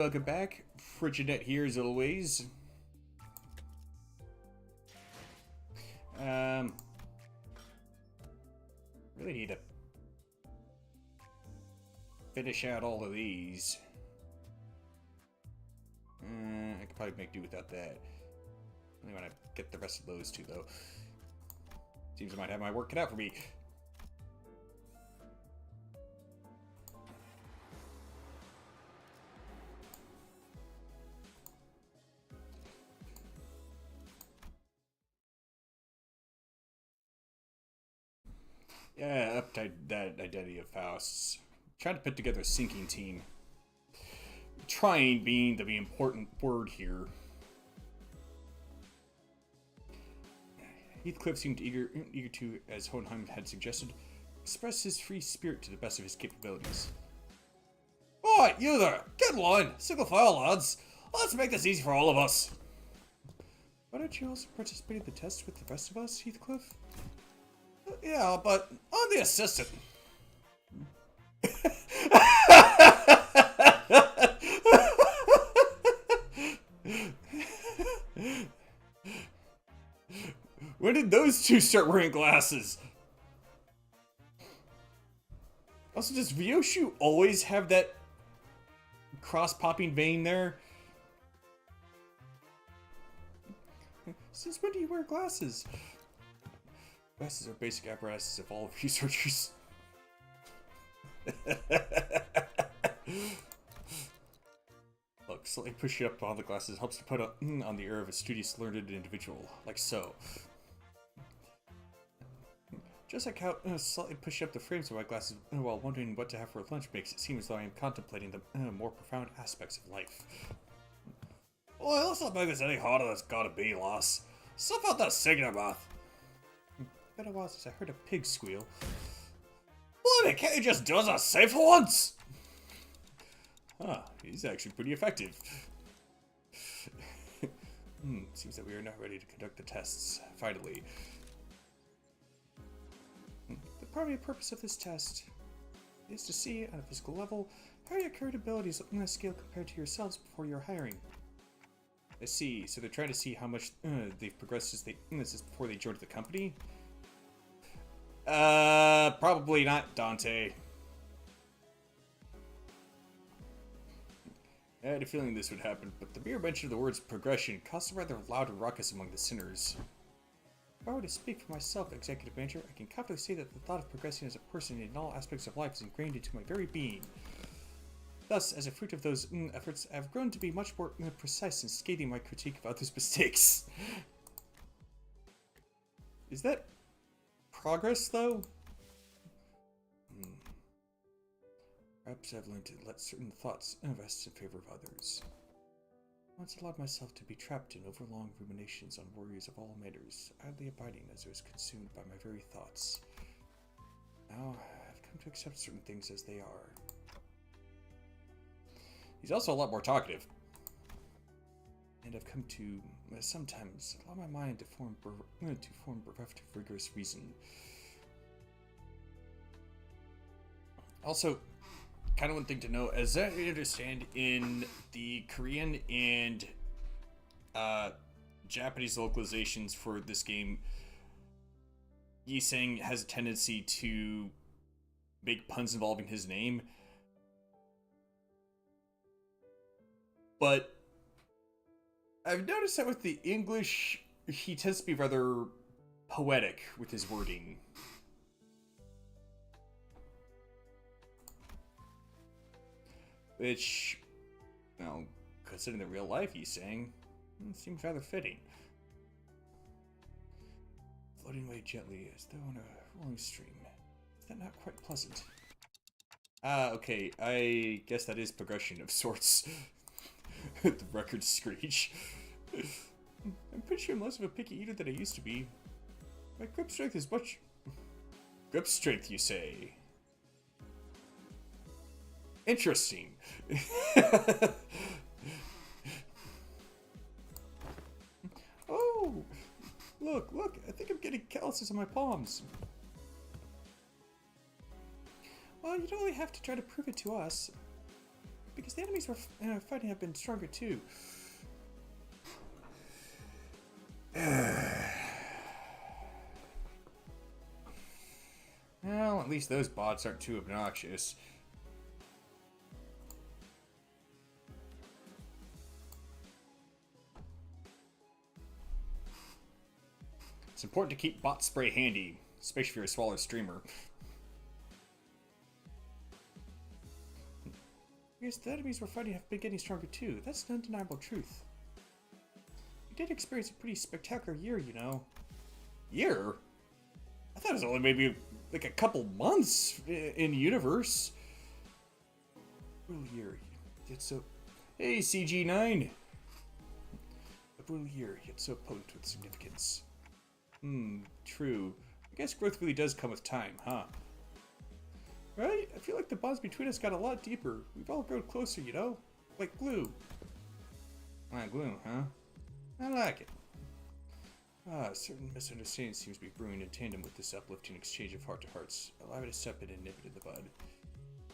Welcome back. Frigid here as always. Really need to finish out all of these. I could probably make do without that. I want to get the rest of those too, though. Seems I might have my work cut out for me. Yeah, up to that identity of Faust's. Trying to put together a sinking team. Trying being the important word here. Heathcliff seemed eager to, as Hohenheim had suggested, express his free spirit to the best of his capabilities. Alright, you there! Get in line! Single file, lads! Let's make this easy for all of us! Why don't you also participate in the test with the rest of us, Heathcliff? Yeah, but I'm the assistant. When did those two start wearing glasses? Also, does Ryoshu always have that cross-popping vein there? Since when do you wear glasses? Glasses are basic apparatuses of all researchers. Look, slightly push it up on the glasses helps to put on the air of a studious, learned individual, like so. Just like how slightly push up the frames of my glasses while wondering what to have for lunch makes it seem as though I am contemplating the more profound aspects of life. Boy, let's not make this any harder than it's gotta be, lass. Stuff out that cigarette mouth. Been a while since I heard a pig squeal. Blimey, can't you just do us safe for once? Huh, he's actually pretty effective. Seems that we are now ready to conduct the tests, finally. The primary purpose of this test is to see, on a physical level, how your current abilities on a scale compared to yourselves before your hiring. I see, so they're trying to see how much they've progressed since before they joined the company? Probably not, Dante. I had a feeling this would happen, but the mere mention of the words progression caused a rather loud ruckus among the sinners. If I were to speak for myself, Executive Manager, I can confidently say that the thought of progressing as a person in all aspects of life is ingrained into my very being. Thus, as a fruit of those efforts, I have grown to be much more precise in scathing my critique of others' mistakes. Is that progress, though? Perhaps I've learned to let certain thoughts rest in favor of others. I once allowed myself to be trapped in overlong ruminations on worries of all manners, idly abiding as I was consumed by my very thoughts. Now, I've come to accept certain things as they are. He's also a lot more talkative. And I've come to sometimes allow my mind to form bereft of rigorous reason. Also, kind of one thing to know, as I understand, in the Korean and Japanese localizations for this game, Yi-sang has a tendency to make puns involving his name. But I've noticed that with the English, he tends to be rather poetic with his wording. Which, well, considering the real life he's saying, seems rather fitting. Floating away gently as though on a rolling stream. Is that not quite pleasant? Okay, I guess that is progression of sorts. The record screech. I'm pretty sure I'm less of a picky eater than I used to be. My grip strength is much... Grip strength, you say? Interesting. Oh! Look, I think I'm getting calluses on my palms. Well, you don't really have to try to prove it to us. because the enemies we're fighting have been stronger too. Well, at least those bots aren't too obnoxious. It's important to keep bot spray handy, especially if you're a smaller streamer. Because the enemies we're fighting have been getting stronger too. That's an undeniable truth. We did experience a pretty spectacular year, you know. Year? I thought it was only maybe like a couple months in universe. Brutal year. Yet so. Hey, CG9! A brutal year, yet so potent with significance. True. I guess growth really does come with time, huh? Right? I feel like the bonds between us got a lot deeper. We've all grown closer, you know? Like glue. Like glue, huh? I like it. A certain misunderstanding seems to be brewing in tandem with this uplifting exchange of heart-to-hearts. Allow me to step in and nip it in the bud.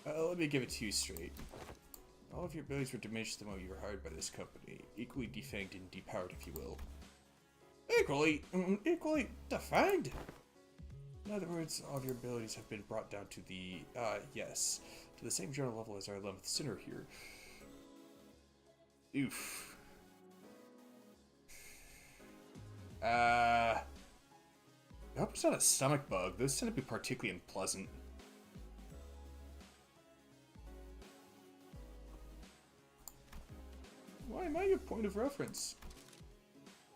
Let me give it to you straight. All of your abilities were diminished the moment you were hired by this company. Equally defanged and depowered, if you will. Equally defanged? In other words, all of your abilities have been brought down to the, yes, to the same general level as our 11th sinner here. Oof. I hope it's not a stomach bug. Those tend to be particularly unpleasant. Why am I your point of reference?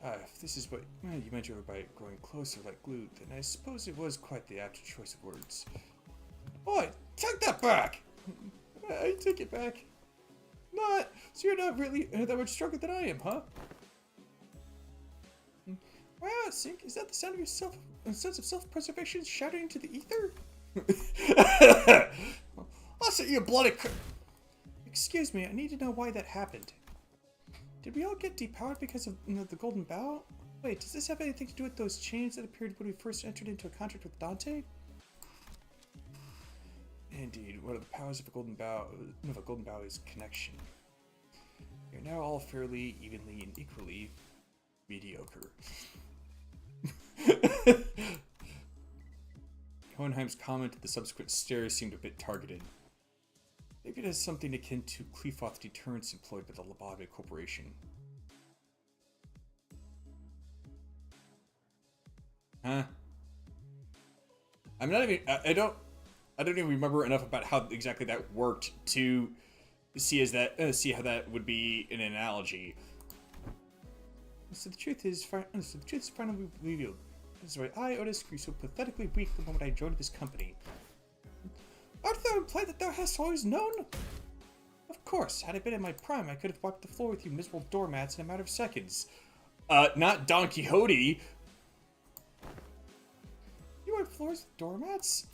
If this is what you meant by growing closer like glue, then I suppose it was quite the apt choice of words. Boy, take that back! I take it back. Not, so you're not really that much stronger than I am, huh? Wow, Sync, is that the sound of your sense of self-preservation shouting into the ether? I'll set you bloody Excuse me, I need to know why that happened. Did we all get depowered because of the Golden Bow? Wait, does this have anything to do with those chains that appeared when we first entered into a contract with Dante? Indeed, one of the powers of a Golden Bow is connection. You're now all fairly, evenly, and equally mediocre. Hohenheim's comment and the subsequent stare seemed a bit targeted. Maybe it has something akin to Clefoth deterrence employed by the Labave Corporation. Huh? I'm not even. I don't even remember enough about how exactly that worked to see how that would be an analogy. So the truth is finally revealed. This is why I, Otis, grew so pathetically weak the moment I joined this company. Art thou implied that thou hast always known? Of course, had I been in my prime, I could have wiped the floor with you miserable doormats in a matter of seconds. Not Don Quixote. You wipe floors with doormats?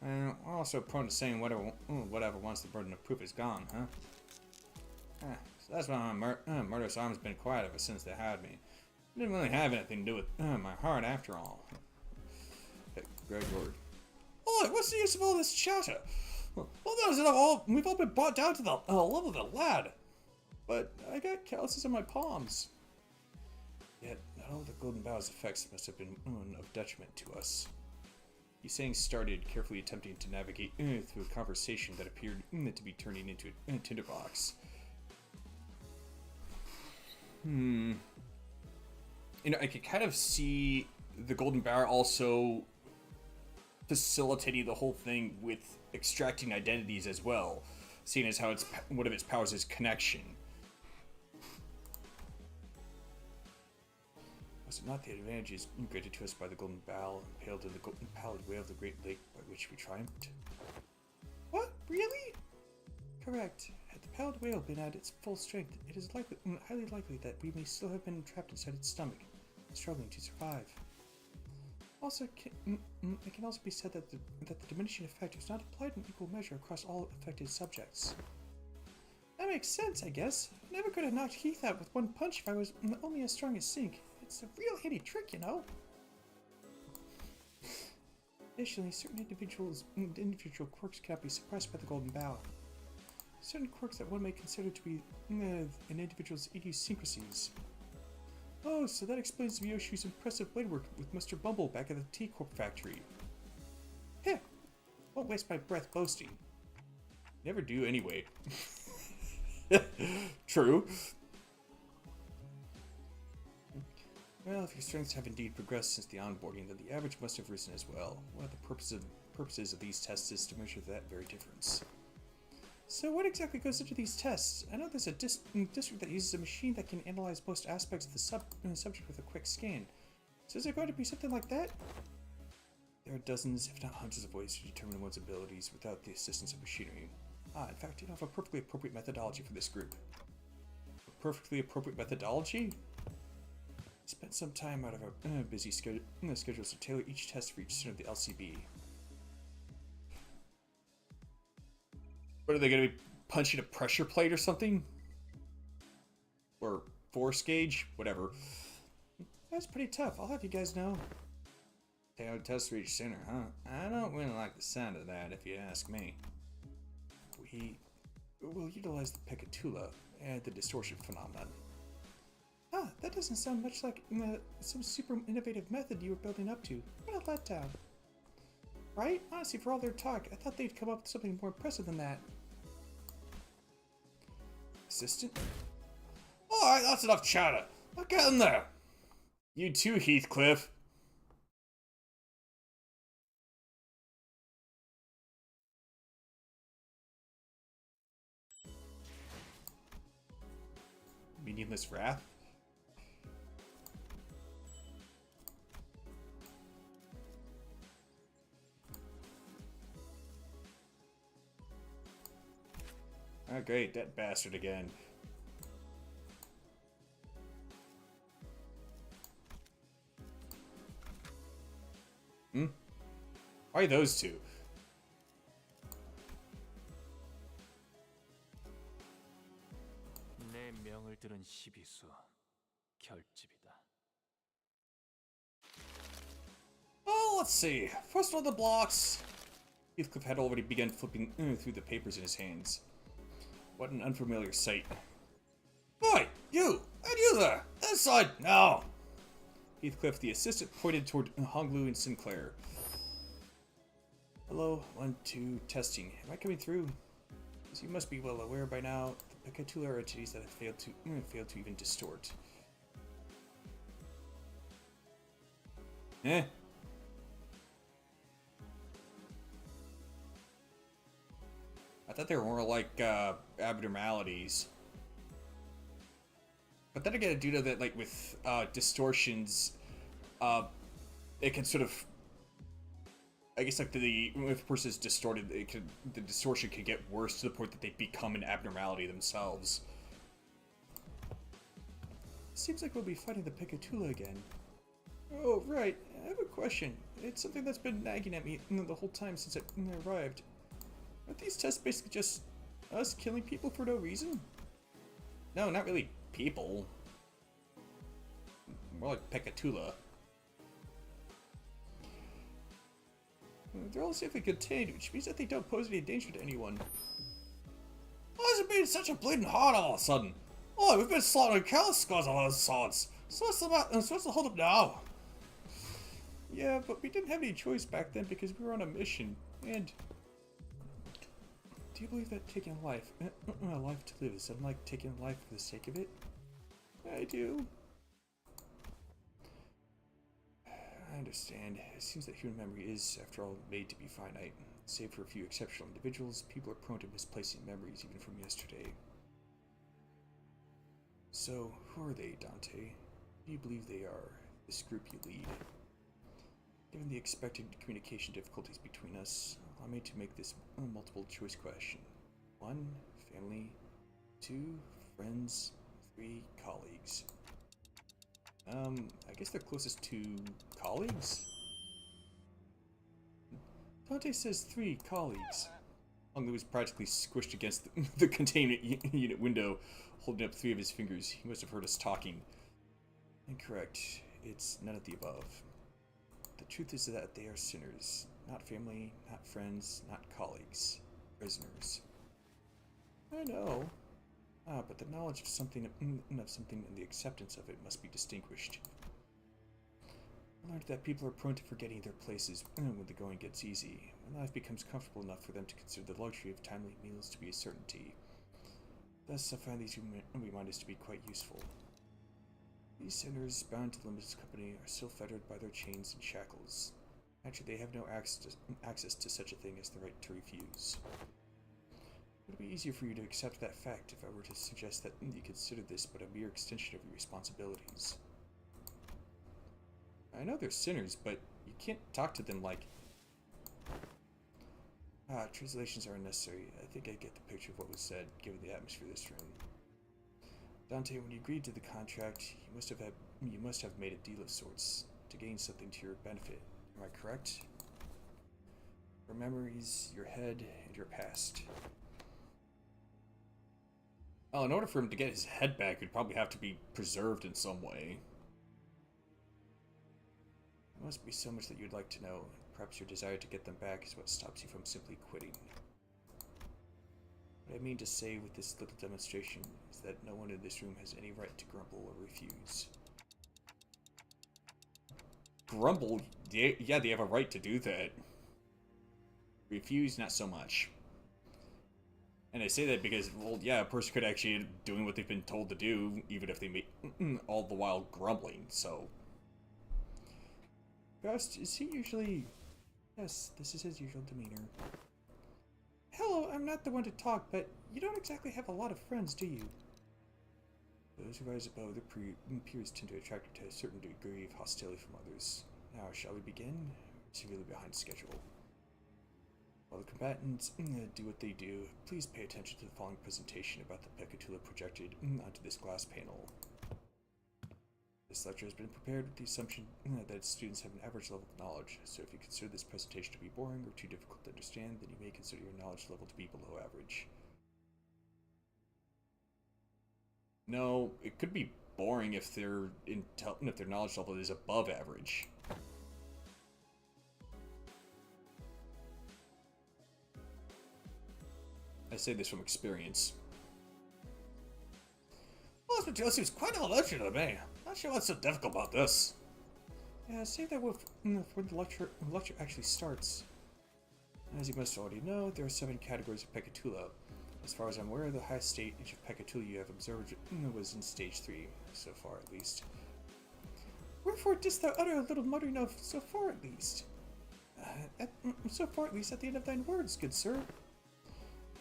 We're also prone to saying whatever once the burden of proof is gone, huh? So that's why my murderous arm's been quiet ever since they hired me. It didn't really have anything to do with my heart after all. Hey, Greg Ward. Oi, what's the use of all this chatter? We've all been brought down to the level of the lad. But I got calluses on my palms. Yet, all the Golden Bow's effects must have been of detriment to us. He saying started, carefully attempting to navigate through a conversation that appeared to be turning into a tinderbox. You know, I could kind of see the Golden Bower also facilitating the whole thing with extracting identities as well, seeing as how one of its powers is connection. Was it not the advantages granted to us by the Golden Bow, impaled in the pallid whale of the Great Lake by which we triumphed? What? Really? Correct. Had the pallid whale been at its full strength, it is highly likely that we may still have been trapped inside its stomach, struggling to survive. Also, it can also be said that the diminishing effect was not applied in equal measure across all affected subjects. That makes sense, I guess. I never could have knocked Heath out with one punch if I was only as strong as Sync. It's a real handy trick, you know. Additionally, certain individual quirks cannot be suppressed by the Golden Bow. certain quirks that one may consider to be an individual's idiosyncrasies. Oh, so that explains Yoshi's impressive blade work with Mr. Bumble back at the T-Corp factory. Heh, won't waste my breath boasting. Never do anyway. True. Well, if your strengths have indeed progressed since the onboarding, then the average must have risen as well. One of the purposes of these tests is to measure that very difference. So what exactly goes into these tests? I know there's a district that uses a machine that can analyze most aspects of the subject with a quick scan. So is it going to be something like that? There are dozens, if not hundreds of ways to determine one's abilities without the assistance of machinery. In fact, I have a perfectly appropriate methodology for this group. A perfectly appropriate methodology? Spent some time out of our busy schedules to tailor each test for each student of the LCB. What are they going to be punching a pressure plate or something? Or force gauge? Whatever. That's pretty tough. I'll have you guys know. Tailored test for each center, huh? I don't really like the sound of that, if you ask me. We will utilize the Picatula and the distortion phenomenon. That doesn't sound much like some super innovative method you were building up to. What a letdown. Right? Honestly, for all their talk, I thought they'd come up with something more impressive than that. Assistant? Alright, that's enough chatter. I'll get in there. You too, Heathcliff. Meaningless wrath? Oh great, that bastard again. Why those two? 내 명을 들은 시비수 결집이다. Oh, let's see. First on the blocks. Heathcliff had already begun flipping through the papers in his hands. What an unfamiliar sight. Oi, you! And you there! Inside now! Heathcliff, the assistant, pointed toward Honglu and Sinclair. Hello, 1, 2, testing. Am I coming through? As you must be well aware by now, the Picatula are entities that have failed to even distort. Eh? I thought they were more like abnormalities. But then again, due to that, like with distortions, it can sort of, I guess, like if a person is distorted, the distortion can get worse to the point that they become an abnormality themselves. Seems like we'll be fighting the Picatula again. Oh, right. I have a question. It's something that's been nagging at me the whole time since I arrived. Aren't these tests basically just us killing people for no reason? No, not really people. More like Picatula. They're all safely contained, which means that they don't pose any danger to anyone. Why is it being such a bleeding hard all of a sudden? Oh, we've been slaughtering countless squads of those sorts. So what's the hold up now? Yeah, but we didn't have any choice back then because we were on a mission. And do you believe that taking a life to live is unlike taking a life for the sake of it? I do. I understand. It seems that human memory is, after all, made to be finite. Save for a few exceptional individuals, people are prone to misplacing memories even from yesterday. So, who are they, Dante? Who do you believe they are? This group you lead? Given the expected communication difficulties between us, allow me to make this a multiple choice question. 1, family. 2, friends. 3, colleagues. I guess they're closest to colleagues? Dante says 3 colleagues. Honglu was practically squished against the containment unit window, holding up 3 of his fingers. He must have heard us talking. Incorrect. It's none of the above. The truth is that they are sinners. Not family, not friends, not colleagues. Prisoners. I know. But the knowledge of something and the acceptance of it must be distinguished. I learned that people are prone to forgetting their places when the going gets easy, when life becomes comfortable enough for them to consider the luxury of timely meals to be a certainty. Thus, I find these reminders to be quite useful. These sinners bound to Limbus' company are still fettered by their chains and shackles. Actually, they have no access to such a thing as the right to refuse. It would be easier for you to accept that fact if I were to suggest that you consider this but a mere extension of your responsibilities. I know they're sinners, but you can't talk to them like... translations are unnecessary. I think I get the picture of what was said, given the atmosphere of this room. Dante, when you agreed to the contract, you must have made a deal of sorts, to gain something to your benefit. Am I correct? Your memories, your head, and your past. Well, in order for him to get his head back, it would probably have to be preserved in some way. There must be so much that you'd like to know. Perhaps your desire to get them back is what stops you from simply quitting. What I mean to say with this little demonstration is that no one in this room has any right to grumble or refuse. Grumble? Yeah, they have a right to do that. Refuse, not so much. And I say that because, well, yeah, a person could actually end up doing what they've been told to do, even if they make all the while grumbling, so... Ghost, is he usually... Yes, this is his usual demeanor. Hello, I'm not the one to talk, but you don't exactly have a lot of friends, do you? Those who rise above their peers tend to attract to a certain degree of hostility from others. Now, shall we begin? Is he really behind schedule? While the combatants do what they do, please pay attention to the following presentation about the Pecatula projected onto this glass panel. This lecture has been prepared with the assumption that students have an average level of knowledge, so if you consider this presentation to be boring or too difficult to understand, then you may consider your knowledge level to be below average. No, it could be boring if their knowledge level is above average. I say this from experience. Well, this material seems quite intellectual to me. Not sure what's so difficult about this. Yeah, save that when the lecture actually starts. As you must already know, there are 7 categories of Pecatula. As far as I'm aware, the highest stage of Pecatula you have observed was in stage 3, so far at least. Wherefore didst thou utter a little muttering of so far at least? So far at least at the end of thine words, good sir.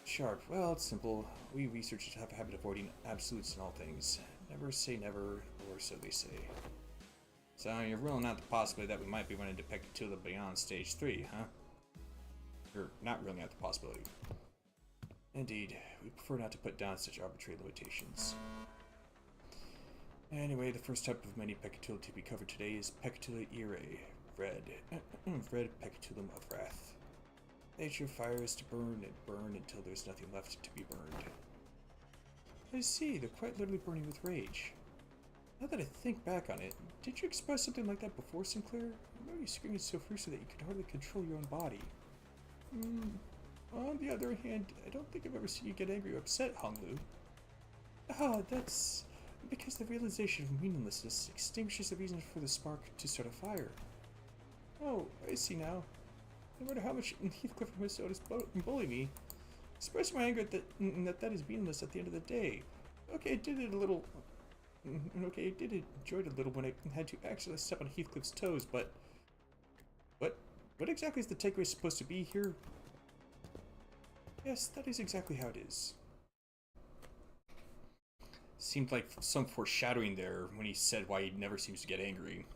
Sharp. Well, it's simple. We researchers have a habit of avoiding absolutes in all things. Never say never, or so they say. So you're ruling out the possibility that we might be running into Pecatula beyond stage 3, huh? You're not ruling out the possibility. Indeed, we prefer not to put down such arbitrary limitations. Anyway, the first type of many Pecatula to be covered today is Pecatula Irae, red. Red Pecatulum of Wrath. Nature of fire is to burn and burn until there's nothing left to be burned. I see, they're quite literally burning with rage. Now that I think back on it, did you express something like that before, Sinclair? I remember you screaming so fiercely that you could hardly control your own body. On the other hand, I don't think I've ever seen you get angry or upset, Honglu. That's because the realization of meaninglessness extinguishes the reason for the spark to start a fire. Oh, I see now. No matter how much Heathcliff and Miss Otis bully me, express my anger that is meaningless at the end of the day. Okay, I did it a little... Okay, I did enjoy it a little when I had to actually step on Heathcliff's toes, but... What exactly is the takeaway supposed to be here? Yes, that is exactly how it is. Seemed like some foreshadowing there when he said why he never seems to get angry.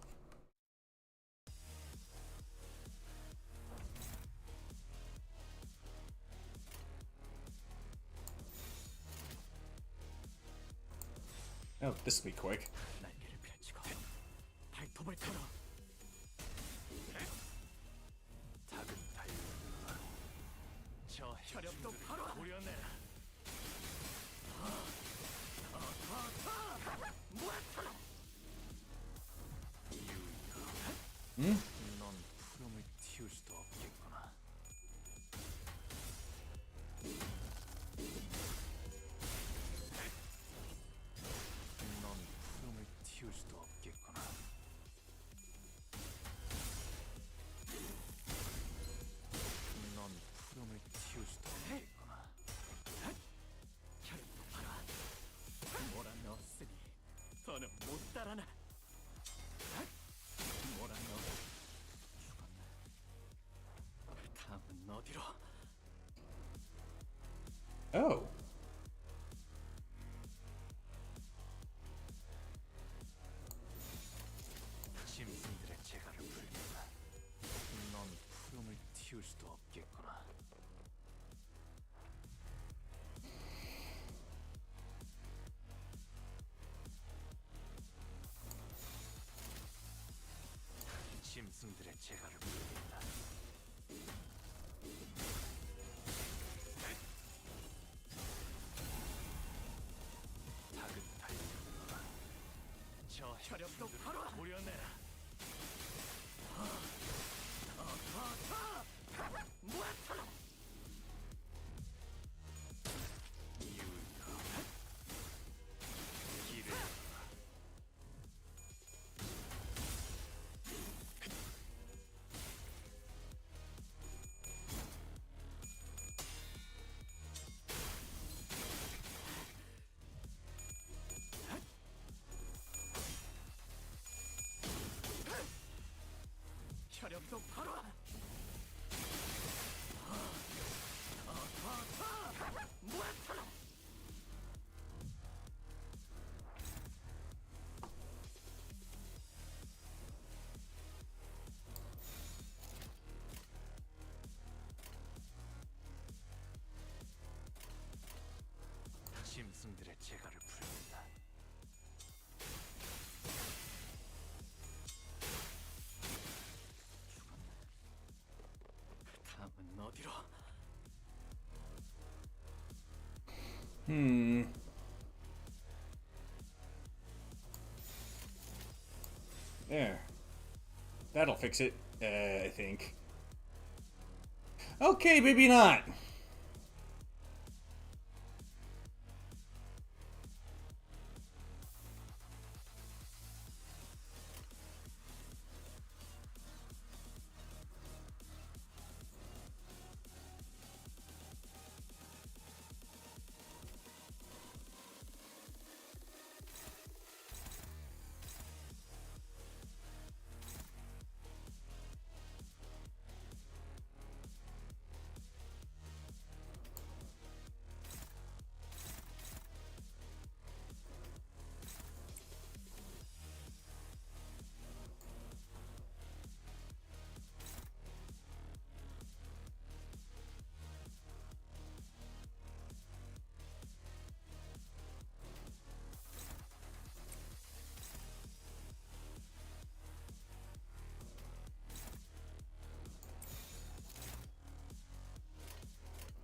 Oh, this will be quick. 넌 푸름을 틔울 수도 없겠구나. 상들의 재갈을 풀겠다. 다음은 어디로? There. That'll fix it, I think. Okay, maybe not.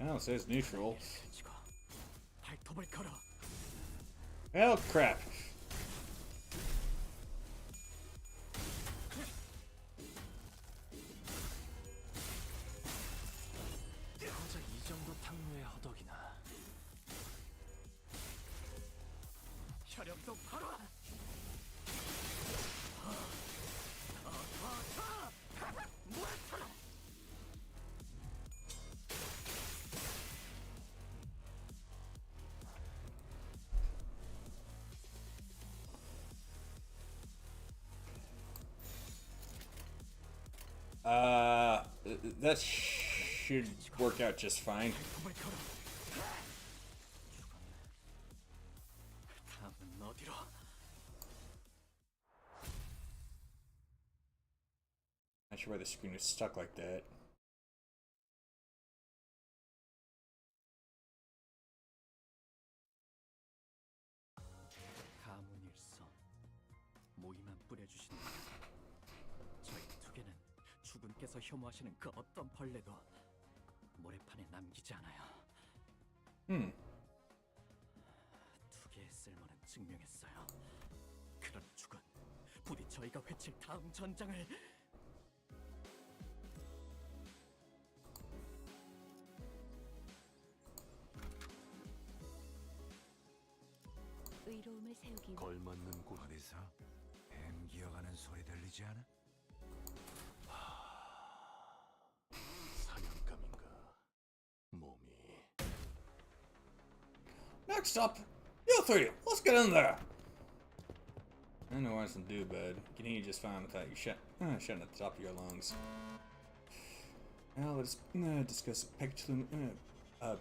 Oh, it says neutral. 발톱을 걸어. Oh, crap. 고작 이 정도 탕류의 허덕이나. 혈염도 바로. That should work out just fine. 발톱을 걸어. 다음은 어디로? Not sure why the screen is stuck like that. 가문일서 모이만 뿌려주신다. 저희 두 개는 주군께서 혐오하시는 그 어떤 벌레도 모래판에 남기지 않아요. 두 개의 쓸모는 증명했어요. 그러나 주군, 부디 저희가 외칠 다음 전장을 의로움을 세우기 걸맞는 곳 어디서 뱀 기어가는 소리 들리지 않아? 사냥감인가 몸이. Next up, you three, let's get in there. I don't know what else to do, bud. You can hear just fine without you shutting at the top of your lungs. Now let's discuss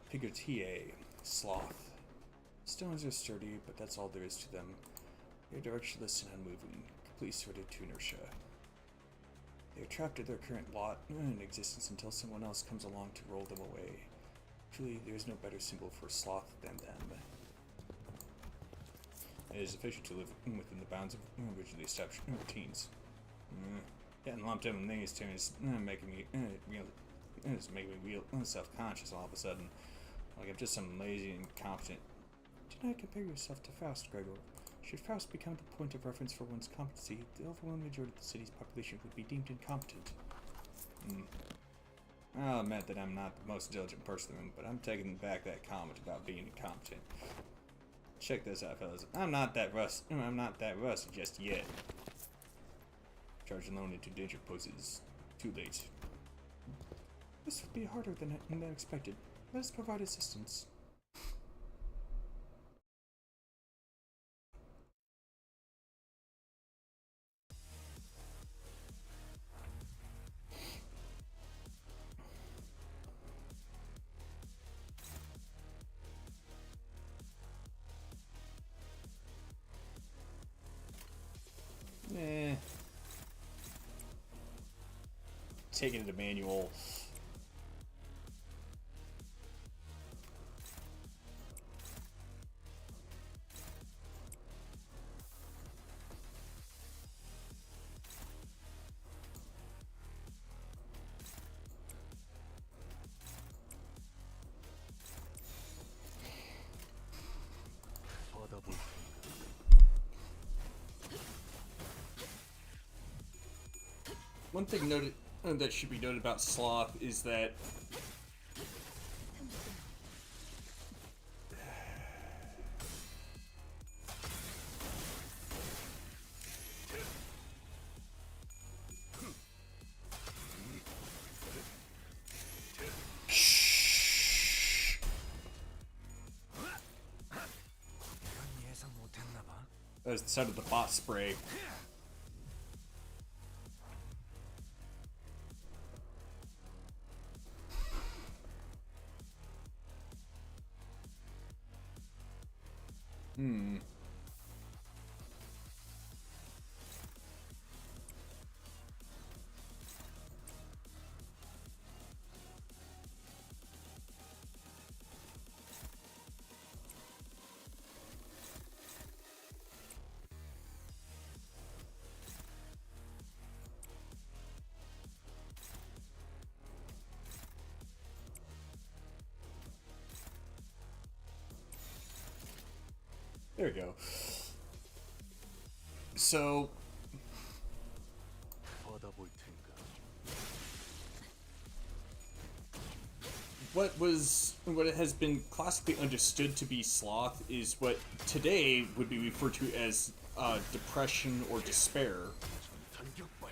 Pigatier, sloth. Stones are sturdy, but that's all there is to them. They are directionless and unmoving, completely sorted to inertia. They are trapped at their current lot in existence until someone else comes along to roll them away. Truly, there is no better symbol for sloth than them. It is efficient to live within the bounds of originally established routines. Getting lumped in with these turns making me real self-conscious all of a sudden. Like I'm just some lazy and incompetent. Do not compare yourself to Faust, Gregor. Should Faust become the point of reference for one's competency, the overwhelming majority of the city's population would be deemed incompetent. I'll admit that I'm not the most diligent person in the room, but I'm taking back that comment about being incompetent. Check this out, fellas. I'm not that rusty just yet. Charging alone into danger poses too late. This would be harder than expected. Let us provide assistance. Taking it to manual. one thing noted that should be noted about Sloth is that 이건 예상 못했나 봐. that was the sound of the bot spray. There we go. So, 받아볼 테니까. what it has been classically understood to be sloth is what today would be referred to as depression or despair. 전탄격발.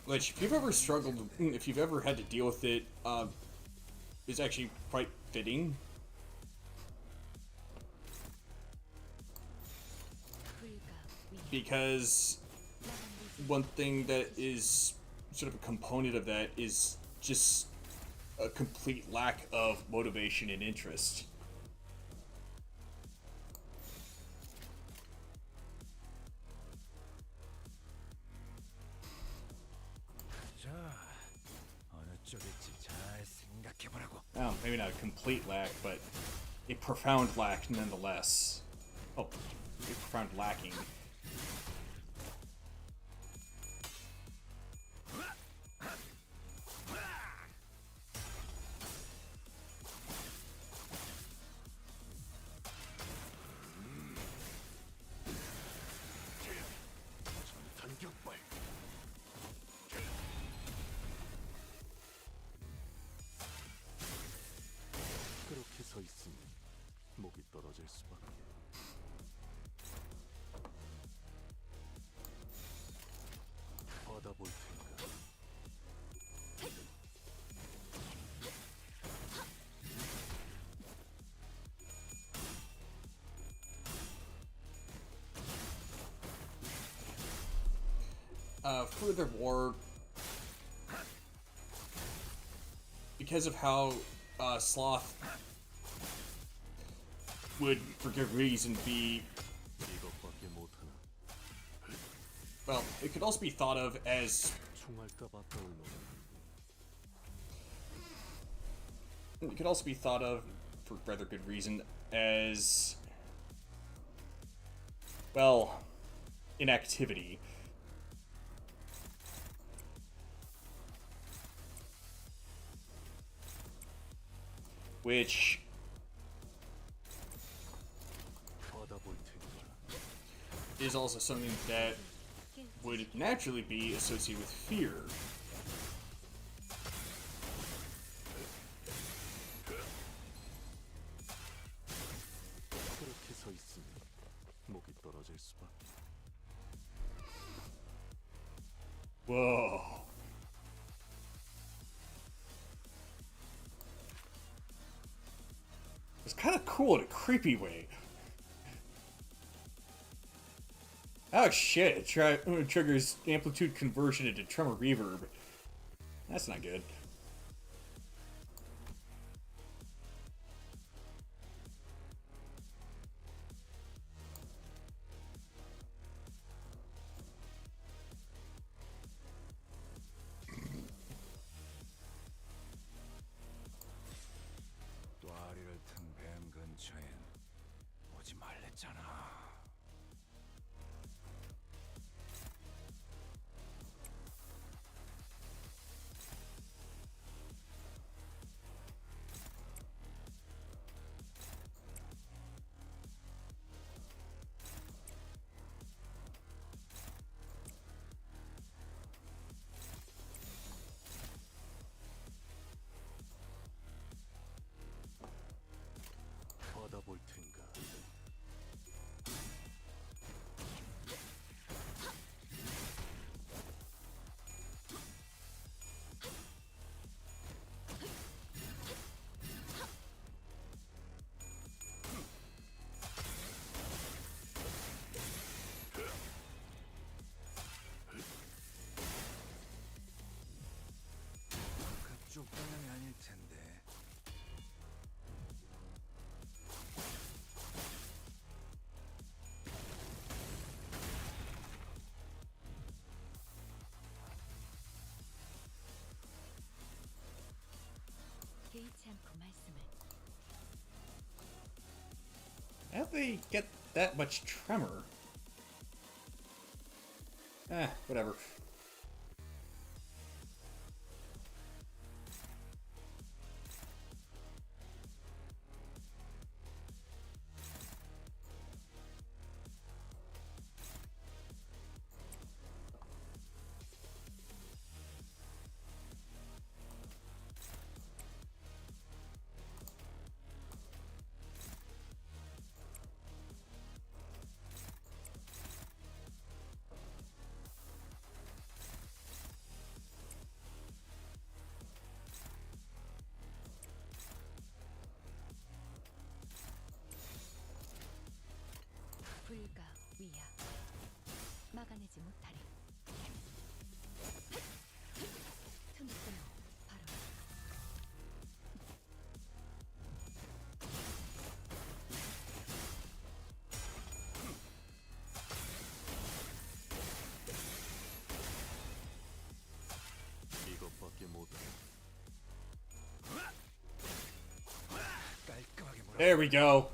Which, if you've ever struggled, if you've ever had to deal with it, is actually quite fitting. Because one thing that is sort of a component of that is just a complete lack of motivation and interest. 자, 어느 쪽일지 잘 생각해보라고. Oh, maybe not a complete lack, but a profound lack nonetheless. Oh, a profound lacking. 전탄격발. 그렇게 서 있으니 목이 떨어질 수밖에. 받아볼 테니까. Furthermore, because of how Sloth would, for good reason, be, 이것밖에 못하나. well, it could also be thought of as, 총알값 아까울 놈. it could also be thought of, for rather good reason, as, well, inactivity. Which 받아볼 테니까. is also something that would naturally be associated with fear. 그렇게 서 있으니 목이 떨어질 수밖에. Whoa. It's kind of cool in a creepy way. Oh shit, it triggers amplitude conversion into tremor reverb. That's not good. 꽈리를 튼 뱀 근처엔 오지 말랬잖아. 않고 말씀을. How'd they get that much tremor? Whatever. 불가 위야. 막아내지 못하리. 틈끊어 바로. 이것밖에 못해. 깔끔하게 몰아. There we go.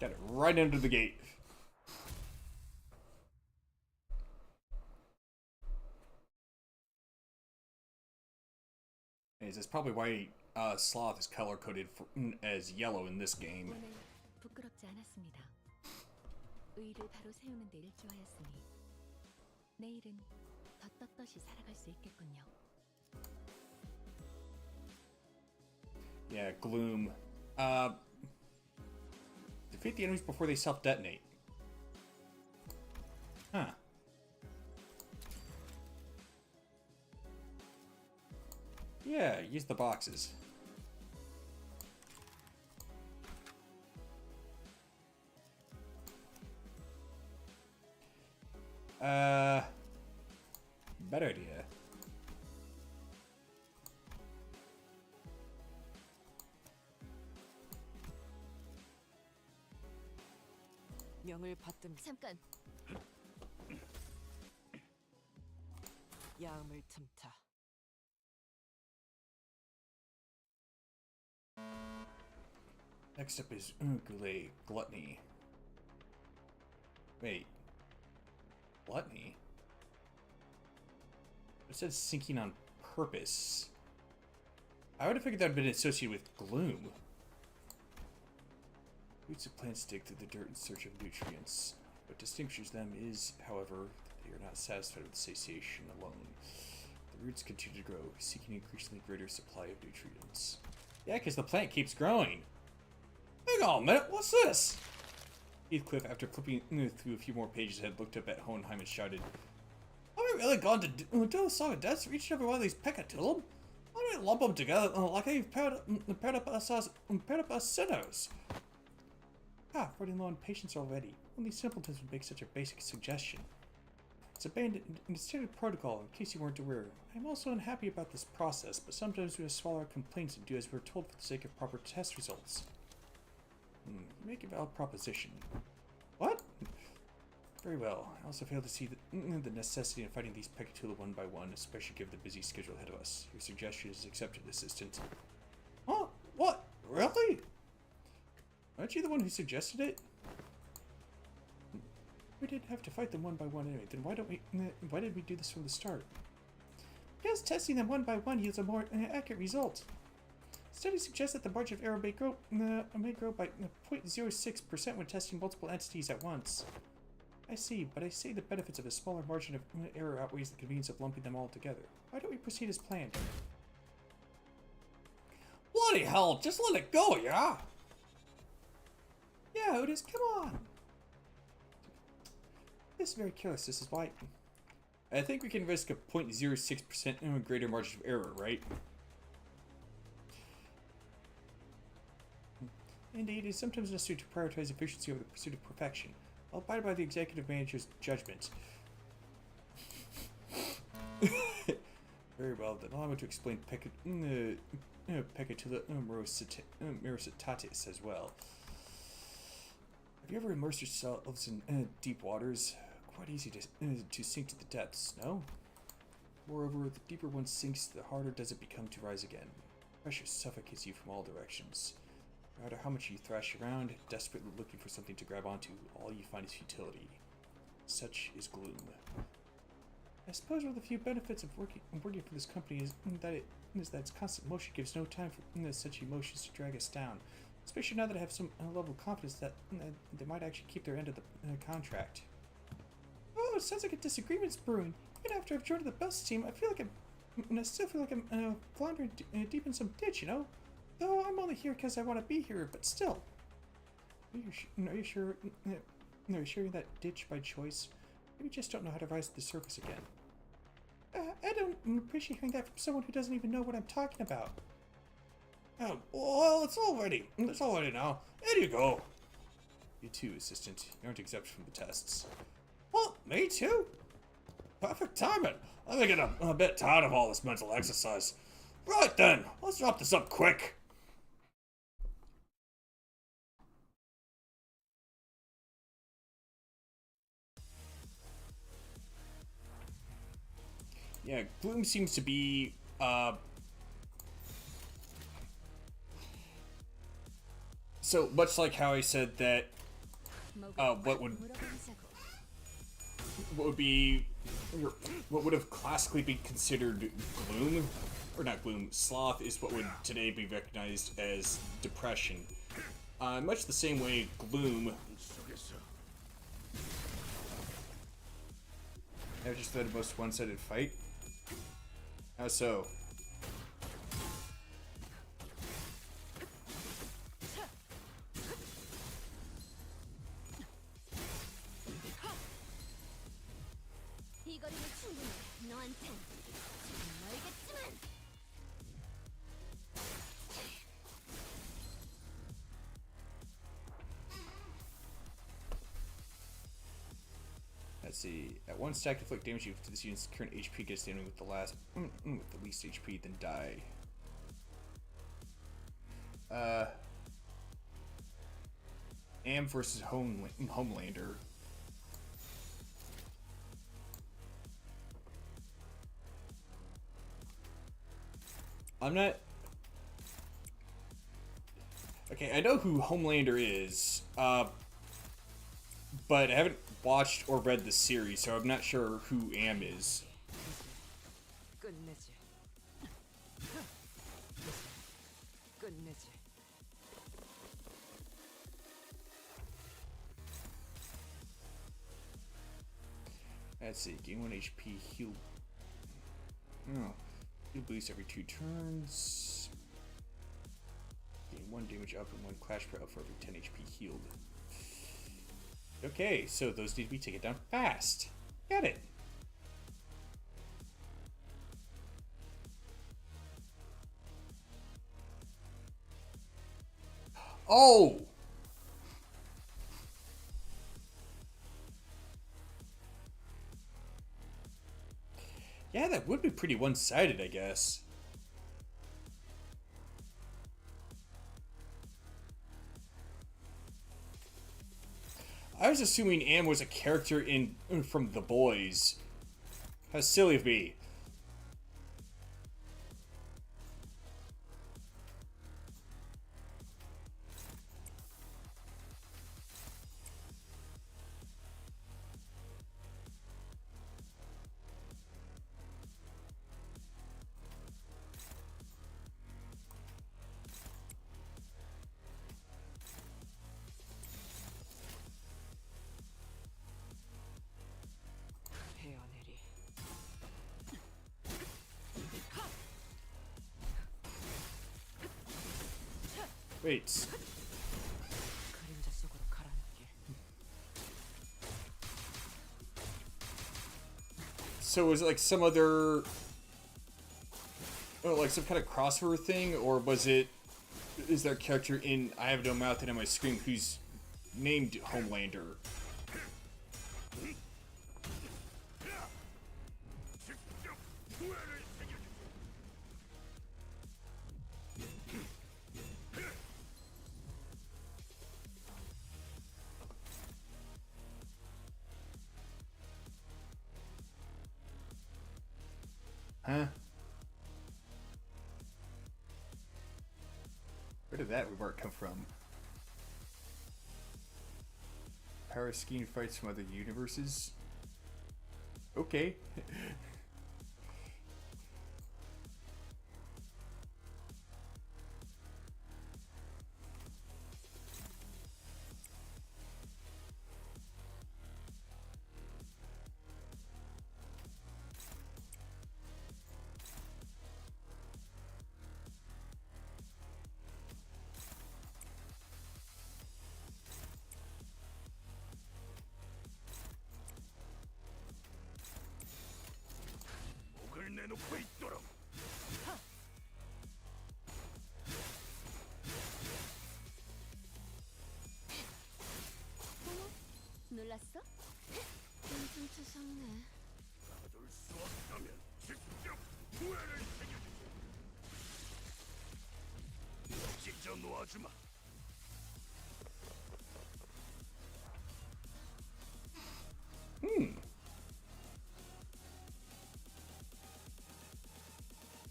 Got it right under the gate. That's probably why Sloth is color coded as yellow in this game. 오늘 부끄럽지 않았습니다. 의를 바로 세우는 데 일조하였으니 내일은 더 떳떳이 살아갈 수 있겠군요. Yeah, Gloom. Defeat the enemies before they self-detonate. Huh. Yeah, use the boxes. Better idea. 명을 받듭니다. 잠깐. 야음을 틈타. Next up is Gluttony. Wait. Gluttony? It says sinking on purpose. I would have figured that would have been associated with gloom. Roots of plants dig through the dirt in search of nutrients. What distinguishes them is, however, that they are not satisfied with satiation alone. The roots continue to grow, seeking an increasingly greater supply of nutrients. Yeah, because the plant keeps growing. Hang on a minute, what's this? Heathcliff, after flipping through a few more pages, had looked up at Hohenheim and shouted, "Have we really gone to do a song of death for each and every one of these peccatillum? Why don't we lump them together like how you've paired up us sinners?" Running low on patience already. Only simpletons would make such a basic suggestion. It's abandoned in standard protocol, in case you weren't aware. I'm also unhappy about this process, but sometimes we must swallow our complaints and do as we're told for the sake of proper test results. You make a valid proposition. What? Very well. I also fail to see the necessity in fighting these peccatula one by one, especially given the busy schedule ahead of us. Your suggestion is accepted, assistant. Huh? What? Really? Aren't you the one who suggested it? We didn't have to fight them one by one anyway. Then why did we do this from the start? Because testing them one by one yields a more accurate result. Studies suggest that the margin of error may grow by 0.06% when testing multiple entities at once. I see, but I say the benefits of a smaller margin of error outweighs the convenience of lumping them all together. Why don't we proceed as planned? Bloody hell, just let it go, yeah? Yeah, Otis, come on! This is very careless, this is why... I think we can risk a 0.06% greater margin of error, right? Indeed, it is sometimes necessary to prioritize efficiency over the pursuit of perfection. I'll abide by the executive manager's judgment. Very well, then allow me to explain peccatula merositatis as well. Have you ever immersed yourselves in deep waters? Quite easy to sink to the depths, no? Moreover, the deeper one sinks, the harder does it become to rise again. Pressure suffocates you from all directions. No matter how much you thrash around, desperately looking for something to grab onto, all you find is futility. Such is gloom. I suppose one of the few benefits of working for this company is that its constant motion gives no time for such emotions to drag us down. Especially now that I have some level of confidence that they might actually keep their end of the contract. Oh, it sounds like a disagreement's brewing. Even after I've joined the bus team, I still feel like I'm floundering deep in some ditch, you know? Though I'm only here because I want to be here, but still. Are you sure you're in that ditch by choice? Maybe you just don't know how to rise to the surface again. I don't appreciate hearing that from someone who doesn't even know what I'm talking about. Oh, well, it's all ready. It's all ready now. There you go. You too, assistant. You aren't exempt from the tests. Well, me too? Perfect timing. I'm getting a bit tired of all this mental exercise. Right then, let's wrap this up quick. Yeah, Gloom seems to be, so much like how I said that, what would have classically been considered gloom, or not gloom, sloth is what would today be recognized as depression. Much the same way gloom. I just had the most one-sided fight. How so? Let's see. At one stack, inflict damage to this unit's current HP gets damage with the least HP, then die. Am versus Homelander. I'm not. Okay, I know who Homelander is, but I haven't watched or read the series, so I'm not sure who Am is. Let's see, gain 1 HP, heal. Oh, heal boost every 2 turns. Gain 1 damage up and 1 clash per up for every 10 HP healed. Okay, so those need to be taken down fast. Got it. Oh! Yeah, that would be pretty one-sided, I guess. I was assuming Am was a character from The Boys. How silly of me. Wait. So was it like some other, like some kind of crossover thing, or is there a character in I Have No Mouth and on my screen who's named Homelander? Huh? did that remark come from? Power skiing fights from other universes? Okay. 놀랐어? 좀 투성네.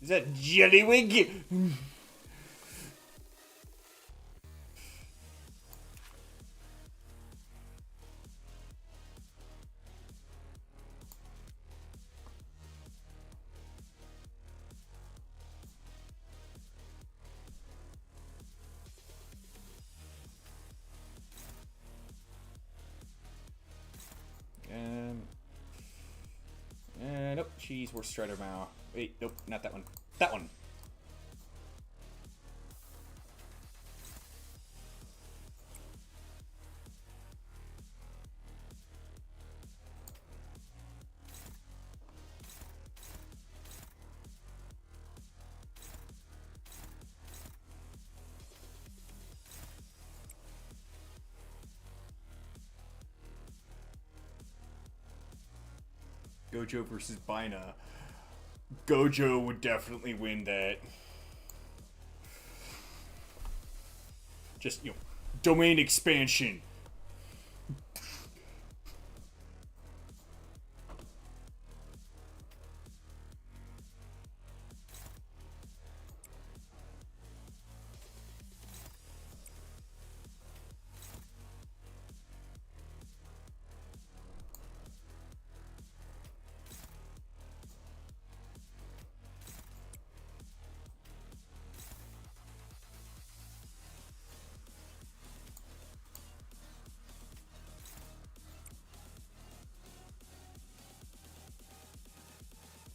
Is that Jellywig? Nope, she's worth Strider Mao. Wait, nope, not that one. That one! Gojo versus Bina. Gojo would definitely win that. Just, domain expansion.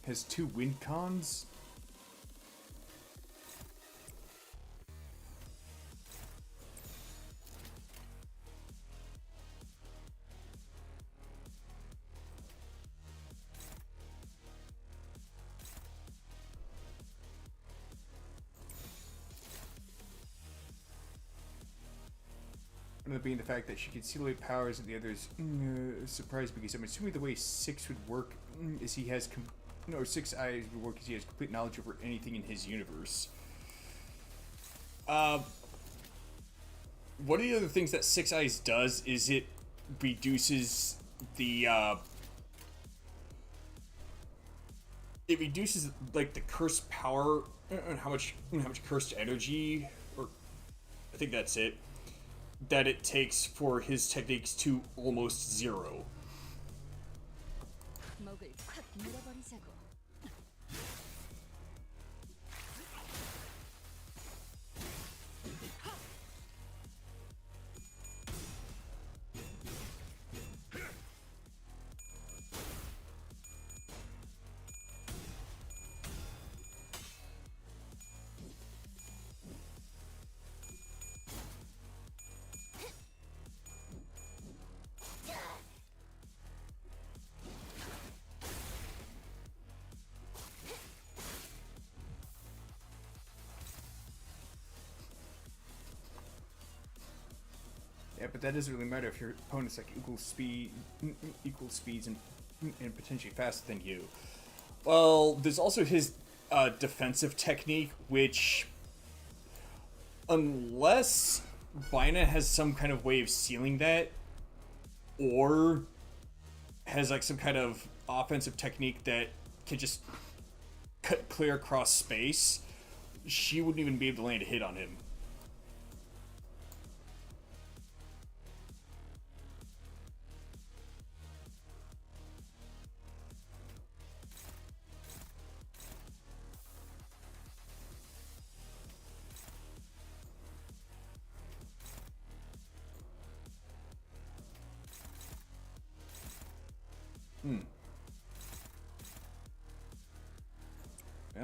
Has 2 wind cons? Another being the fact that she can seal away powers and the others surprised because I'm assuming the way 6 would work is he has or 6 eyes would work because he has complete knowledge over anything in his universe. One of the other things that 6 eyes does is it reduces the like the cursed power and how much cursed energy, or I think that's it, that it takes for his techniques to almost 0. 목을 콱 물어버리자고. Yeah, but that doesn't really matter if your opponent's like equal speeds and potentially faster than you. Well, there's also his defensive technique, which, unless Bina has some kind of way of sealing that, or has like some kind of offensive technique that can just cut clear across space, she wouldn't even be able to land a hit on him.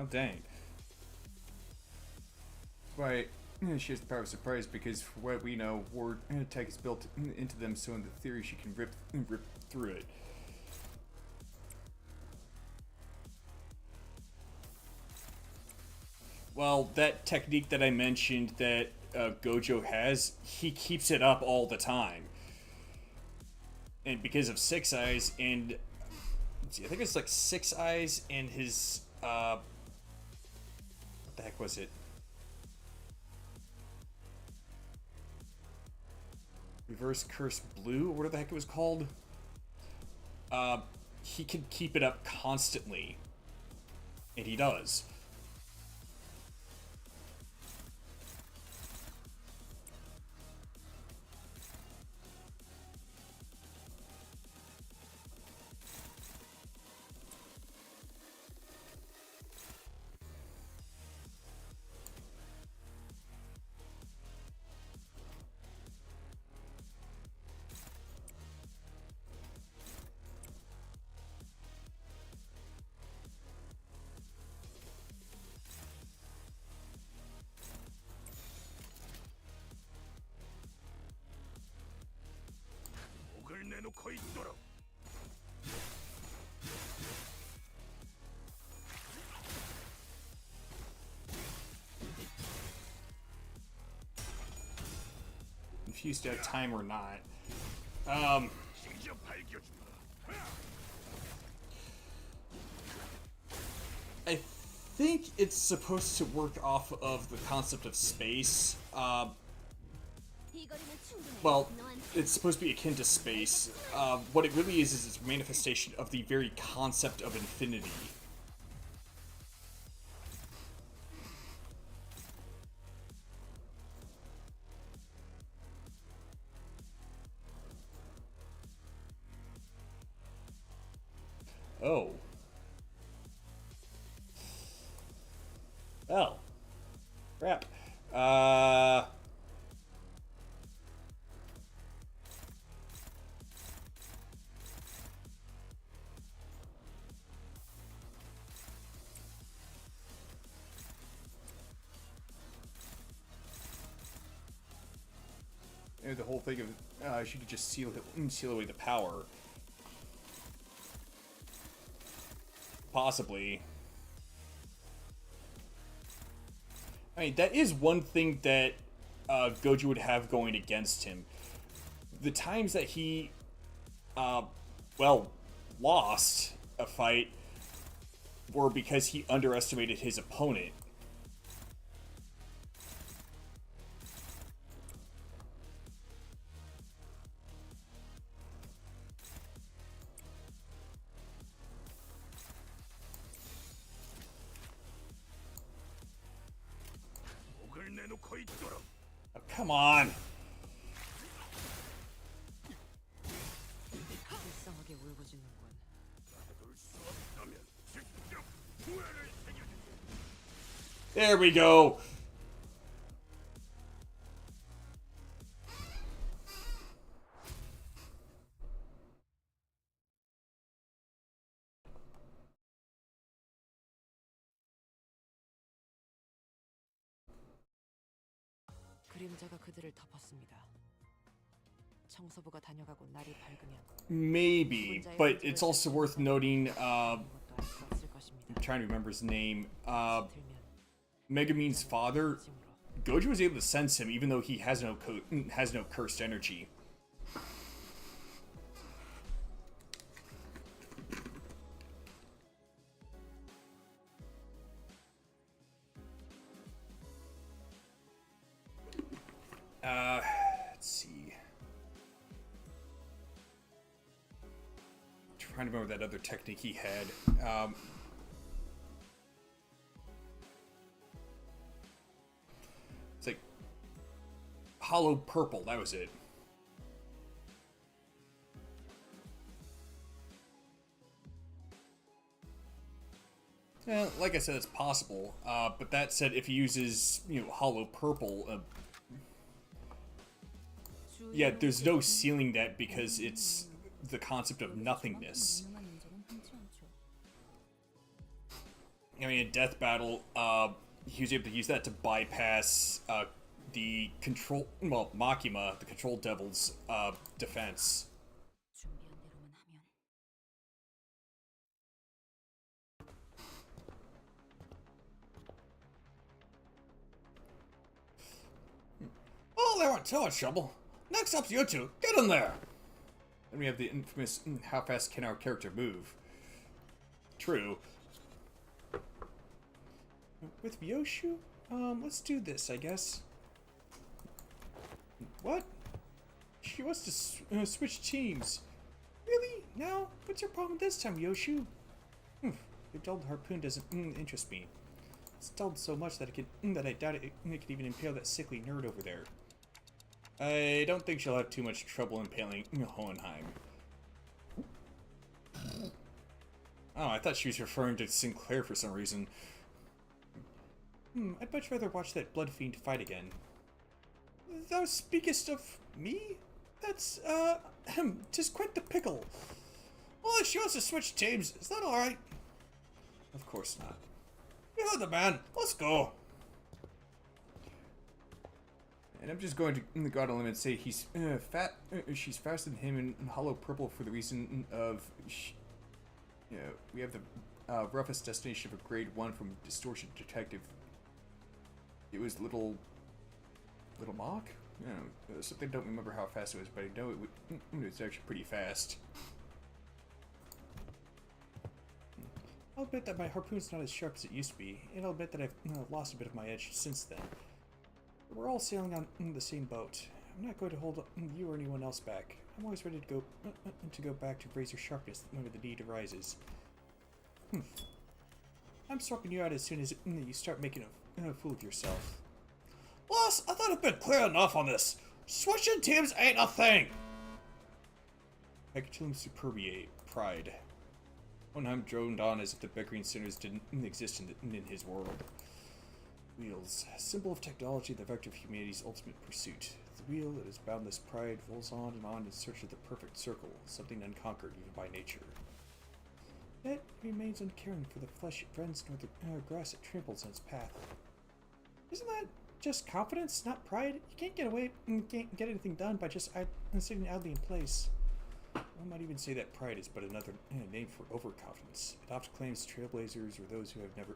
Oh, dang. Right. She has the power of surprise because, for what we know, Ward tech is built into them, so in the theory she can rip through it. Well, that technique that I mentioned that Gojo has, he keeps it up all the time. And because of Six Eyes and... Let's see, I think it's like Six Eyes and his... what the heck was it? Reverse Curse Blue, or whatever the heck it was called. He can keep it up constantly. And he does. Confused at time or not. I think it's supposed to work off of the concept of space. Well, it's supposed to be akin to space. What it really is it's a manifestation of the very concept of infinity. Oh. Well. Crap. The whole thing of she could just seal away the power. Possibly. I mean, that is one thing that Gojo would have going against him. The times that he, well, lost a fight were because he underestimated his opponent. Oh, come on! 불쌍하게 울부짖는군. There we go! 그림자가 그들을 덮었습니다. 청소부가 다녀가고 날이 밝으면 Maybe, but it's also worth noting, 아무것도 할 수 없을 것입니다. I'm trying to remember his name, 들면 Megumin's father, 짐으로 Gojo was able to sense him even though he has no cursed energy. Let's see. Trying to remember that other technique he had. It's like hollow purple. That was it. Yeah, like I said, it's possible. But that said, if he uses, hollow purple, yeah, there's no sealing that because it's the concept of nothingness. I mean, in Death Battle, he was able to use that to bypass the control, well, Makima, the Control Devil's defense. 준비한 대로만 하면 Oh, they weren't too much trouble. Next up's you two. Get in there. And we have the infamous how fast can our character move? True. With Yoshu? Let's do this, I guess. What? She wants to switch teams. Really? Now? What's your problem this time, Yoshu? The dulled harpoon doesn't interest me. It's dulled so much that I doubt it could even impale that sickly nerd over there. I don't think she'll have too much trouble impaling Hohenheim. Oh, I thought she was referring to Sinclair for some reason. I'd much rather watch that blood fiend fight again. Thou speakest of me? That's, 'tis quite the pickle. Well, if she wants to switch teams, is that alright? Of course not. You heard the man. Let's go. And I'm just going to go out on a limb and say he's fat. She's faster than him in hollow purple for the reason of, we have the roughest destination of a grade 1 from Distortion Detective. It was Little Mock? Something I don't remember how fast it was, but I know it was actually pretty fast. I'll bet that my harpoon's not as sharp as it used to be, and I'll bet that I've lost a bit of my edge since then. But we're all sailing on the same boat. I'm not going to hold you or anyone else back. I'm always ready to go back to razor sharpness whenever the need arises. I'm swapping you out as soon as you start making a fool of yourself. Boss, I thought I'd been clear enough on this. Switching teams ain't a thing. Pecatillum superbiae, pride. Hohenheim droned on as if the bickering sinners didn't exist in his world. Wheels, symbol of technology, the vector of humanity's ultimate pursuit. The wheel that is boundless pride rolls on and on in search of the perfect circle, something unconquered even by nature. Yet remains uncaring for the flesh it rends nor the grass it tramples on its path. Isn't that just confidence, not pride? You can't get away and can't get anything done by just sitting idly in place. One might even say that pride is but another name for overconfidence. It often claims trailblazers or those who have never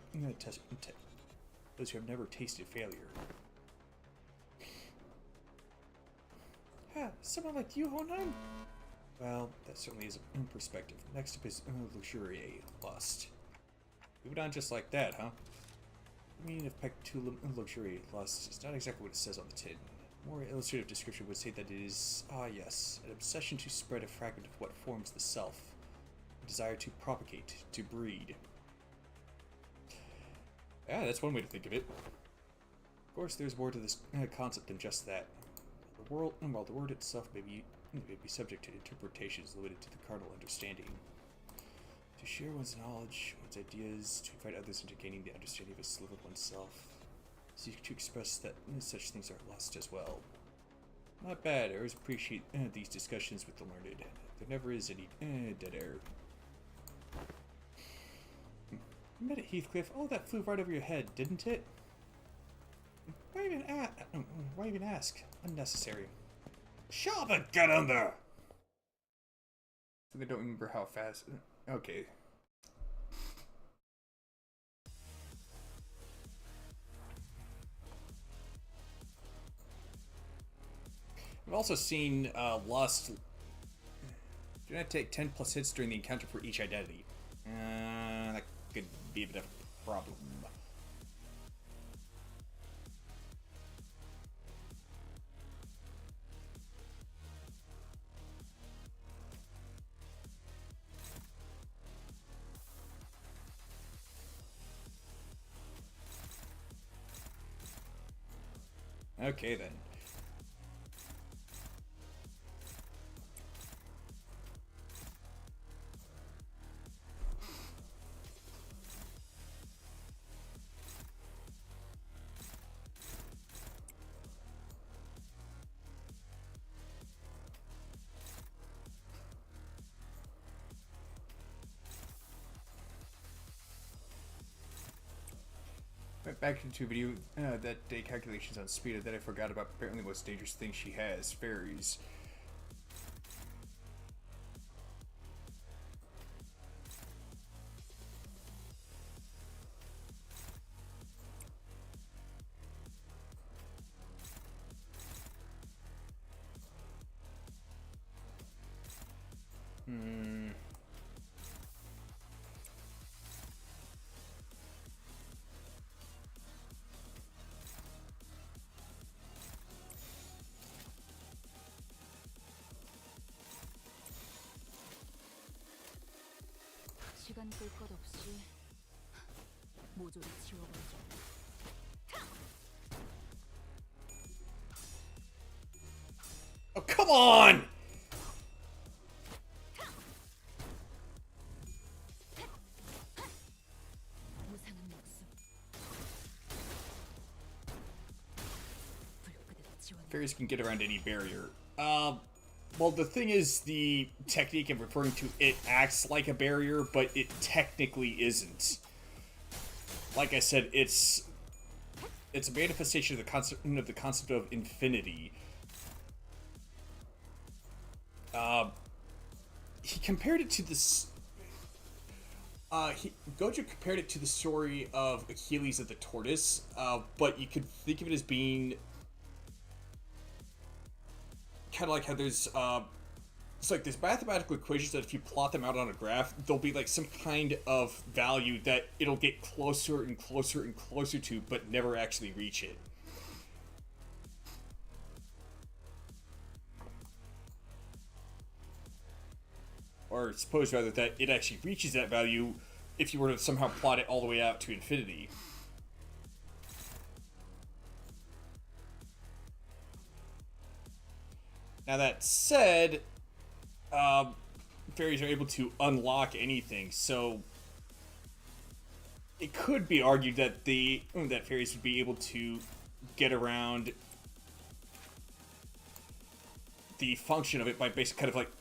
tasted failure. Someone like you, Hohenheim? Well, that certainly is a perspective. Next up is luxuriae, lust. Moving on just like that, huh? The meaning of pectulum luxuriae, lust, is not exactly what it says on the tin. A more illustrative description would say that it is, yes, an obsession to spread a fragment of what forms the self. A desire to propagate, to breed. Yeah, that's one way to think of it. Of course, there's more to this concept than just that. The word itself may be subject to interpretations limited to the carnal understanding. To share one's knowledge, one's ideas, to invite others into gaining the understanding of a sliver of oneself. Seek to express that such things are lust as well. Not bad, I always appreciate these discussions with the learned. There never is any dead air. You met at Heathcliff. Oh, that flew right over your head, didn't it? Why even ask? Unnecessary. Shut up and get in there! I don't remember how fast. Okay. I've also seen Lust. Do not take 10 plus hits during the encounter for each identity. That could be a bit of a problem. Okay then. back into a video that day calculations on speed, and then I forgot about apparently the most dangerous thing she has, fairies. 시간 끌 것 없이 모조리 지워버리죠. Oh, come on! 무상한 목숨. 불끄듯 지워. Fairies can get around any barrier. Well, the thing is, the technique I'm referring to, it acts like a barrier, but it technically isn't. Like I said, it's a manifestation of the concept of infinity. He compared it to this. Gojo compared it to the story of Achilles and the tortoise, but you could think of it as being kind of like how there's it's like there's mathematical equations that if you plot them out on a graph, there'll be like some kind of value that it'll get closer and closer and closer to, but never actually reach it. Or suppose rather that it actually reaches that value if you were to somehow plot it all the way out to infinity. Now that said, fairies are able to unlock anything, so it could be argued that that fairies would be able to get around the function of it by basically kind of like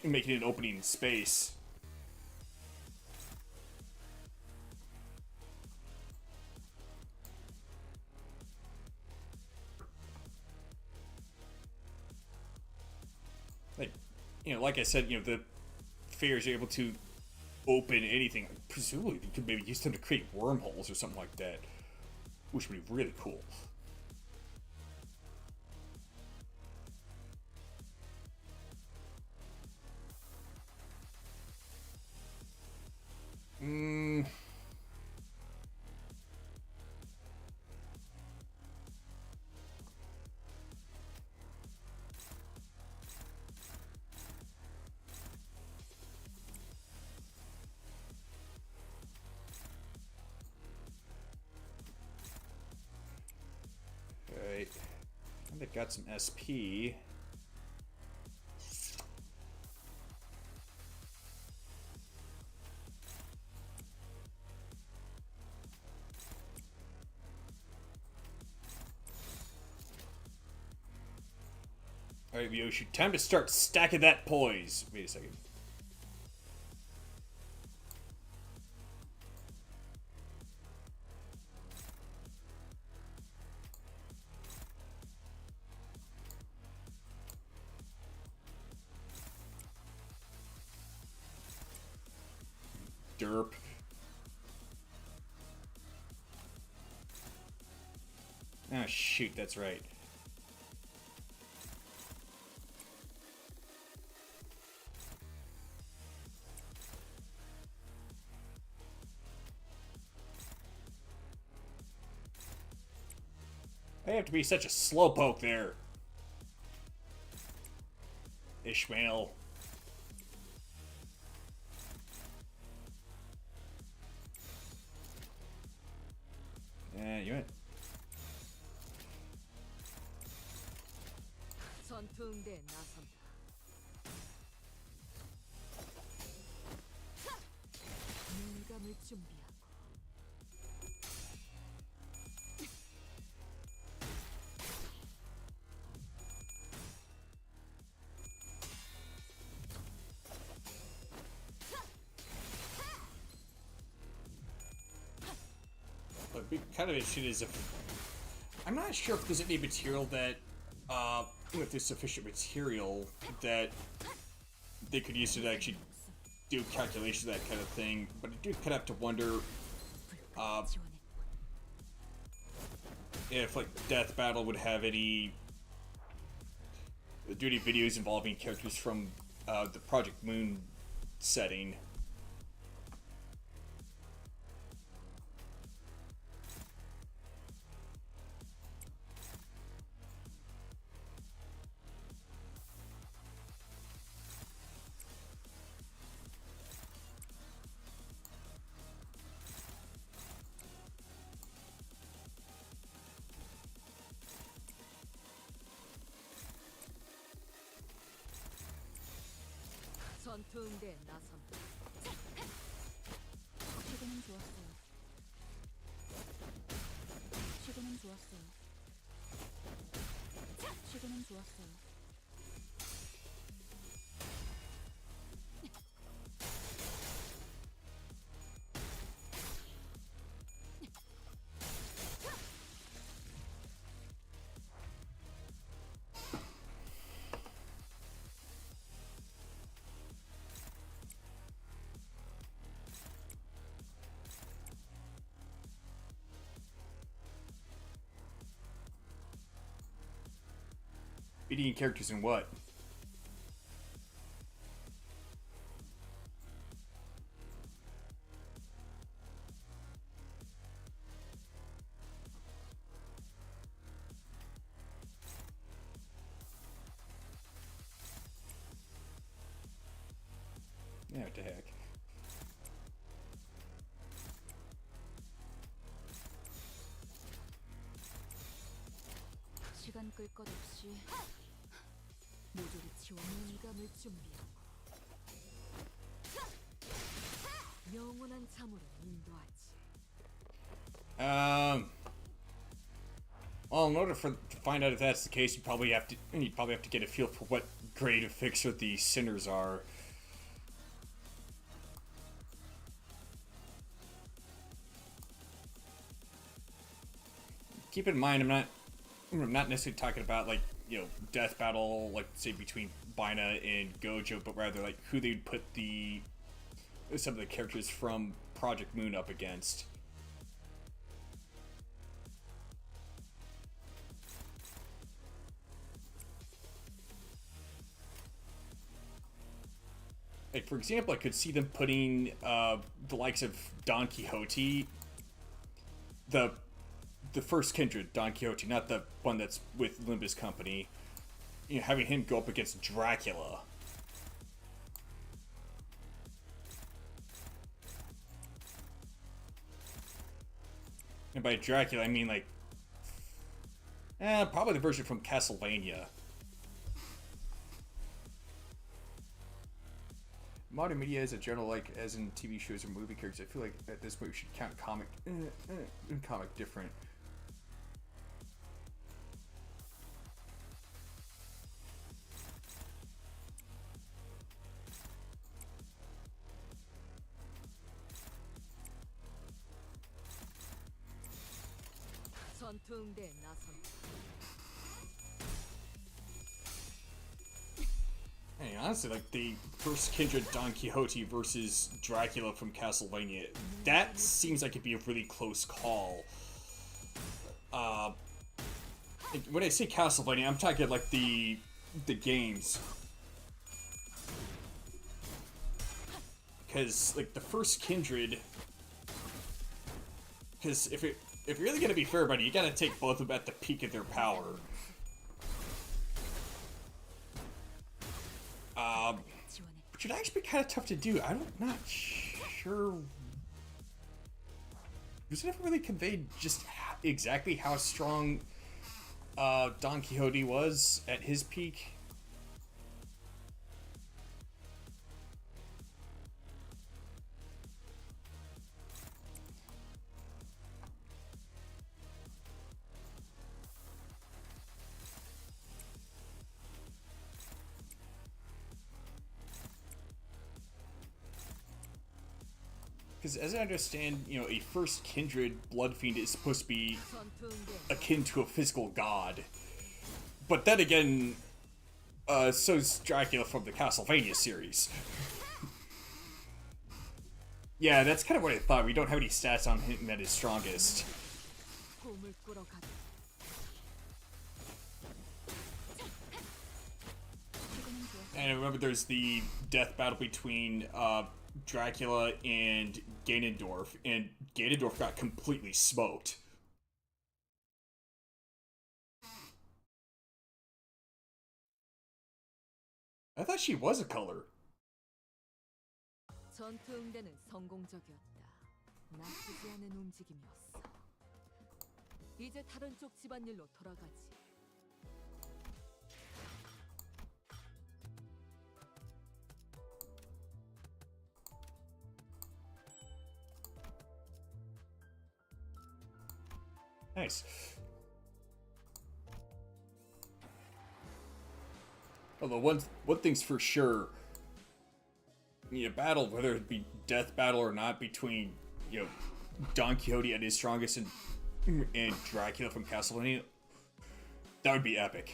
making it an opening in space. Like I said, the fairies are able to open anything. Presumably, you could maybe use them to create wormholes or something like that, which would be really cool. Alright. I think I got some SP. Alright, Yoshi, time to start stacking that poise. Wait a second. Derp. Ah, shoot, that's right. I have to be such a slowpoke there. Ishmael. You went. 전투응대에 나선다. 물감을 준비하고. be kind of interested is if I'm not sure if there's any material that, if there's sufficient material that they could use to actually do calculations, that kind of thing. But I do kind of have to wonder, if like Death Battle would have any duty videos involving characters from the Project Moon setting. 전투 응대에 나선다. 최근은 좋았어요. 최근은 좋았어요. 최근은 좋았어요. Beating characters in what? Yeah, what the heck. 시간 끌 것 없이 모조리 치워 눈감을 준비하고 영원한 잠으로 인도하지. Well, in order to find out if that's the case, you'd probably have to get a feel for what grade of fixer the sinners are. Keep in mind, I'm not necessarily talking about like, you know, death battle, like say between Bina and Gojo, but rather like who they'd put some of the characters from Project Moon up against. Like, for example, I could see them putting the likes of Don Quixote, the first Kindred Don Quixote, not the one that's with Limbus Company, you know, having him go up against Dracula. And by Dracula, I mean like, probably the version from Castlevania. Modern media as a general, like as in TV shows or movie characters, I feel like at this point we should count comic different. 전투 응대에 나선다. Hey, honestly, like the first Kindred Don Quixote versus Dracula from Castlevania, that seems like it'd be a really close call. When I say Castlevania, I'm talking like the games, because like the first Kindred, because if you're really gonna be fair about it, you gotta take both of them at the peak of their power. Which would actually be kind of tough to do. I'm not sure. Was it ever really conveyed just exactly how strong Don Quixote was at his peak? Because as I understand, you know, a first kindred blood fiend is supposed to be 전투응대 akin to a physical god. But then again, so's Dracula from the Castlevania series. Yeah, that's kind of what I thought. We don't have any stats on him at his strongest. 꿈을 꾸러 가자. And I remember there's the death battle between Dracula and Ganondorf, and Ganondorf got completely smoked. I thought she was a color. 전투응대는 성공적이었다. 나쁘지 않은 움직임이었어. 이제 다른 쪽 집안일로 돌아가지. Nice. Although one thing's for sure, you know, battle, whether it be death battle or not, between, you know, Don Quixote at his strongest and Dracula from Castlevania, that would be epic.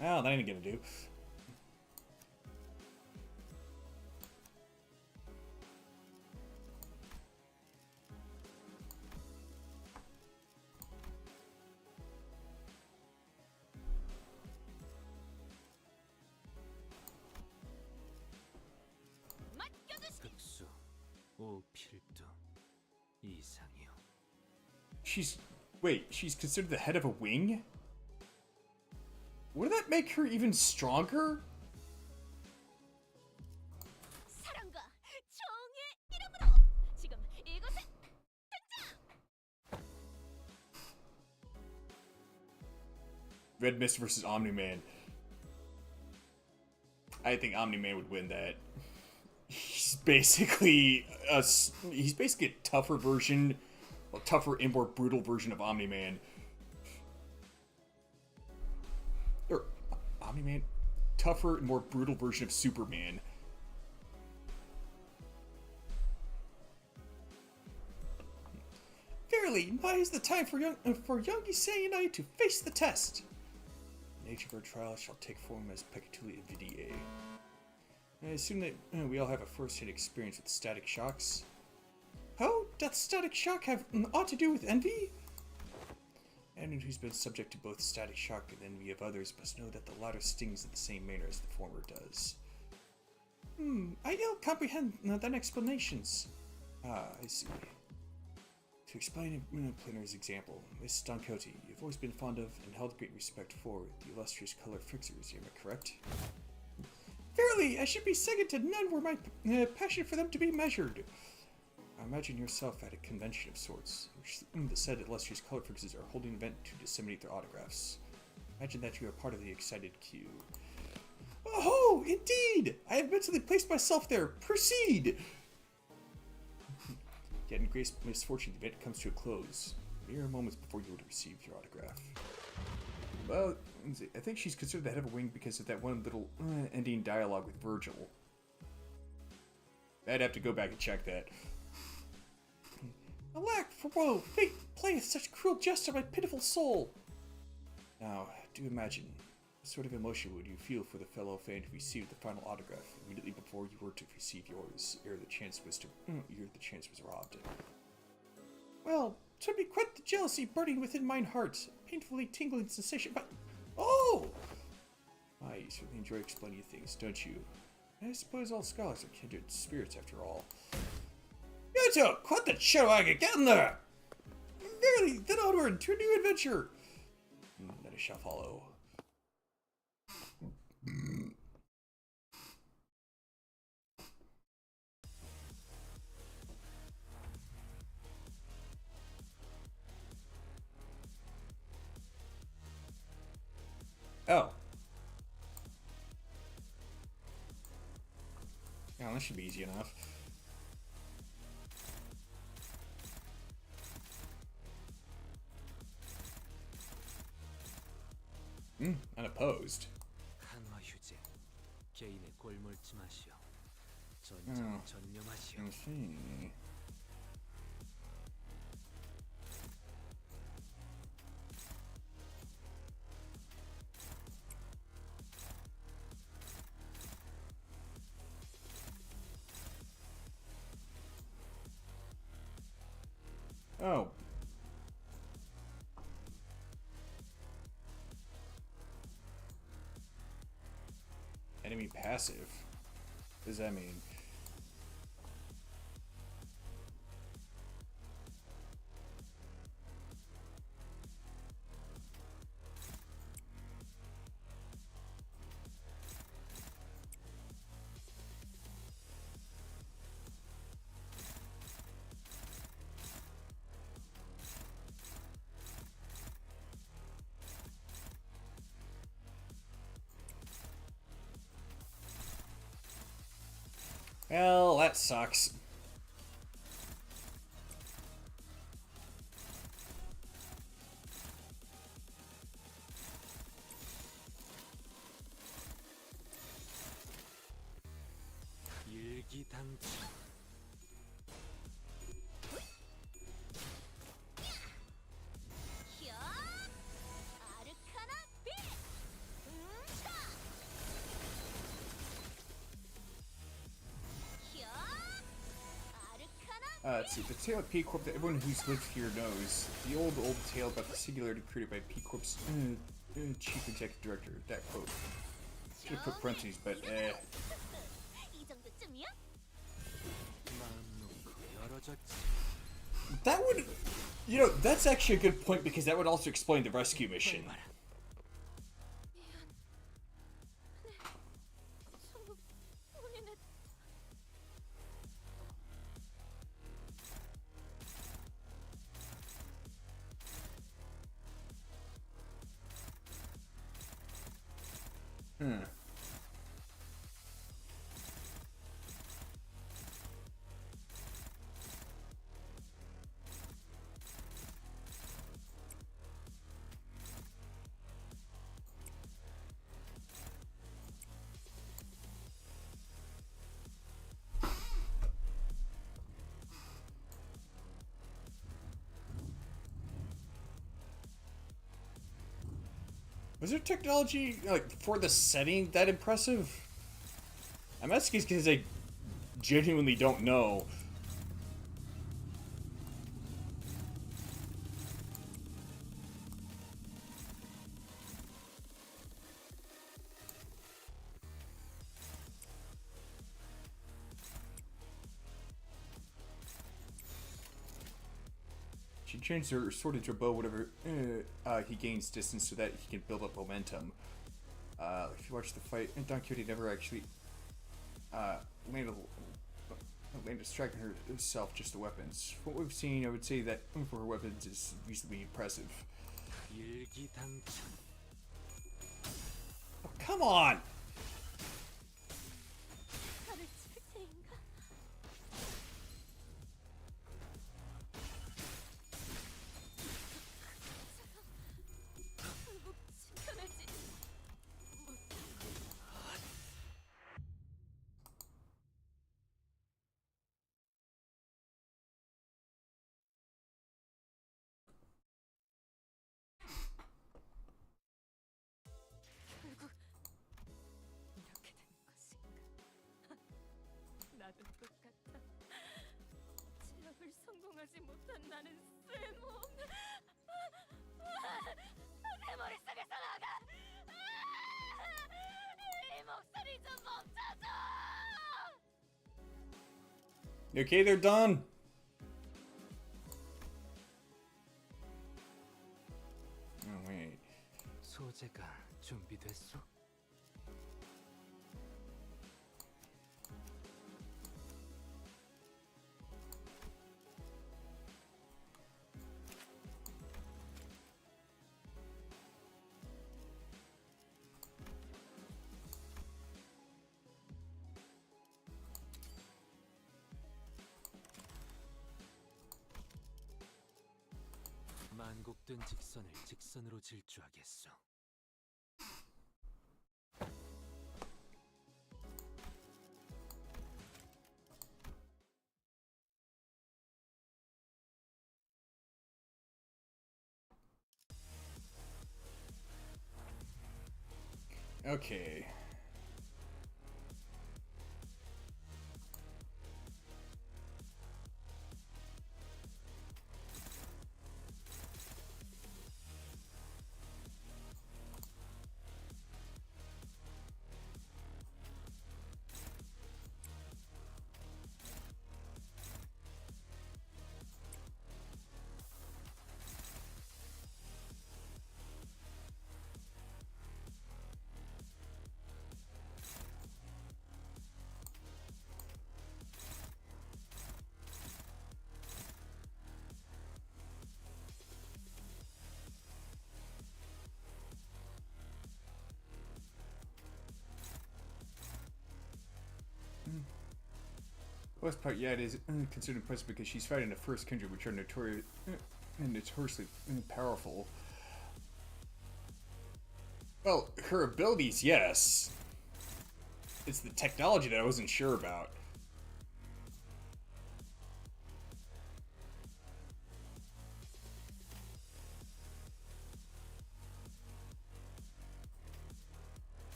Well, that ain't gonna do. 극수, 오필도, 이상이요. She's considered the head of a wing? Wouldn't that make her even stronger? 사랑과 정의 이름으로 지금 이곳에 Red Mist versus Omni-Man. I think Omni-Man would win that. He's basically a tougher version, a tougher and more brutal version of Omni-Man. Or Omni-Man, tougher and more brutal version of Superman. Verily, now is the time for young Issei and I to face the test. The nature of our trial shall take form as Pecatuli Invidiae. I assume that we all have a first-hand experience with static shocks. How doth static shock have aught to do with envy? Anyone who's been subject to both static shock and envy of others must know that the latter stings in the same manner as the former does. I ill comprehend thine explanations. Ah, I see. To explain in Planer's example, Miss Don Quixote, you've always been fond of and held great respect for the illustrious color fixers, am I correct? Verily, I should be second to none were my passion for them to be measured. Imagine yourself at a convention of sorts, which the said illustrious color fixers are holding an event to disseminate their autographs. Imagine that you are part of the excited queue. Oh, indeed! I have mentally placed myself there. Proceed! Yet in great misfortune, the event comes to a close, mere moments before you would receive your autograph. Well, I think she's considered the head of a wing because of that one little ending dialogue with Virgil. I'd have to go back and check that. Alack, for woe! Fate playeth such cruel jest on my pitiful soul! Now, do imagine, what sort of emotion would you feel for the fellow fan who received the final autograph immediately before you were to receive yours, ere the chance was robbed? Well, 'twould be quite the jealousy burning within mine heart, painfully tingling sensation, but... Oh! Ah, you certainly enjoy explaining things, don't you? I suppose all scholars are kindred spirits after all. You two, quite the show I could get in there! Verily, then onward to a new adventure! That I shall follow. Oh. Yeah, that should be easy enough. 개인의 꼴몰지 마시오. 전쟁 전념하시오. I see. Oh. Enemy passive. What does that mean? Well, that sucks. 일기당치. Let's see, the tale of P Corp that everyone who's lived here knows. The old tale about the singularity created by P Corp's chief executive director. That quote. Should have put parentheses, but 이 정도쯤이야? 마음 놓고 열어줬지. that would, you know, that's actually a good point because that would also explain the rescue mission. 봐라. 전부 우리는 Was their technology, like, for the setting that impressive? I'm asking because I genuinely don't know. She changed her sword into a bow, whatever he gains distance so that he can build up momentum. If you watch the fight, Don Quixote never actually landed a strike on herself, just the weapons. From what we've seen, I would say that for her weapons is reasonably impressive. 일기당치. Oh, come on! 나를 칠 테인가? 결국 지켜내지 결국 이렇게 된 것인가? 나도 똑같아. 제압을 성공하지 못한 나는 쓸모없는 내 머릿속에서 나가 이 목소리 좀 멈춰줘. You okay there, Don? Oh, wait. 소재가 준비됐소? 만곡된 직선을 직선으로 질주하겠소. Okay. Worst part, yeah, it is considered impressive because she's fighting the first kindred, which are notoriously powerful. Well, her abilities, yes. It's the technology that I wasn't sure about.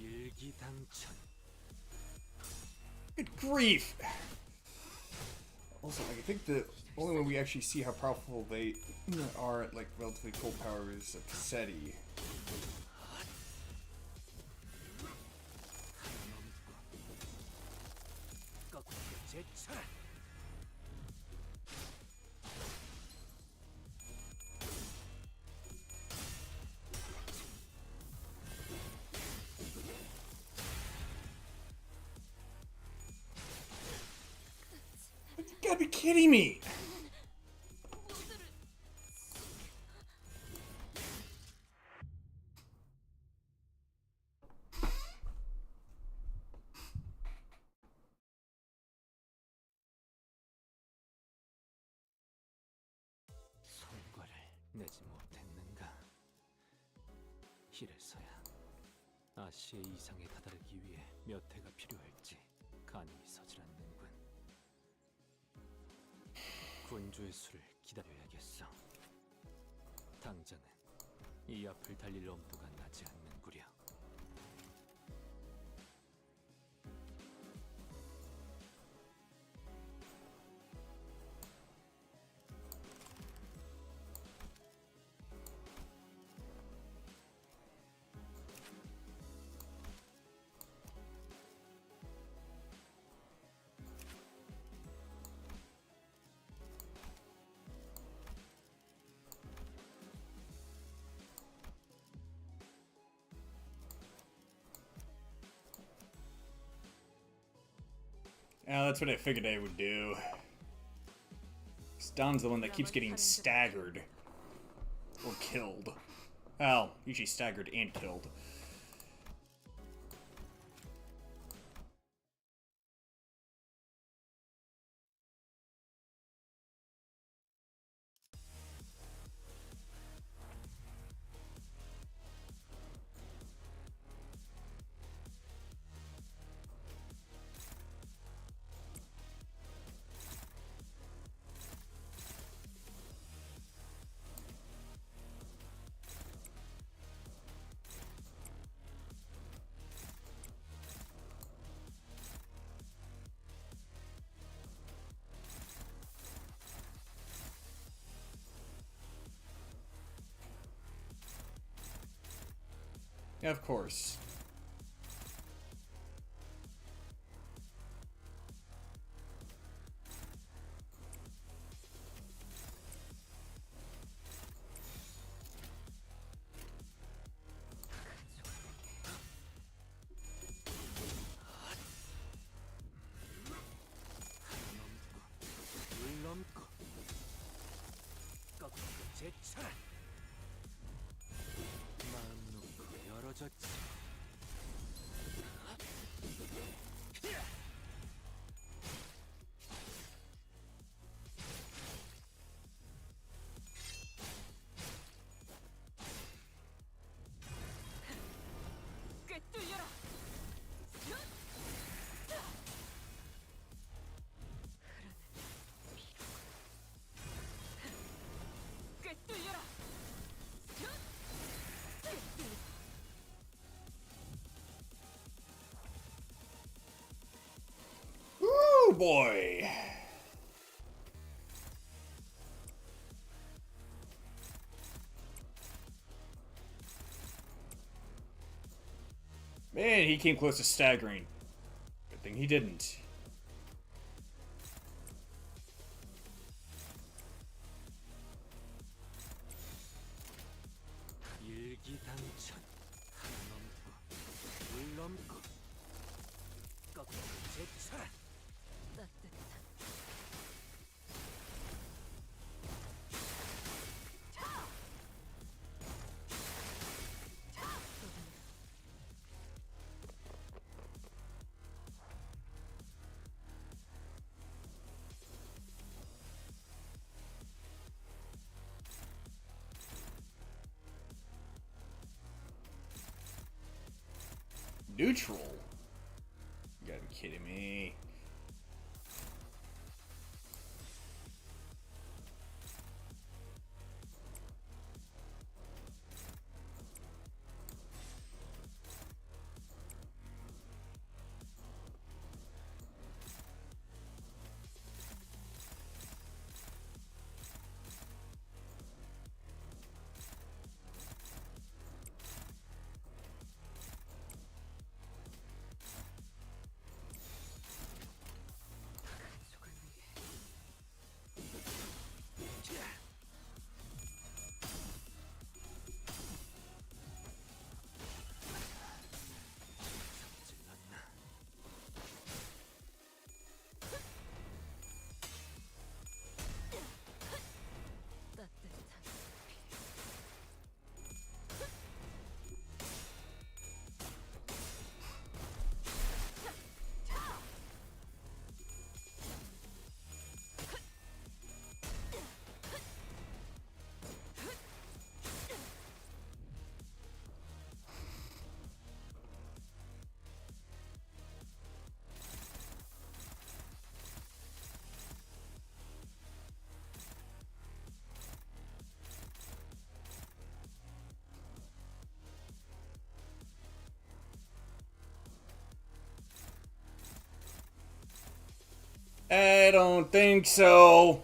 일기당천. Good grief! Also, like, I think the only way we actually see how powerful they are at, like, relatively cold power is a Cassetti. 거꾸로 제쳐라. You gotta be kidding me! 성과를 내지 못했는가? 이래서야 아시의 이상에 다다르기 위해 몇 해가 필요할지 가늠이 서질 않는군. 군주의 수를 기다려야겠어. 당장은 이 앞을 달릴 엄두가 나지 않는구려. Yeah, that's what I figured I would do. Don's the one that keeps getting staggered. Or killed. Well, usually staggered and killed. Yeah, of course. 물 넘고 거꾸로 제쳐라. 마음 놓고 열어줬지. boy. Man, he came close to staggering. Good thing he didn't. 일기당천 한 넘고 물 넘고 거꾸로 제쳐라. 따뜻한 Neutral? You gotta be kidding me. I don't think so.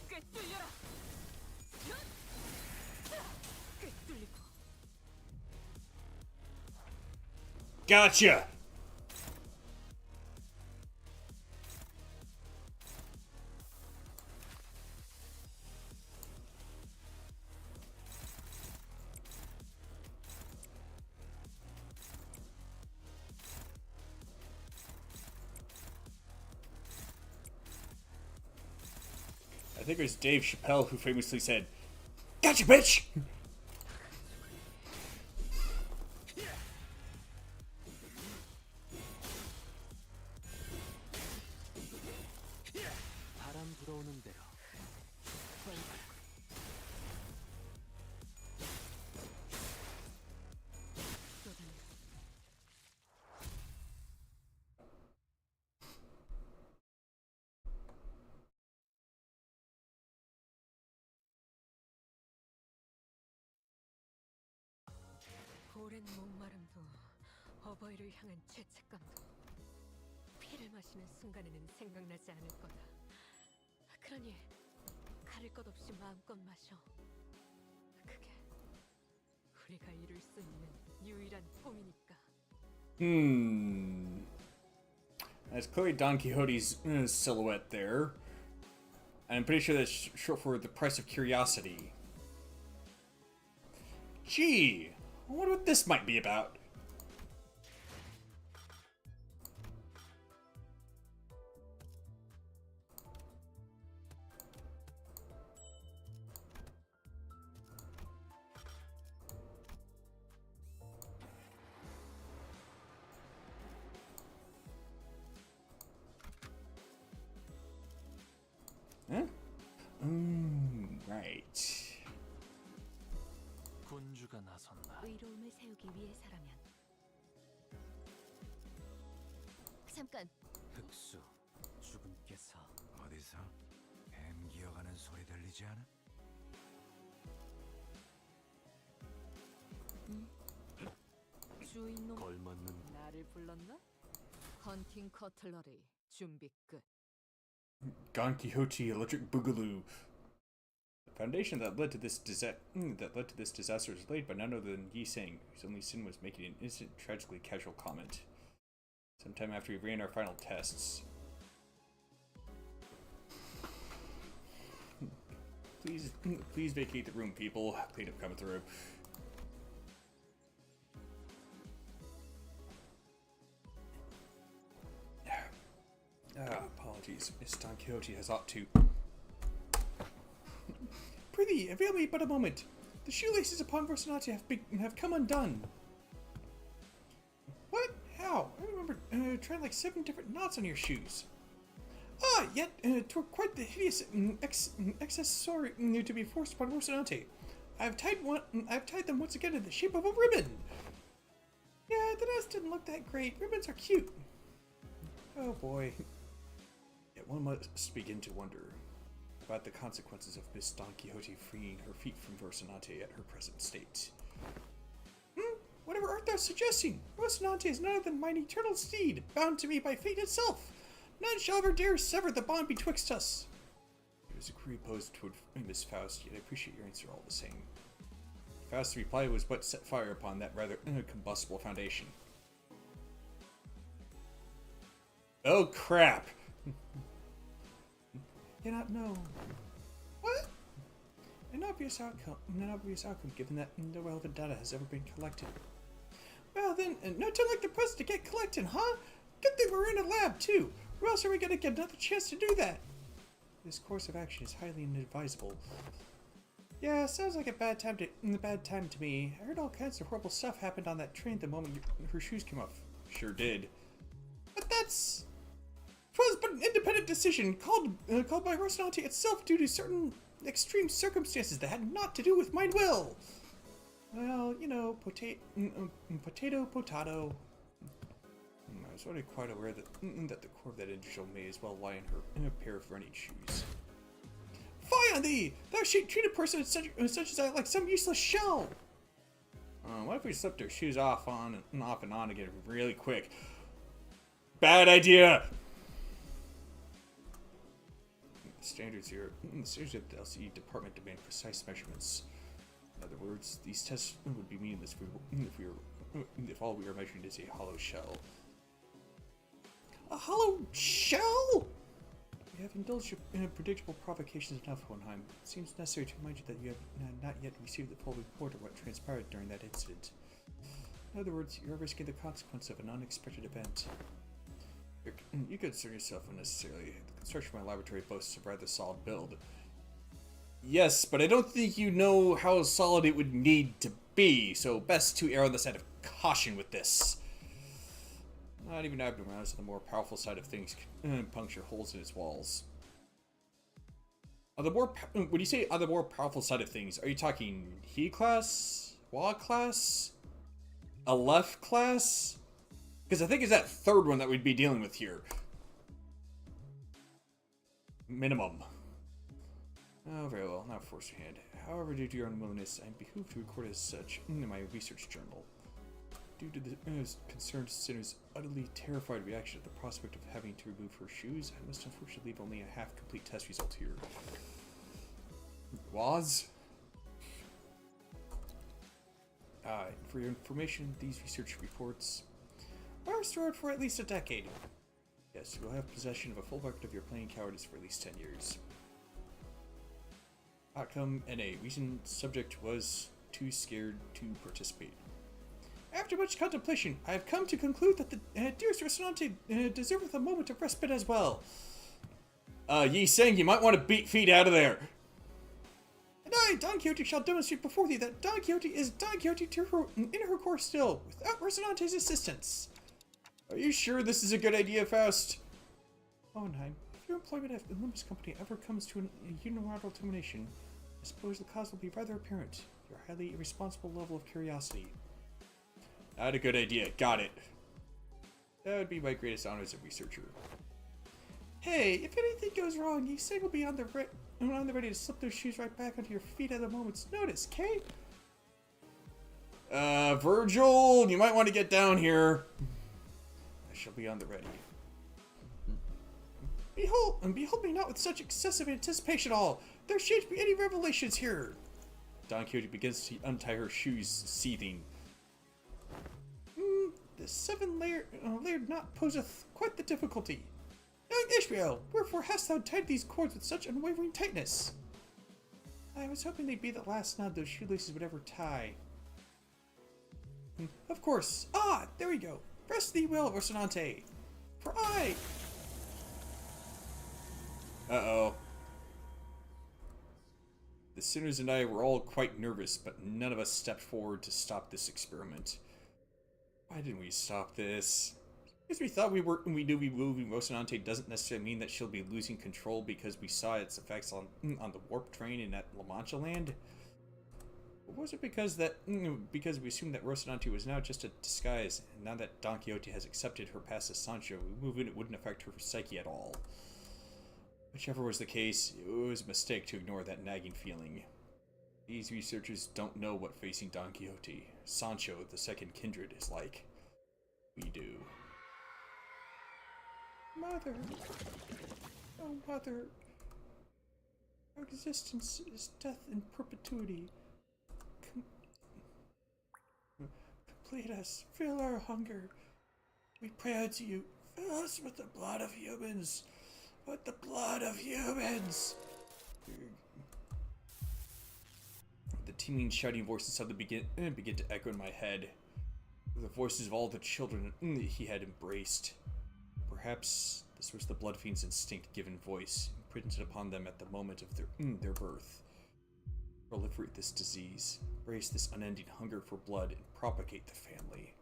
꿰뚫려라. 꿰뚫리고 Gotcha. I think it was Dave Chappelle who famously said, "Gotcha, bitch!" 바람 불어오는 대로 오랜 목마름도 어버이를 향한 죄책감도 피를 마시는 순간에는 생각나지 않을 거다. 그러니 가릴 것 없이 마음껏 마셔. 그게 우리가 이룰 수 있는 유일한 폼이니까. That's clearly Don Quixote's silhouette there. And I'm pretty sure that's short for the price of curiosity. Gee, I wonder what this might be about. Huh? Right. 군주가 나선다. 의로움을 세우기 위해서라면. 잠깐. 흑수, 주군께서 어디서 뱀 기어가는 소리 들리지 않아? 주인놈 걸맞는 나를 불렀나? 헌팅 커틀러리 준비 끝. Don Quixote Electric Boogaloo. The foundation that led to this disaster was laid by none other than Yi Sang, whose only sin was making an innocent, tragically casual comment. Sometime after we ran our final tests. Please vacate the room, people. Cleanup coming through. Apologies, Miss Don Quixote has ought to. Prithee, avail me but a moment. The shoelaces upon Rocinante have come undone. What? How? I remember trying like 7 different knots on your shoes. Ah, yet 'twere quite the hideous accessory to be forced upon Rocinante. I've tied them once again in the shape of a ribbon. Yeah, the knots didn't look that great. Ribbons are cute. Oh boy. Yet one must begin to wonder about the consequences of Miss Don Quixote freeing her feet from Rocinante at her present state. Whatever art thou suggesting? Rocinante is none other than mine eternal steed, bound to me by fate itself. None shall ever dare sever the bond betwixt us. It was a query posed toward Miss Faust, yet I appreciate your answer all the same. Faust's reply was what set fire upon that rather combustible foundation. Oh crap! Cannot know. What? An obvious outcome given that no relevant data has ever been collected. Well then, no time like the present to get collected, huh? Good thing we're in a lab too, or else are we gonna get another chance to do that? This course of action is highly inadvisable. Yeah, sounds like a bad time to me. I heard all kinds of horrible stuff happened on that train the moment her shoes came off. Sure did. But that's... 'twas but an independent decision called by Rocinante itself due to certain extreme circumstances that had naught to do with my will. Well, you know, potato. I was already quite aware that the core of that individual may as well lie in a pair of running shoes. Fie on thee! Thou shalt treat a person such as I like some useless shell! What if we slipped our shoes off and on again really quick? Bad idea! The standards of the LCE department demand precise measurements. In other words, these tests would be meaningless if all we are measuring is a hollow shell. A hollow shell? We have indulged in predictable provocations enough, Hohenheim. It seems necessary to remind you that you have not yet received the full report of what transpired during that incident. In other words, you are risking the consequence of an unexpected event. You concern yourself unnecessarily. The construction of my laboratory boasts a rather solid build. Yes, but I don't think you know how solid it would need to be, so best to err on the side of caution with this. Not even abnormalities on the more powerful side of things can puncture holes in its walls. When you say on the more powerful side of things, are you talking He class? Wa class? Aleph class? Because I think it's that third one that we'd be dealing with here. Minimum. Oh, very well. Not force your hand. However, due to your unwillingness, I am behooved to record as such in my research journal. Due to the concerned sinner's utterly terrified reaction at the prospect of having to remove her shoes, I must unfortunately leave only a half-complete test result here. Was? For your information, these research reports are stored for at least a decade. Yes, you will have possession of a full record of your playing cowardice for at least 10 years. Outcome NA. Reason subject was too scared to participate. After much contemplation, I have come to conclude that the dearest Restaurante deserveth a moment of respite as well. Yi Seng, you might want to beat feet out of there. And I, Don Quixote, shall demonstrate before thee that Don Quixote is Don Quixote in her core still, without Rocinante's assistance. Are you sure this is a good idea, Faust? Hohenheim, if your employment at the Limbus company ever comes to a unilateral termination, I suppose the cause will be rather apparent. Your highly irresponsible level of curiosity. Not a good idea. Got it. That would be my greatest honor as a researcher. Hey, if anything goes wrong, you say will be on the ready to slip those shoes right back onto your feet at a moment's notice, okay? Virgil, you might want to get down here. I shall be on the ready. Behold me not with such excessive anticipation all. There shan't be any revelations here. Don Quixote begins to untie her shoes, seething. The seven-layered knot poseth quite the difficulty. Young Ishmael, wherefore hast thou tied these cords with such unwavering tightness? I was hoping they'd be the last knot those shoelaces would ever tie. Of course. Ah, there we go. Rest thee well, Rocinante. For I... Uh-oh. The sinners and I were all quite nervous, but none of us stepped forward to stop this experiment. Why didn't we stop this? Because we thought we knew removing Rocinante doesn't necessarily mean that she'll be losing control because we saw its effects on the warp train in that La Mancha land? Or was it because we assumed that Rocinante was now just a disguise, and now that Don Quixote has accepted her past as Sancho, removing it wouldn't affect her psyche at all? Whichever was the case, it was a mistake to ignore that nagging feeling. These researchers don't know what facing Don Quixote, Sancho, the second kindred, is like. We do. Mother. Oh, Mother. Our existence is death in perpetuity. Complete us. Fill our hunger. We pray unto you. Fill us with the blood of humans. With the blood of humans. The teeming, shouting voices suddenly begin to echo in my head. The voices of all the children he had embraced. Perhaps this was the blood fiend's instinct-given voice, imprinted upon them at the moment of their birth. Proliferate this disease, embrace this unending hunger for blood, and propagate the family.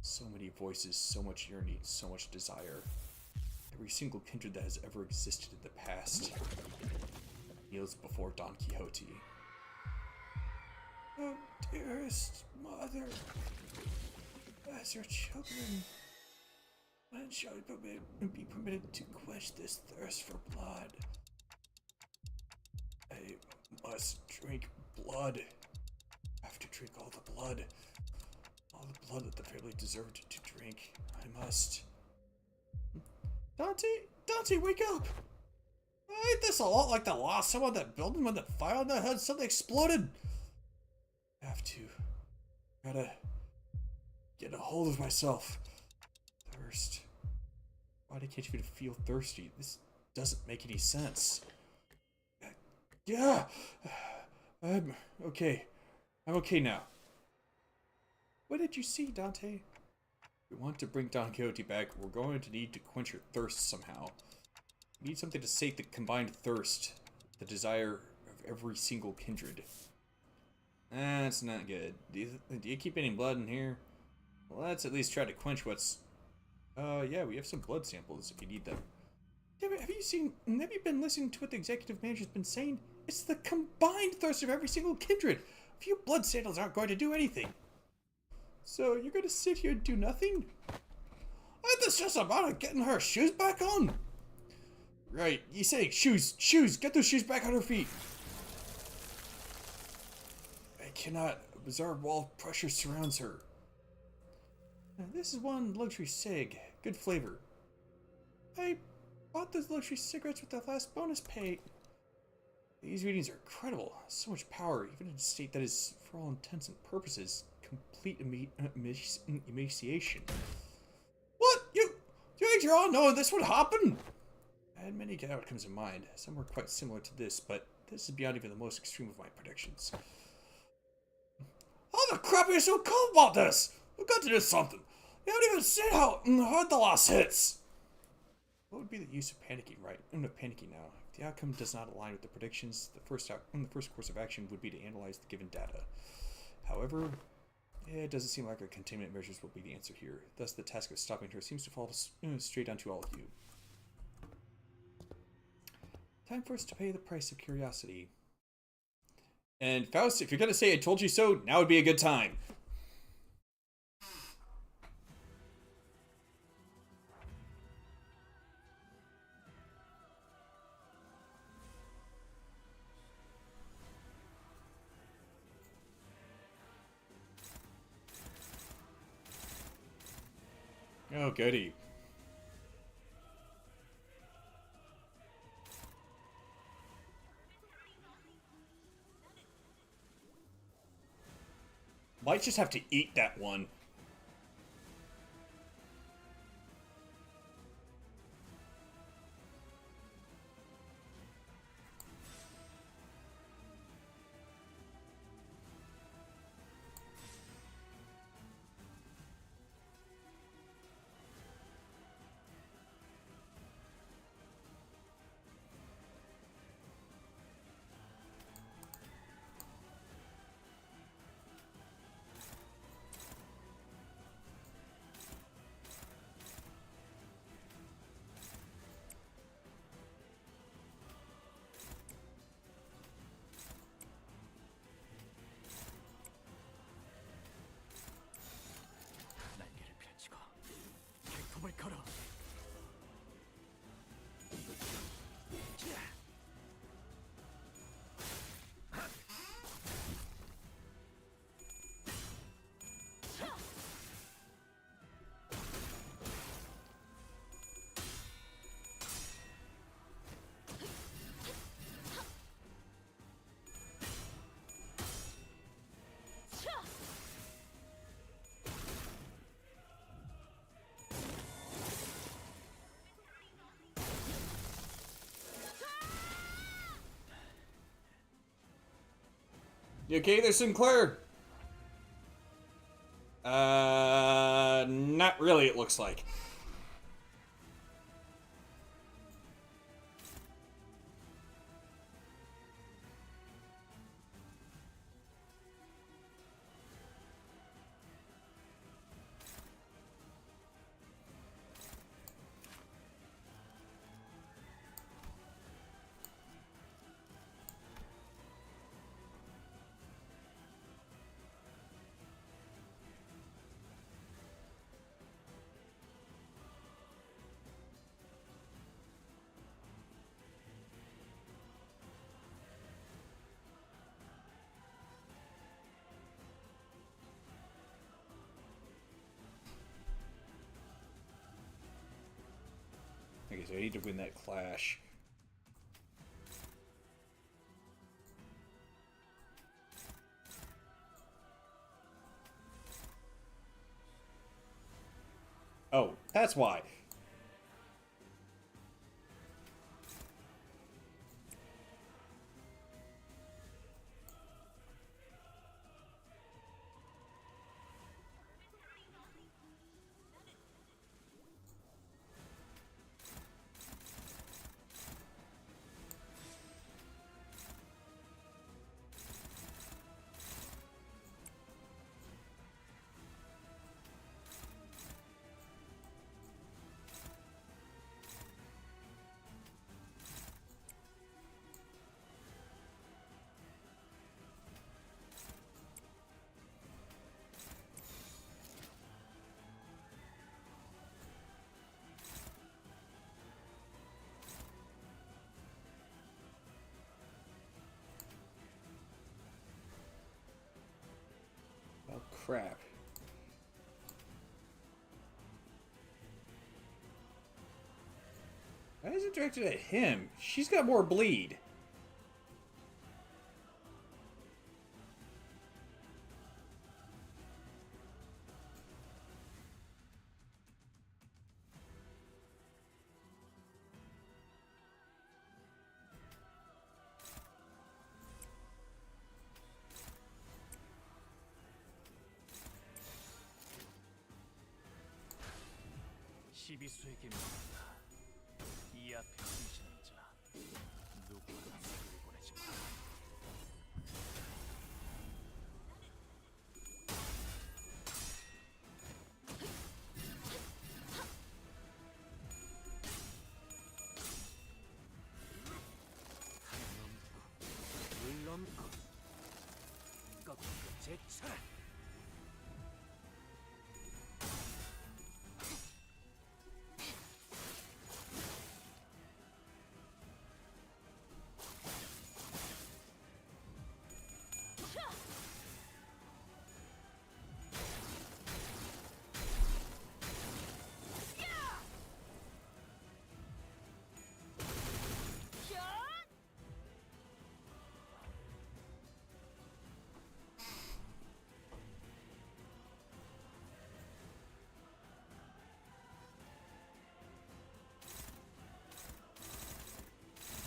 So many voices, so much yearning, so much desire. Every single kindred that has ever existed in the past kneels before Don Quixote. Oh, dearest mother, as your children, when shall we be permitted to quench this thirst for blood? I must drink blood. I have to drink all the blood that the family deserved to drink. I must. Dante, wake up! Ain't this a lot like the last time on that building when that fire on that head suddenly exploded? I have to. Gotta get a hold of myself. Thirst. Why can't you feel thirsty? This doesn't make any sense. Yeah! I'm okay. I'm okay now. What did you see, Dante? If we want to bring Don Quixote back, we're going to need to quench her thirst somehow. We need something to sate the combined thirst, the desire of every single kindred. That's not good. Do you keep any blood in here? Well, let's at least try to quench what's... yeah, we have some blood samples if you need them. Damn it, have you been listening to what the executive manager's been saying? It's the combined thirst of every single kindred. A few blood samples aren't going to do anything. So, you're gonna sit here and do nothing? Ain't this just about getting her shoes back on? Right, you say shoes, get those shoes back on her feet. I cannot. A bizarre wall of pressure surrounds her. Now, this is one luxury cig. Good flavor. I bought those luxury cigarettes with the last bonus pay. These readings are incredible. So much power, even in a state that is, for all intents and purposes, complete emaciation. What? You think you're all knowing this would happen? I had many outcomes in mind. Some were quite similar to this, but this is beyond even the most extreme of my predictions. How the crap are you so calm about this? We've got to do something. You haven't even seen how hard the loss hits. What would be the use of panicking, right? I'm not panicking now. If the outcome does not align with the predictions, the first course of action would be to analyze the given data. However, it doesn't seem like our containment measures will be the answer here. Thus, the task of stopping her seems to fall straight onto all of you. Time for us to pay the price of curiosity. And Faust, if you're gonna say I told you so, now would be a good time. Oh, goody. Might just have to eat that one. 날개를 펼치고 객품을 걸어. You okay there, Sinclair? Not really, it looks like. Okay, so I need to win that clash. Oh, that's why. Oh, crap. Why is it directed at him? She's got more bleed. 시비수에게 말한다. 이 앞에 숨쉬는 자 누구 하나 사기를 보내지 마라. 물 넘고 꺾고 제쳐라.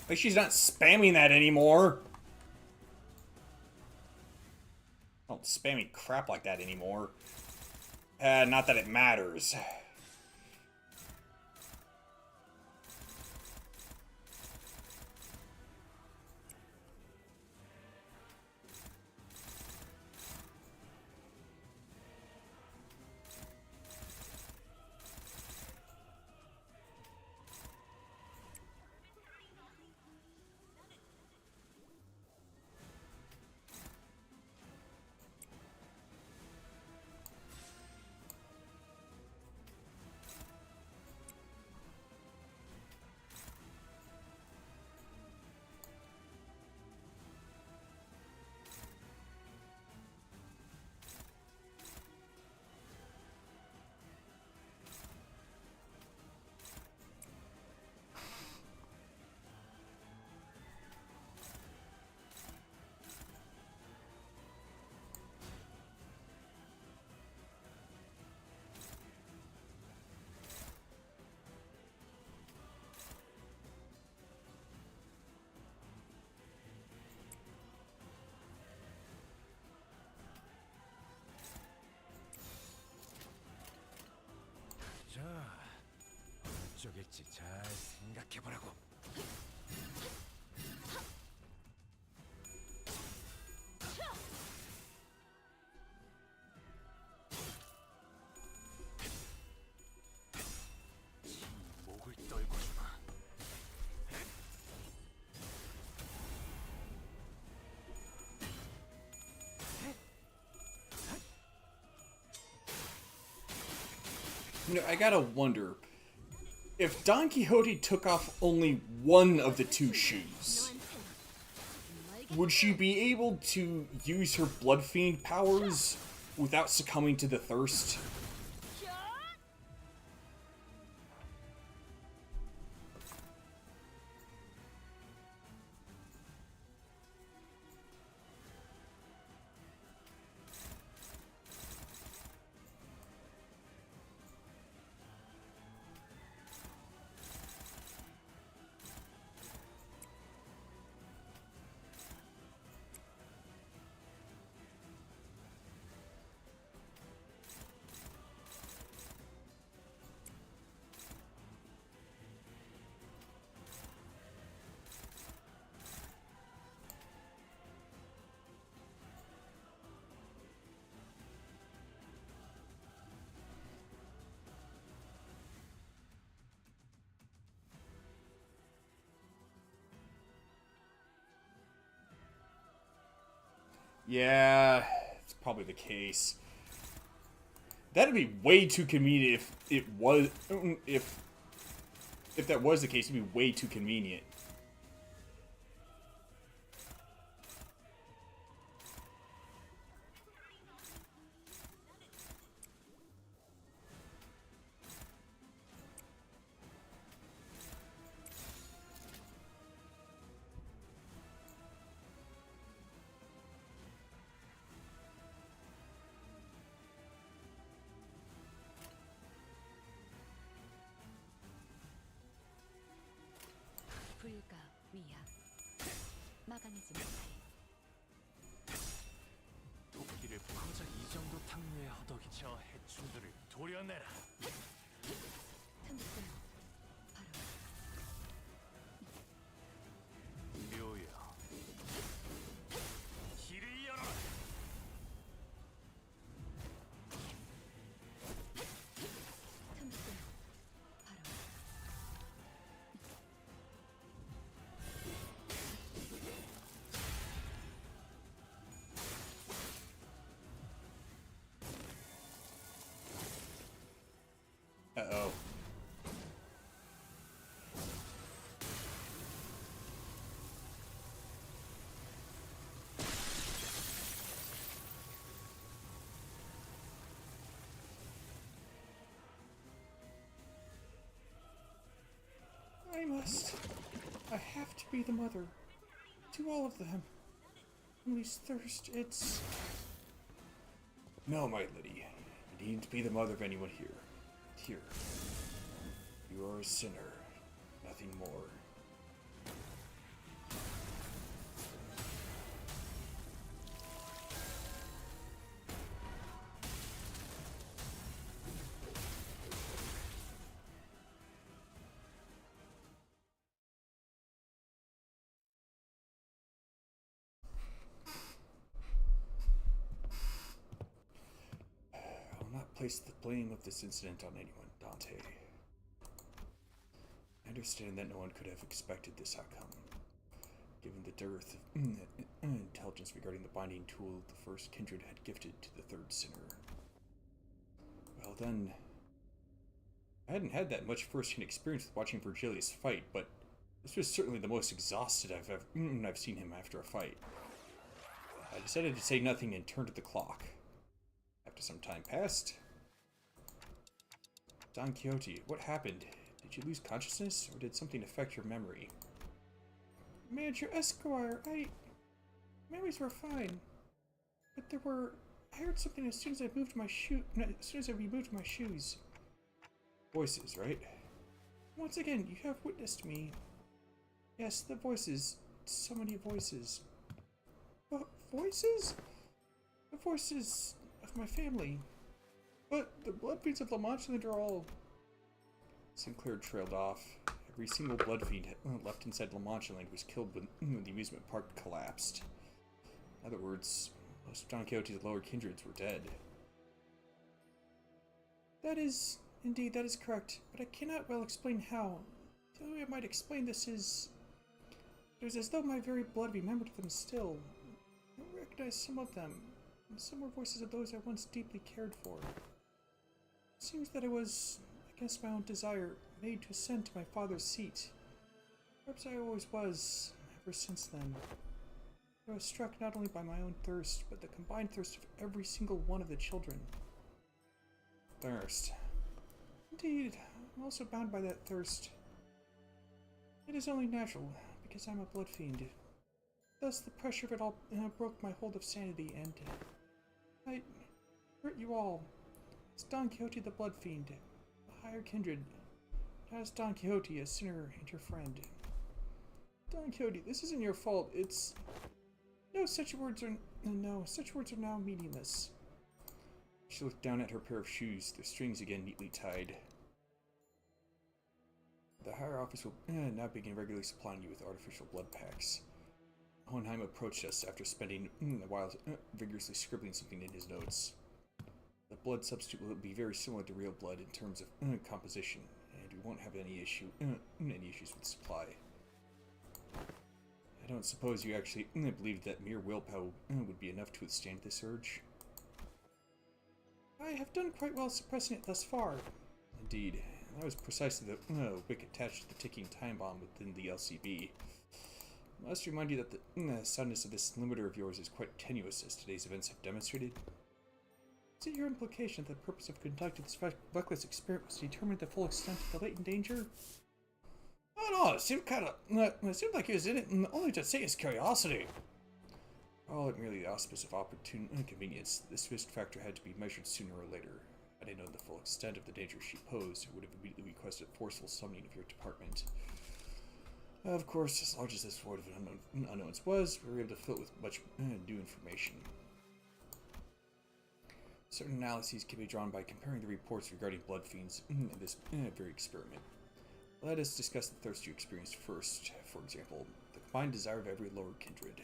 Like she's not spamming that anymore. Don't spamming crap like that anymore. Not that it matters. 자, 어쩌겠지 잘 생각해보라고. 목을 떨고 주마. You know, I gotta wonder if Don Quixote took off only one of the two shoes, would she be able to use her Blood Fiend powers without succumbing to the thirst? Yeah, it's probably the case. That'd be way too convenient if it was if that was the case, it'd be way too convenient. 불가 위야 막아내지 못해. 도끼를 고작 이 정도 탕류에 허덕이쳐 해충들을 도려내라. 천국은 바로 묘야. 길을 열어라. 천국은 바로 Uh-oh. I have to be the mother. To all of them. Emily's thirst, it's... No, my lady. You needn't be the mother of anyone here. Here. You are a sinner. Nothing more. I will not place the blame of this incident on anyone, Dante. I understand that no one could have expected this outcome, given the dearth of intelligence regarding the binding tool the first kindred had gifted to the third sinner. Well then, I hadn't had that much first-hand experience with watching Virgilius fight, but this was certainly the most exhausted I've seen him after a fight. I decided to say nothing and turned to the clock. After some time passed... Don Quixote, what happened? Did you lose consciousness, or did something affect your memory? Manager Esquire, memories were fine. But there were... I heard something as soon as I moved my removed my shoes. Voices, right? Once again, you have witnessed me. Yes, the voices. So many voices. Voices? The voices of my family. But the blood fiends of La Mancha are all... Sinclair trailed off. Every single blood fiend left inside La Mancha Land was killed when the amusement park collapsed. In other words, most of Don Quixote's lower kindreds were dead. That is correct, but I cannot well explain how. The only way I might explain this is... It was as though my very blood remembered them still. I recognize some of them, and some were voices of those I once deeply cared for. It seems that I was, against my own desire, made to ascend to my father's seat. Perhaps I always was, ever since then. I was struck not only by my own thirst, but the combined thirst of every single one of the children. Thirst. Indeed, I'm also bound by that thirst. It is only natural, because I'm a blood fiend. Thus, the pressure of it all broke my hold of sanity, and I hurt you all. As Don Quixote the blood fiend, a higher kindred. As Don Quixote, a sinner and your friend. Don Quixote, this isn't your fault. It's... No, such words are now meaningless. She looked down at her pair of shoes, their strings again neatly tied. The higher office will now begin regularly supplying you with artificial blood packs. Hohenheim approached us after spending a while vigorously scribbling something in his notes. The blood substitute will be very similar to real blood in terms of composition, and we won't have any issues with supply. I don't suppose you actually believed that mere willpower would be enough to withstand this urge? I have done quite well suppressing it thus far. Indeed. That was precisely the wick attached to the ticking time bomb within the LCB. I must remind you that the soundness of this limiter of yours is quite tenuous, as today's events have demonstrated. Is it your implication that the purpose of conducting this reckless experiment was to determine the full extent of the latent danger? Oh no, it seemed like he was in it only to sate his curiosity. All at merely the auspice of opportune inconvenience, this risk factor had to be measured sooner or later. Had I known the full extent of the danger she posed, I would have immediately requested forceful summoning of your department. Of course, as large as this void of unknowns was, we were able to fill it with much new information. Certain analyses can be drawn by comparing the reports regarding blood fiends in this very experiment. Let us discuss the thirst you experienced first. For example, the combined desire of every lower kindred.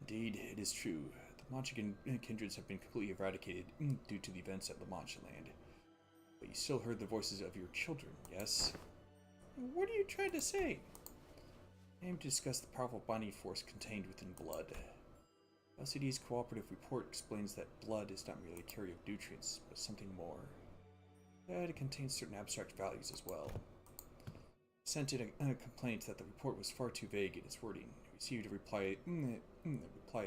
Indeed, it is true. The Manchigan kindreds have been completely eradicated due to the events at La Mancha Land. But you still heard the voices of your children, yes? What are you trying to say? I aim to discuss the powerful binding force contained within blood. LCD's cooperative report explains that blood is not merely a carrier of nutrients, but something more. That it contains certain abstract values as well. Sent in a complaint that the report was far too vague in its wording. Received a reply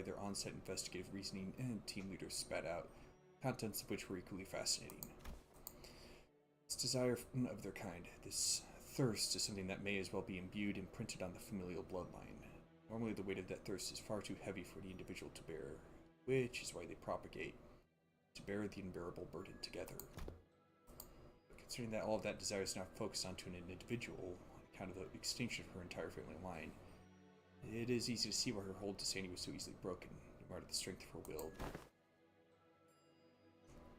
their on-set investigative reasoning team leaders spat out, contents of which were equally fascinating. This desire of their kind, this thirst, is something that may as well be imbued and printed on the familial bloodline. Normally the weight of that thirst is far too heavy for the individual to bear, which is why they propagate, to bear the unbearable burden together. But considering that all of that desire is now focused onto an individual, on account of the extinction of her entire family line, it is easy to see why her hold to Sandy was so easily broken, no matter the strength of her will.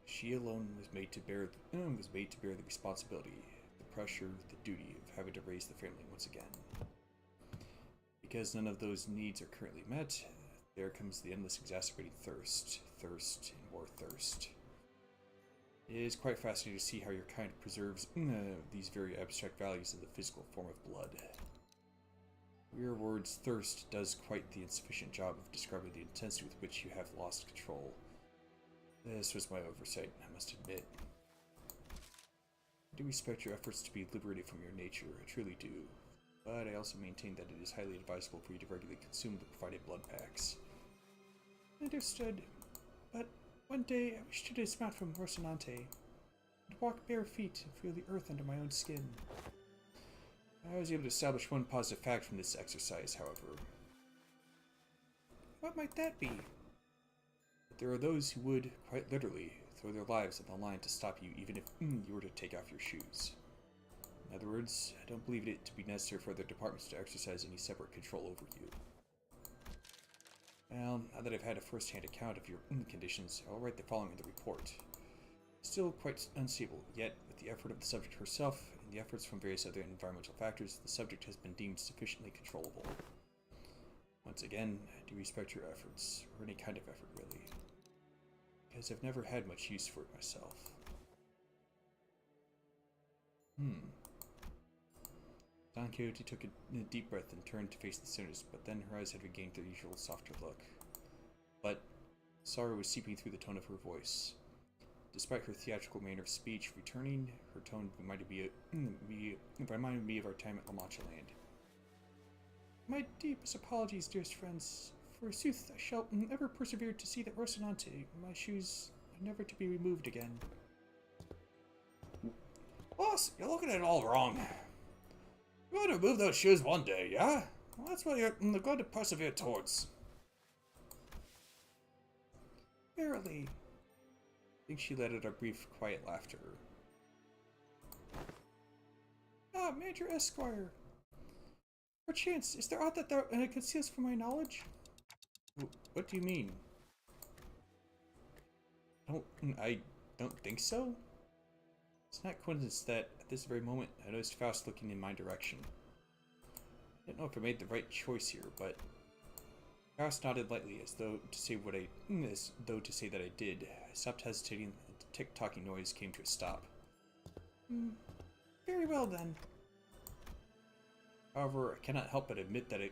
She alone was made to bear the responsibility, the pressure, the duty of having to raise the family once again. Because none of those needs are currently met, there comes the endless exacerbating thirst, and more thirst. It is quite fascinating to see how your kind preserves these very abstract values in the physical form of blood. Your word's thirst does quite the insufficient job of describing the intensity with which you have lost control. This was my oversight, I must admit. I do respect your efforts to be liberated from your nature, I truly do. But I also maintain that it is highly advisable for you to regularly consume the provided blood packs. Understood. But one day I wish to dismount from Rocinante, and walk bare feet and feel the earth under my own skin. I was able to establish one positive fact from this exercise, however. What might that be? That there are those who would, quite literally, throw their lives on the line to stop you even if you were to take off your shoes. In other words, I don't believe it to be necessary for other departments to exercise any separate control over you. Well, now that I've had a first-hand account of your conditions, I will write the following in the report. Still quite unstable, yet, with the effort of the subject herself, and the efforts from various other environmental factors, the subject has been deemed sufficiently controllable. Once again, I do respect your efforts, or any kind of effort, really. Because I've never had much use for it myself. Don Quixote took a deep breath and turned to face the sinners, but then her eyes had regained their usual softer look. But sorrow was seeping through the tone of her voice. Despite her theatrical manner of speech returning, her tone reminded me of our time at La Mancha Land. My deepest apologies, dearest friends. Forsooth, I shall ever persevere to see that Rocinante, my shoes, are never to be removed again. Boss, you're looking at it all wrong. You're going to remove those shoes one day, yeah? Well, that's what you're going to persevere towards. Verily. I think she let out a brief, quiet laughter. Ah, Major Esquire. Perchance, is there aught that thou conceals from my knowledge? What do you mean? I don't think so. It's not coincidence that, at this very moment, I noticed Faust looking in my direction. I don't know if I made the right choice here, but Faust nodded lightly, as though to say that I did. I stopped hesitating, and the tick-tocking noise came to a stop. Very well, then. However, I cannot help but admit that I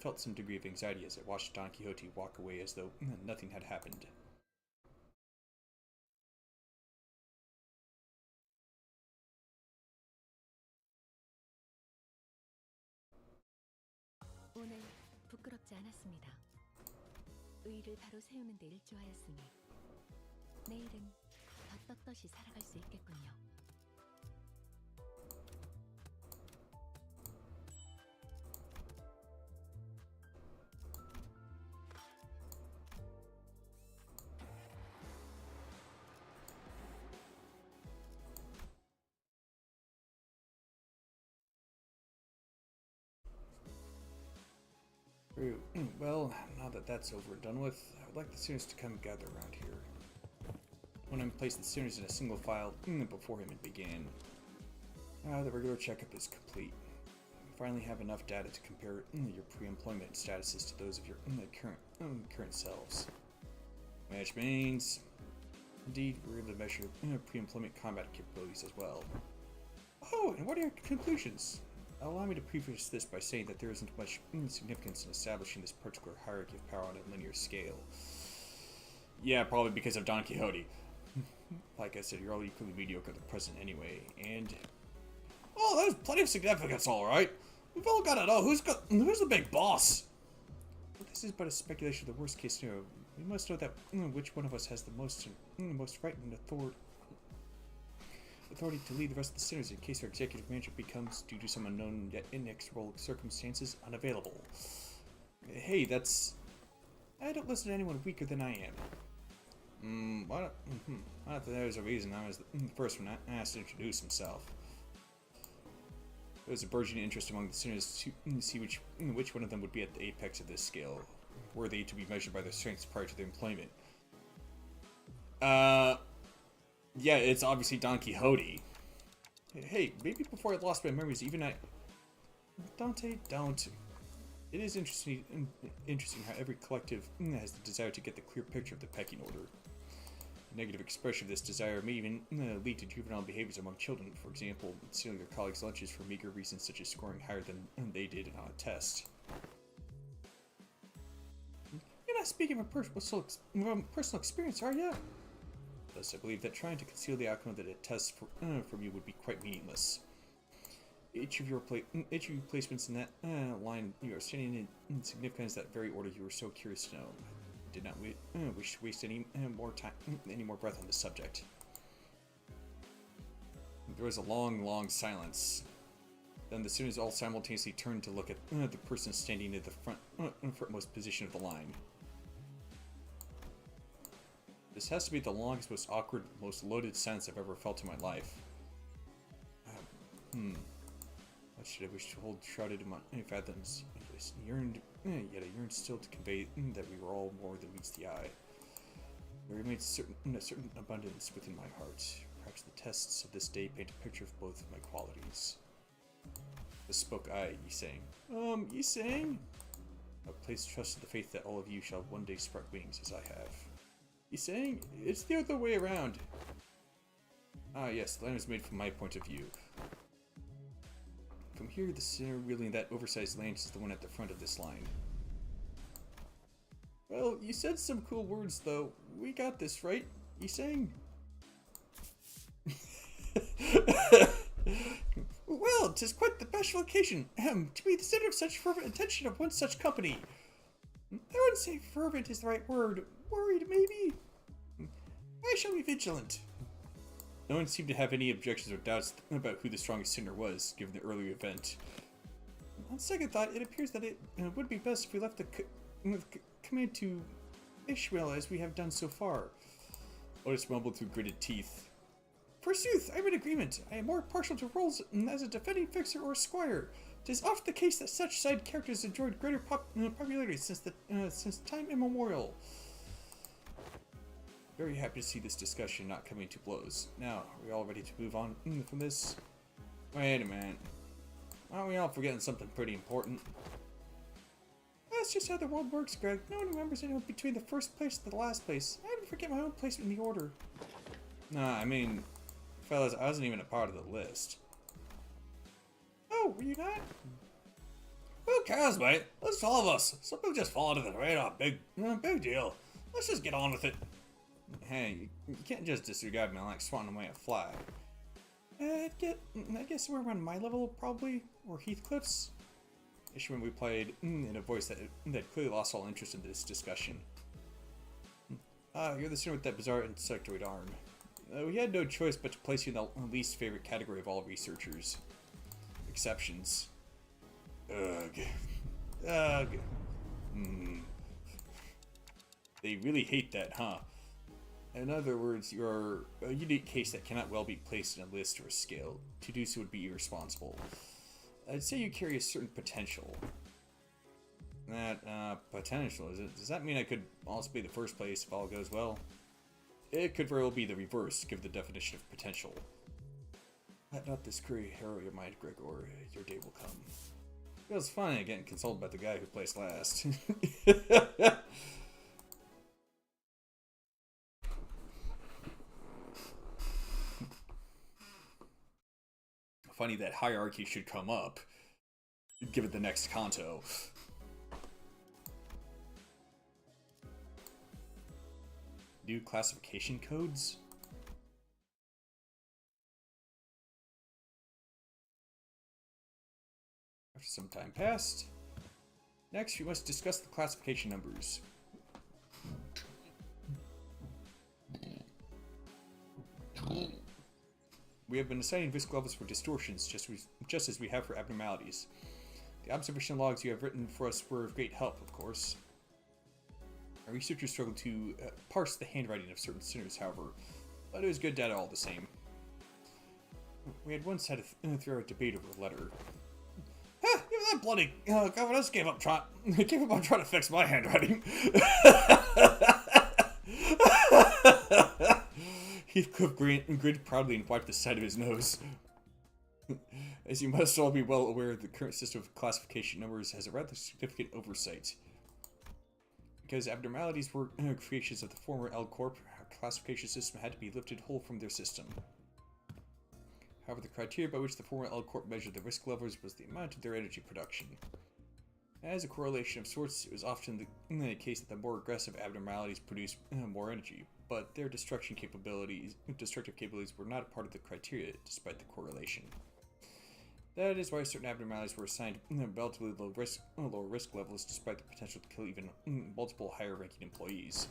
felt some degree of anxiety as I watched Don Quixote walk away as though nothing had happened. 오늘 부끄럽지 않았습니다. 의의를 바로 세우는 데 일조하였으니 내일은 더 떳떳이 살아갈 수 있겠군요. Well, now that that's over and done with, I would like the students to come gather around here. when I placed the sinners in a single file before him it began. The regular checkup is complete. You finally have enough data to compare your pre-employment statuses to those of your current selves. Which means, indeed, we're able to measure pre-employment combat capabilities as well. Oh, and what are your conclusions? Allow me to preface this by saying that there isn't much significance in establishing this particular hierarchy of power on a linear scale. Yeah, probably because of Don Quixote. Like I said, you're all equally mediocre at the present anyway, and... Oh, there's plenty of significance, alright. We've all got to know who's the big boss. But this is but a speculation of the worst case scenario. We must know that which one of us has the most right and authority to lead the rest of the sinners in case our executive manager becomes, due to some unknown yet inexorable circumstances, unavailable. Hey, that's... I don't listen to anyone weaker than I am. What if there's a reason I was the first one asked to introduce himself. There was a burgeoning interest among the sinners to see which one of them would be at the apex of this scale, worthy to be measured by their strengths prior to their employment. Yeah, it's obviously Don Quixote. Hey, maybe before I lost my memories, even I... Dante, don't. It is interesting how every collective has the desire to get the clear picture of the pecking order. A negative expression of this desire may even lead to juvenile behaviors among children, for example, stealing their colleagues' lunches for meager reasons such as scoring higher than they did on a test. You're not speaking from personal experience, are you? Thus, I believe that trying to conceal the outcome of the test from you would be quite meaningless. Each of your placements in that line, you are standing in significance that very order you were so curious to know. I did not wish to waste any more breath on this subject. There was a long silence. Then the sinners all simultaneously turned to look at the person standing at the frontmost position of the line. This has to be the longest, most awkward, most loaded silence I've ever felt in my life. What should I wish to hold shrouded in my fathoms? Yet I yearned still to convey that we were all more than meets the eye. There remains a certain abundance within my heart. Perhaps the tests of this day paint a picture of both of my qualities. Thus spoke I, Yisang. Yisang? I place trust in the faith that all of you shall one day sprout wings as I have. Yisang, it's the other way around. Ah yes, the line was made from my point of view. From here, the sinner wielding that oversized lance is the one at the front of this line. Well, you said some cool words, though. We got this, right? Yisang? Well, 'tis quite the bashful occasion, to be the center of such fervent attention of one such company. I wouldn't say fervent is the right word. Worried, maybe? I shall be vigilant. No one seemed to have any objections or doubts about who the strongest sinner was, given the earlier event. On second thought, it appears that it would be best if we left the command to Ishmael as we have done so far. Otis mumbled through gritted teeth. Forsooth, I'm in agreement. I am more partial to roles as a defending fixer or squire. It is often the case that such side characters enjoyed greater popularity since time immemorial. Very happy to see this discussion not coming to blows. Now, are we all ready to move on from this? Wait a minute. Aren't we all forgetting something pretty important? That's just how the world works, Greg. No one remembers anyone between the first place to the last place. I even forget my own placement in the order. Nah, I mean, fellas, I wasn't even a part of the list. Oh, were you not? Who cares, mate? That's all of us. Some people just fall under the radar. Big deal. Let's just get on with it. Hey, you can't just disregard me like swatting away a fly. I guess somewhere around my level, probably, or Heathcliff's. Ishmael replied in a voice that clearly lost all interest in this discussion. You're the sinner with that bizarre insectoid arm. We had no choice but to place you in the least favorite category of all researchers. Exceptions. Ugh. They really hate that, huh? In other words, you're a unique case that cannot well be placed in a list or a scale. To do so would be irresponsible. I'd say you carry a certain potential. That, potential, does that mean I could also be the first place if all goes well? It could very well be the reverse, given the definition of potential. Let not this query harrow your mind, Gregor. Your day will come. It was funny getting consoled by the guy who placed last. Funny that hierarchy should come up, given the next Kanto. New classification codes? After some time passed, next we must discuss the classification numbers. We have been assigning risk levels for distortions, just as we have for abnormalities. The observation logs you have written for us were of great help, of course. Our researchers struggled to parse the handwriting of certain sinners, however, but it was good data all the same. We had once had a thorough debate over a letter. Ha! Even that bloody governess gave up on trying to fix my handwriting. Heathcliff grinned proudly and wiped the side of his nose. As you must all be well aware, the current system of classification numbers has a rather significant oversight. Because abnormalities were creations of the former L Corp, our classification system had to be lifted whole from their system. However, the criteria by which the former L Corp measured the risk levels was the amount of their energy production. As a correlation of sorts, it was often the case that the more aggressive abnormalities produced more energy, but their destructive capabilities were not a part of the criteria, despite the correlation. That is why certain abnormalities were assigned relatively lower risk levels, despite the potential to kill even multiple higher-ranking employees.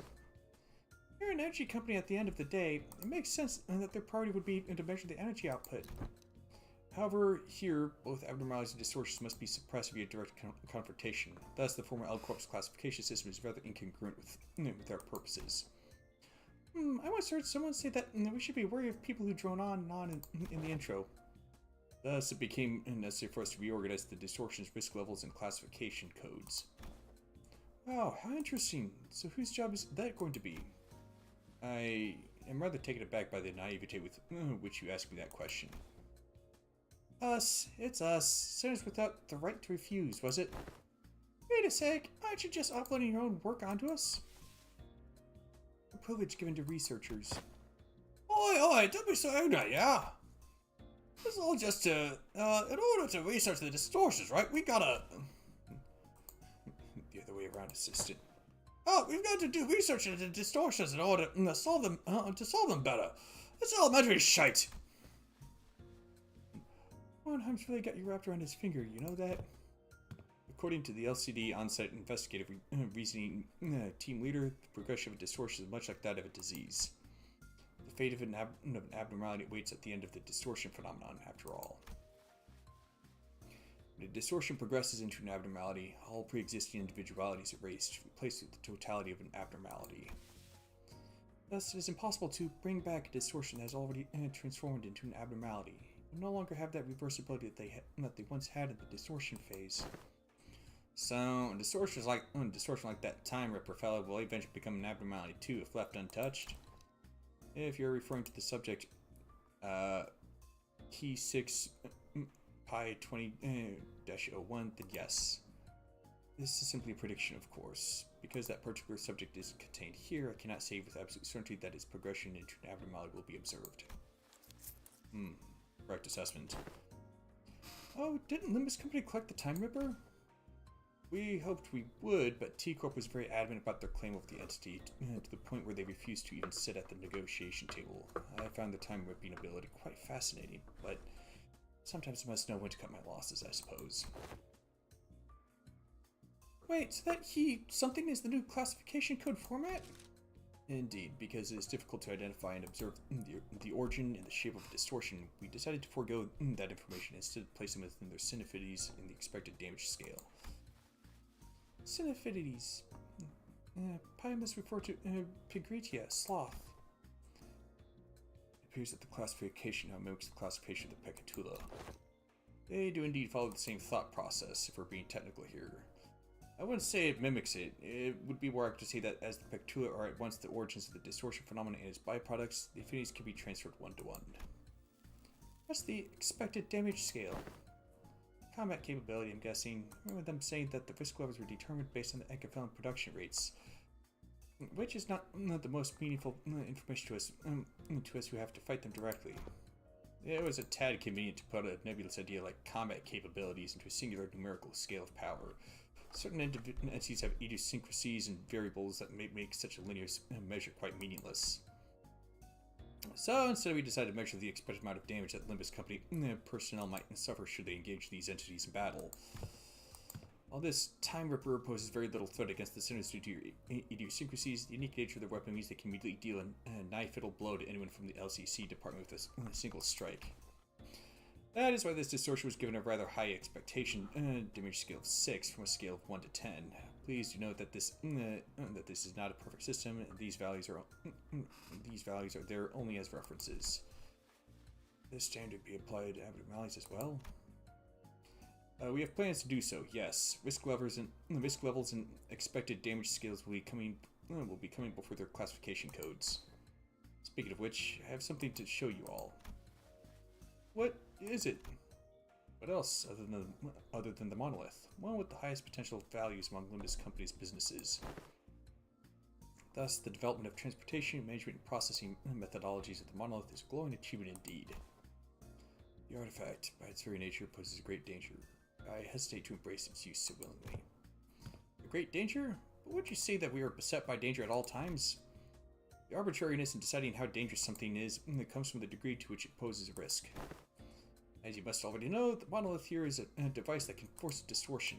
You're an energy company at the end of the day. It makes sense that their priority would be to measure the energy output. However, here, both abnormalities and distortions must be suppressed via direct confrontation. Thus, the former L Corp's classification system is rather incongruent with our purposes. I once heard someone say that we should be wary of people who drone on and on in the intro. Thus, it became necessary for us to reorganize the distortions, risk levels, and classification codes. Wow, how interesting. So whose job is that going to be? I am rather taken aback by the naivete with which you asked me that question. Us. It's us. Sinners without the right to refuse, was it? Wait a sec. Aren't you just uploading your own work onto us? A privilege given to researchers. Oi, don't be so ignorant, yeah? This is all just to, in order to research the distortions, right? We gotta... The other way around, assistant. Oh, we've got to do research into the distortions in order to solve them better. It's elementary shite. Hohenheim's really got you wrapped around his finger, you know that? According to the LCD on-site investigative reasoning team leader, the progression of a distortion is much like that of a disease. The fate of an abnormality waits at the end of the distortion phenomenon, after all. When a distortion progresses into an abnormality, all pre-existing individuality is erased, replaced with the totality of an abnormality. Thus, it is impossible to bring back a distortion that has already transformed into an abnormality. You no longer have that reversibility that they once had in the distortion phase. So, a distortion like that Time Ripper fellow will eventually become an abnormality too, if left untouched. If you're referring to the subject, key 6 pi 20-01, then yes. This is simply a prediction, of course. Because that particular subject is contained here, I cannot say with absolute certainty that its progression into an abnormality will be observed. Correct assessment. Oh, didn't Limbus Company collect the Time Ripper? We hoped we would, but T-Corp was very adamant about their claim of the entity, to the point where they refused to even sit at the negotiation table. I found the time-ripping ability quite fascinating, but sometimes I must know when to cut my losses, I suppose. Wait, so that something is the new classification code format? Indeed, because it is difficult to identify and observe the origin and the shape of a distortion, we decided to forego that information and instead place them within their synaffinities in the expected damage scale. Synaffinities. Pi must refer to Pigritia, sloth. It appears that the classification now mimics the classification of the Pecatula. They do indeed follow the same thought process, if we're being technical here. I wouldn't say it mimics it. It would be more accurate to say that as the Pectula are at once the origins of the distortion phenomenon and its byproducts, the affinities can be transferred one-to-one. What's the expected damage scale? Combat capability, I'm guessing. I remember them saying that the risk levels were determined based on the Enkephalon production rates, which is not the most meaningful information to us who have to fight them directly. It was a tad convenient to put a nebulous idea like combat capabilities into a singular numerical scale of power. Certain entities have idiosyncrasies and variables that may make such a linear measure quite meaningless. So instead we decided to measure the expected amount of damage that Limbus Company personnel might suffer should they engage these entities in battle. While this Time Ripper poses very little threat against the sinners due to your idiosyncrasies, the unique nature of their weapon means they can immediately deal a knife-fiddle blow to anyone from the LCC department with a single strike. That is why this distortion was given a rather high expectation damage scale of 6 from a scale of 1 to 10. Please do note that this is not a perfect system, and these values are there only as references. This standard be applied to abnormalities as well. We have plans to do so. Yes, risk levels and expected damage scales will be coming before their classification codes. Speaking of which, I have something to show you all. What is it? What else other than the monolith? One with the highest potential values among Limbus Company's businesses. Thus, the development of transportation, management, and processing methodologies of the monolith is a glowing achievement indeed. The artifact, by its very nature, poses a great danger. I hesitate to embrace its use so willingly. A great danger? But would you say that we are beset by danger at all times? The arbitrariness in deciding how dangerous something is comes from the degree to which it poses a risk. As you must already know, the monolith here is a device that can force distortion.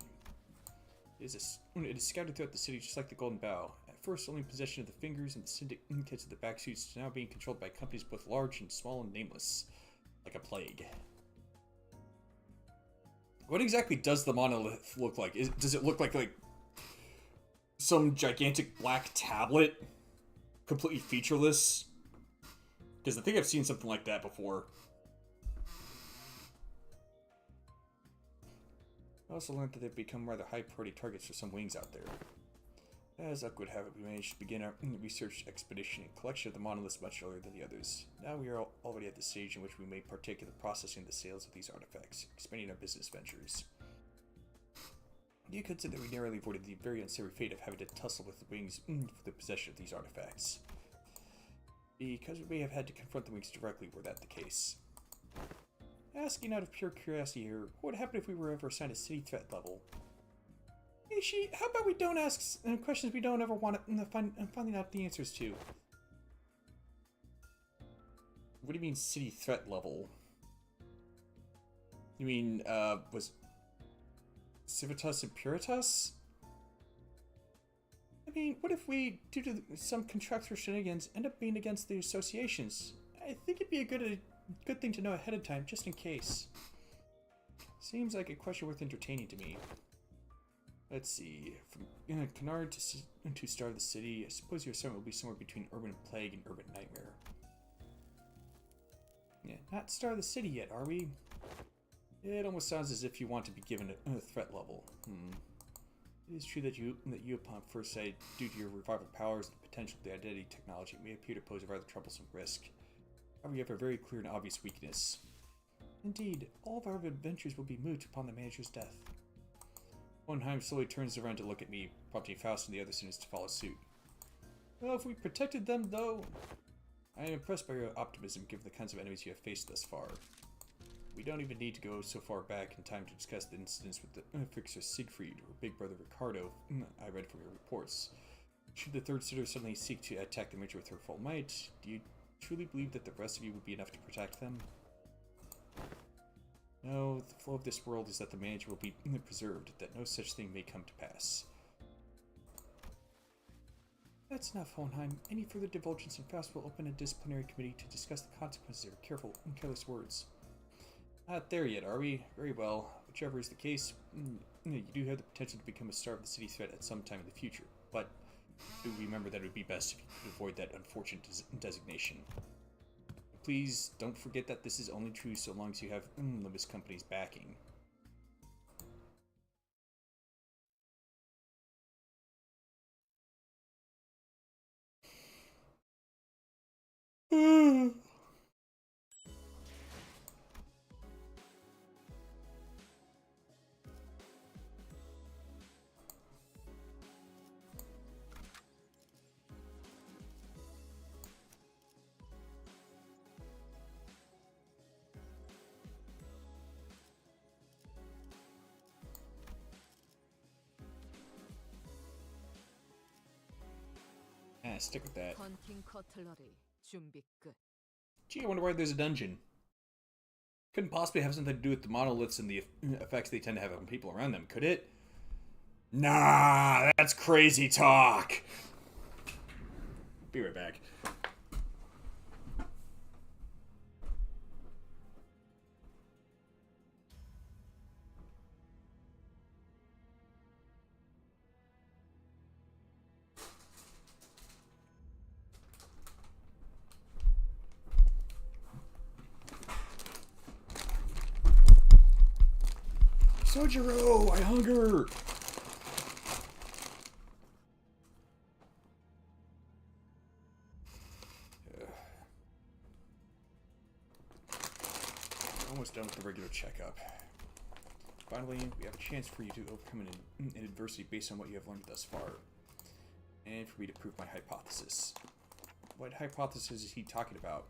It is scattered throughout the city just like the Golden Bough. At first only in possession of the fingers and the syndicates of the backsuits, to now being controlled by companies both large and small and nameless. Like a plague. What exactly does the monolith look like? Does it look like some gigantic black tablet? Completely featureless? Because I think I've seen something like that before. I also learned that they've become rather high priority targets for some wings out there. As luck would have it, we managed to begin our research expedition and collection of the monoliths much earlier than the others. Now we are already at the stage in which we may partake in the processing and the sales of these artifacts, expanding our business ventures. You consider that we narrowly avoided the very unsavory fate of having to tussle with the wings for the possession of these artifacts. Because we may have had to confront the wings directly were that the case. Asking out of pure curiosity here, what would happen if we were ever assigned a city threat level? Hey, how about we don't ask questions we don't ever want to finding out the answers to? What do you mean city threat level? You mean, was Civitas and Puritas? I mean, what if we, due to some contractual shenanigans, end up being against the associations? I think it'd be a good thing to know ahead of time, just in case. Seems like a question worth entertaining to me. Let's see. From Canard to Star of the City, I suppose your assignment will be somewhere between Urban Plague and Urban Nightmare. Yeah, not Star of the City yet, are we? It almost sounds as if you want to be given a threat level. It is true that you upon first sight, due to your revival powers and the potential of the identity technology, may appear to pose a rather troublesome risk. However, you have a very clear and obvious weakness. Indeed, all of our adventures will be moot upon the manager's death. Hohenheim slowly turns around to look at me, prompting Faust and the other students to follow suit. Well, if we protected them, though... I am impressed by your optimism given the kinds of enemies you have faced thus far. We don't even need to go so far back in time to discuss the incidents with the fixer Siegfried or Big Brother Ricardo I read from your reports. Should the Third Sitter suddenly seek to attack the Major with her full might, do you truly believe that the rest of you would be enough to protect them? No, the flow of this world is that the manager will be preserved, that no such thing may come to pass. That's enough, Hohenheim. Any further divulgence and Faust will open a disciplinary committee to discuss the consequences of careful and careless words. Not there yet, are we? Very well. Whichever is the case, you do have the potential to become a star of the city threat at some time in the future, but do remember that it would be best if you could avoid that unfortunate designation. Please don't forget that this is only true so long as you have Limbus Company's backing. stick with that. 헌팅 커틀러리 준비 끝. Gee, I wonder why there's a dungeon. Couldn't possibly have something to do with the monoliths and the effects they tend to have on people around them, could it? Nah, that's crazy talk. Be right back. Sojiro, I hunger! Almost done with the regular checkup. Finally, we have a chance for you to overcome an adversity based on what you have learned thus far. And for me to prove my hypothesis. What hypothesis is he talking about?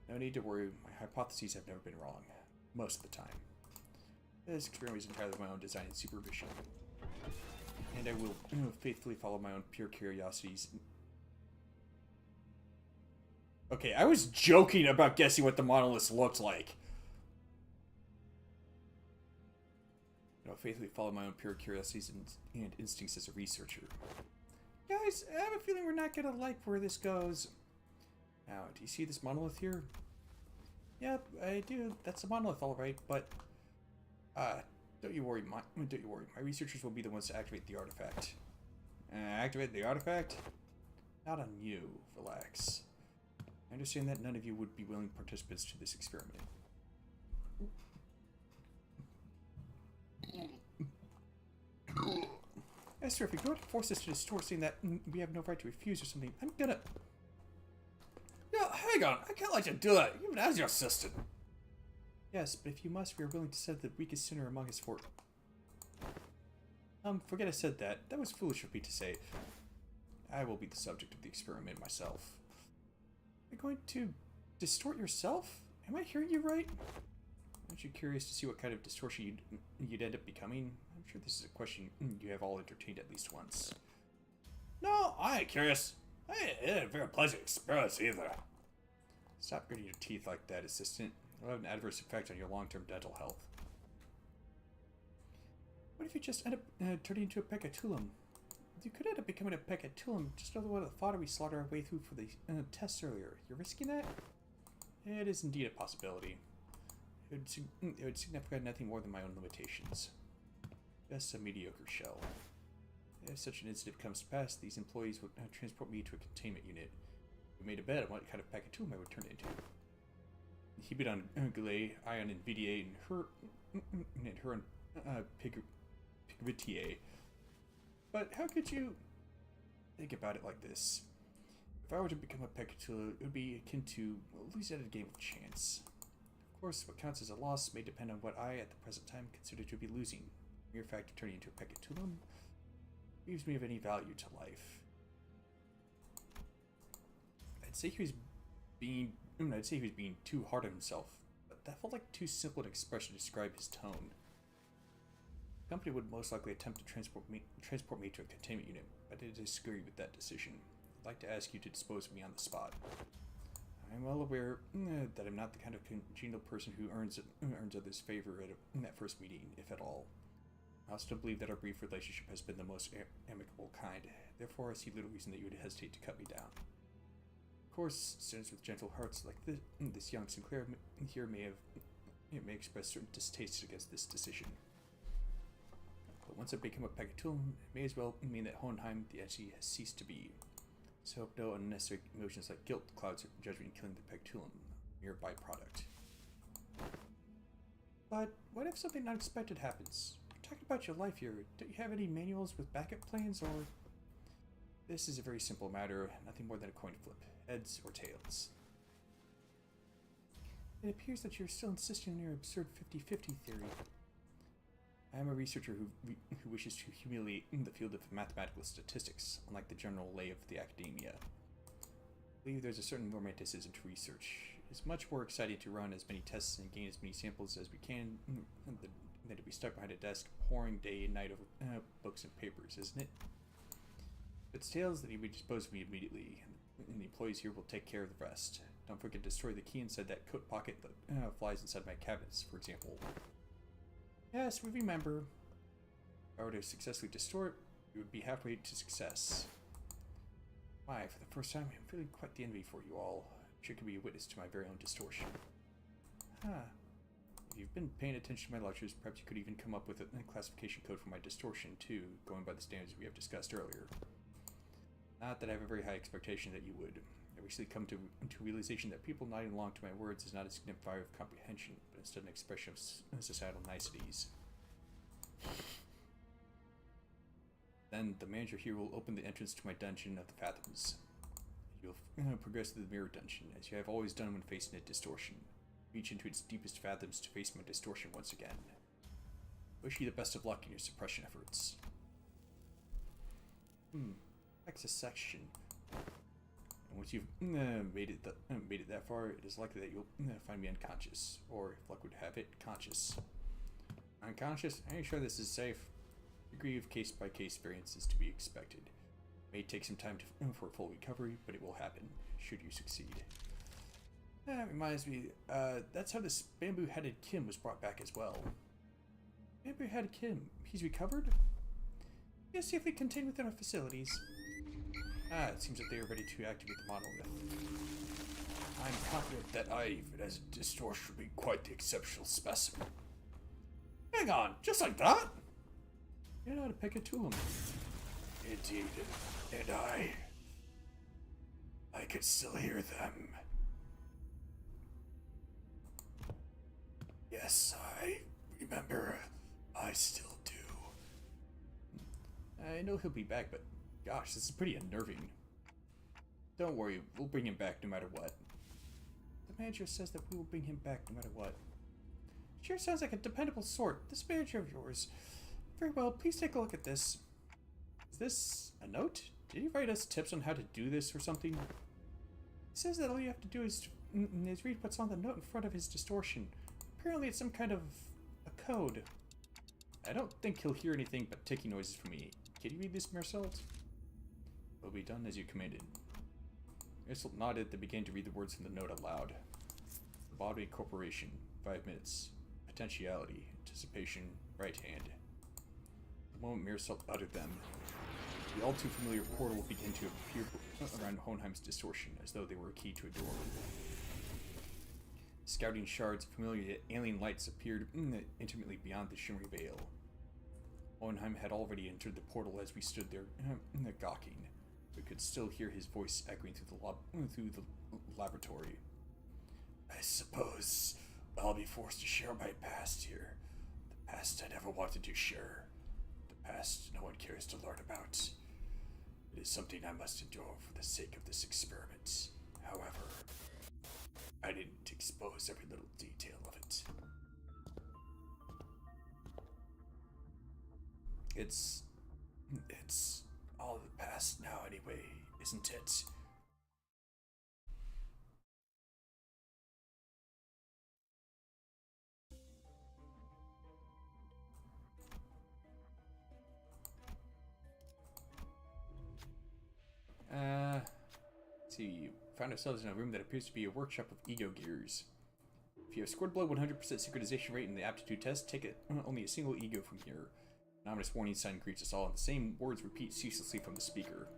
No need to worry, my hypotheses have never been wrong. Most of the time. This experiment is entirely my own design and supervision. And I will faithfully follow my own pure curiosities. Okay, I was joking about guessing what the monoliths looked like. I'll faithfully follow my own pure curiosities and instincts as a researcher. Guys, I have a feeling we're not gonna like where this goes. Now, do you see this monolith here? Yep, I do. That's a monolith, all right. But don't you worry. My researchers will be the ones to activate the artifact. Activate the artifact? Not on you. Relax. I understand that none of you would be willing participants to this experiment. Esther, if you're going to force us to distort saying that we have no right to refuse or something, I'm gonna... No, hang on. I can't let you do that, even as your assistant. Yes, but if you must, we are willing to set the weakest sinner among us for... Forget I said that. That was foolish of me to say. I will be the subject of the experiment myself. You're going to distort yourself? Am I hearing you right? Aren't you curious to see what kind of distortion you'd end up becoming? I'm sure this is a question you have all entertained at least once. No, I ain't curious. I ain't a very pleasant experience either. Stop gritting your teeth like that, assistant. It'll have an adverse effect on your long-term dental health. What if you just end up turning into a Pekatulum? You could end up becoming a Pekatulum, just another one of the fodder we slaughtered our way through for the tests earlier. You're risking that? It is indeed a possibility. It would signify nothing more than my own limitations. Just a mediocre shell. If such an incident comes to pass, these employees would transport me to a containment unit. We made a bet on what kind of Pekatulum I would turn into. He bid on Goulet, I on Invidier, and her on Pigvitier. But how could you think about it like this? If I were to become a Pekatula, it would be akin to losing at a game of chance. Of course, what counts as a loss may depend on what I, at the present time, consider to be losing. The mere fact of turning into a Pekatulum leaves me of any value to life. I'd say he was being too hard on himself, but that felt like too simple an expression to describe his tone. The company would most likely attempt to transport me to a containment unit, but I disagree with that decision. I'd like to ask you to dispose of me on the spot. I'm well aware that I'm not the kind of congenial person who earns others' favor at that first meeting, if at all. I also don't believe that our brief relationship has been the most amicable kind. Therefore, I see little reason that you would hesitate to cut me down. Of course, students with gentle hearts like this young Sinclair here may express certain distastes against this decision. But once I become a Pekatulum, it may as well mean that Hohenheim, the entity, has ceased to be. So hope no unnecessary emotions like guilt clouds judgment in killing the Pekatulum, mere byproduct. But what if something unexpected happens? You're talking about your life here. Don't you have any manuals with backup plans, or... This is a very simple matter, nothing more than a coin flip. Heads or tails. It appears that you're still insisting on your absurd 50-50 theory. I am a researcher who wishes to humiliate the field of mathematical statistics, unlike the general lay of the academia. I believe there's a certain romanticism to research. It's much more exciting to run as many tests and gain as many samples as we can than to be stuck behind a desk pouring day and night over books and papers, isn't it? It's tales that he would dispose of me immediately, and the employees here will take care of the rest. Don't forget to destroy the key inside that coat pocket that flies inside my cabinets, for example. Yes, we remember. If I were to successfully destroy it, we would be halfway to success. Why, for the first time, I'm feeling quite the envy for you all. I'm sure you can be a witness to my very own distortion. Huh. If you've been paying attention to my lectures, perhaps you could even come up with a classification code for my distortion, too, going by the standards we have discussed earlier. Not that I have a very high expectation that you would. I recently come to realization that people nodding along to my words is not a signifier of comprehension, but instead an expression of societal niceties. Then the manager here will open the entrance to my dungeon of the Fathoms. You'll progress to the mirror dungeon, as you have always done when facing a distortion. Reach into its deepest fathoms to face my distortion once again. Wish you the best of luck in your suppression efforts. Access section. And once you've made it that far, it is likely that you'll find me unconscious, or if luck would have it, conscious. Unconscious? Are you sure this is safe? Degree of case-by-case variance is to be expected. It may take some time for full recovery, but it will happen, should you succeed. That reminds me, that's how this bamboo-headed Kim was brought back as well. Bamboo-headed Kim, he's recovered? He is safely contained within our facilities. It seems that they are ready to activate the monolith. I'm confident that I, even as a distortion, will be quite the exceptional specimen. Hang on, just like that? You know how to pick a tool. Indeed, and I could still hear them. Yes, I remember. I still do. I know he'll be back, but gosh, this is pretty unnerving. Don't worry, we'll bring him back no matter what. The manager says that we will bring him back no matter what. Sure sounds like a dependable sort. This manager of yours. Very well, please take a look at this. Is this a note? Did he write us tips on how to do this or something? He says that all you have to do is read what's on the note in front of his distortion. Apparently it's some kind of a code. I don't think he'll hear anything but ticking noises from me. Can you read this, Mersault? Will be done as you commanded. Mersault nodded and began to read the words from the note aloud. Body Corporation, 5 minutes. Potentiality, anticipation, right hand. The moment Mersault uttered them, the all too familiar portal will begin to appear around Hohenheim's distortion, as though they were a key to a door. Scouting shards of familiar alien lights appeared intimately beyond the shimmery veil. Hohenheim had already entered the portal as we stood there, gawking. We could still hear his voice echoing through the laboratory. I suppose I'll be forced to share my past here. The past I never wanted to share. The past no one cares to learn about. It is something I must endure for the sake of this experiment. However, I didn't expose every little detail of it. It's all the past now anyway, isn't it? Let's see, we found ourselves in a room that appears to be a workshop of ego gears. If you have scored below 100% synchronization rate in the aptitude test, take it only a single ego from here. An ominous warning sign greets us all, and the same words repeat ceaselessly from the speaker.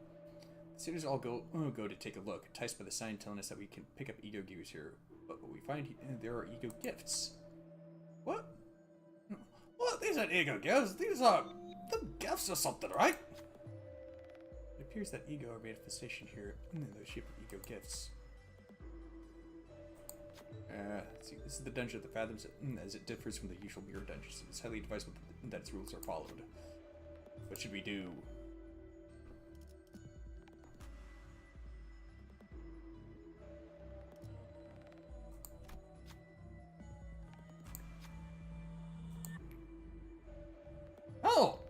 The students all go to take a look, enticed by the sign telling us that we can pick up ego gears here. But what we find there are ego gifts. What? What? These aren't ego gifts. These are the gifts or something, right? It appears that ego are manifestation here in the shape of ego gifts. Let's see, this is the dungeon of the Fathoms, as it differs from the usual mirror dungeons. It's highly advisable that its rules are followed. What should we do? Oh!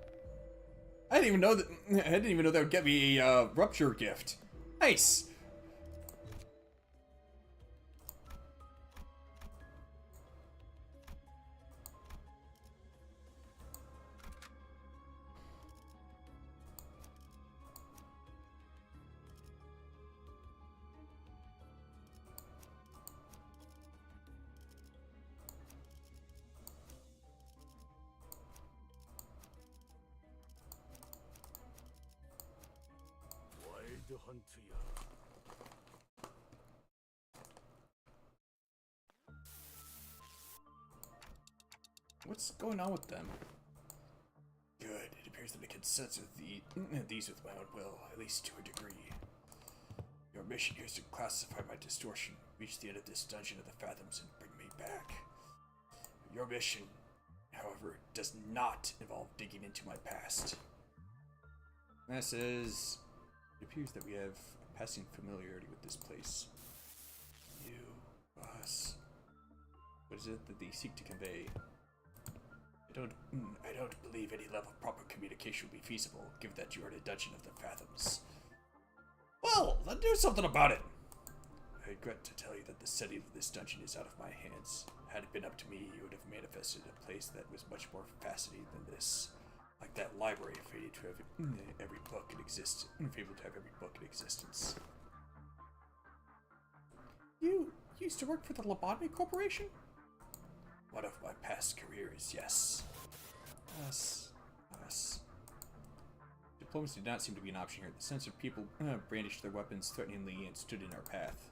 I didn't even know that would get me a rupture gift. Nice! 헌트야. What's going on with them? Good. It appears that I can sense these with my own will, at least to a degree. Your mission here is to classify my distortion, reach the end of this dungeon of the Fathoms, and bring me back. Your mission, however, does not involve digging into my past. That says, it appears that we have a passing familiarity with this place. You, us. What is it that they seek to convey? I don't believe any level of proper communication will be feasible, given that you are in a dungeon of the Fathoms. Well, then do something about it! I regret to tell you that the setting of this dungeon is out of my hands. Had it been up to me, you would have manifested a place that was much more fascinating than this. Like that library fated to have every book in existence. Fabled to have every book in existence. You used to work for the Lobotomy Corporation? One of my past careers, yes. Us. Diplomacy did not seem to be an option here. The sense of people brandished their weapons threateningly and stood in our path.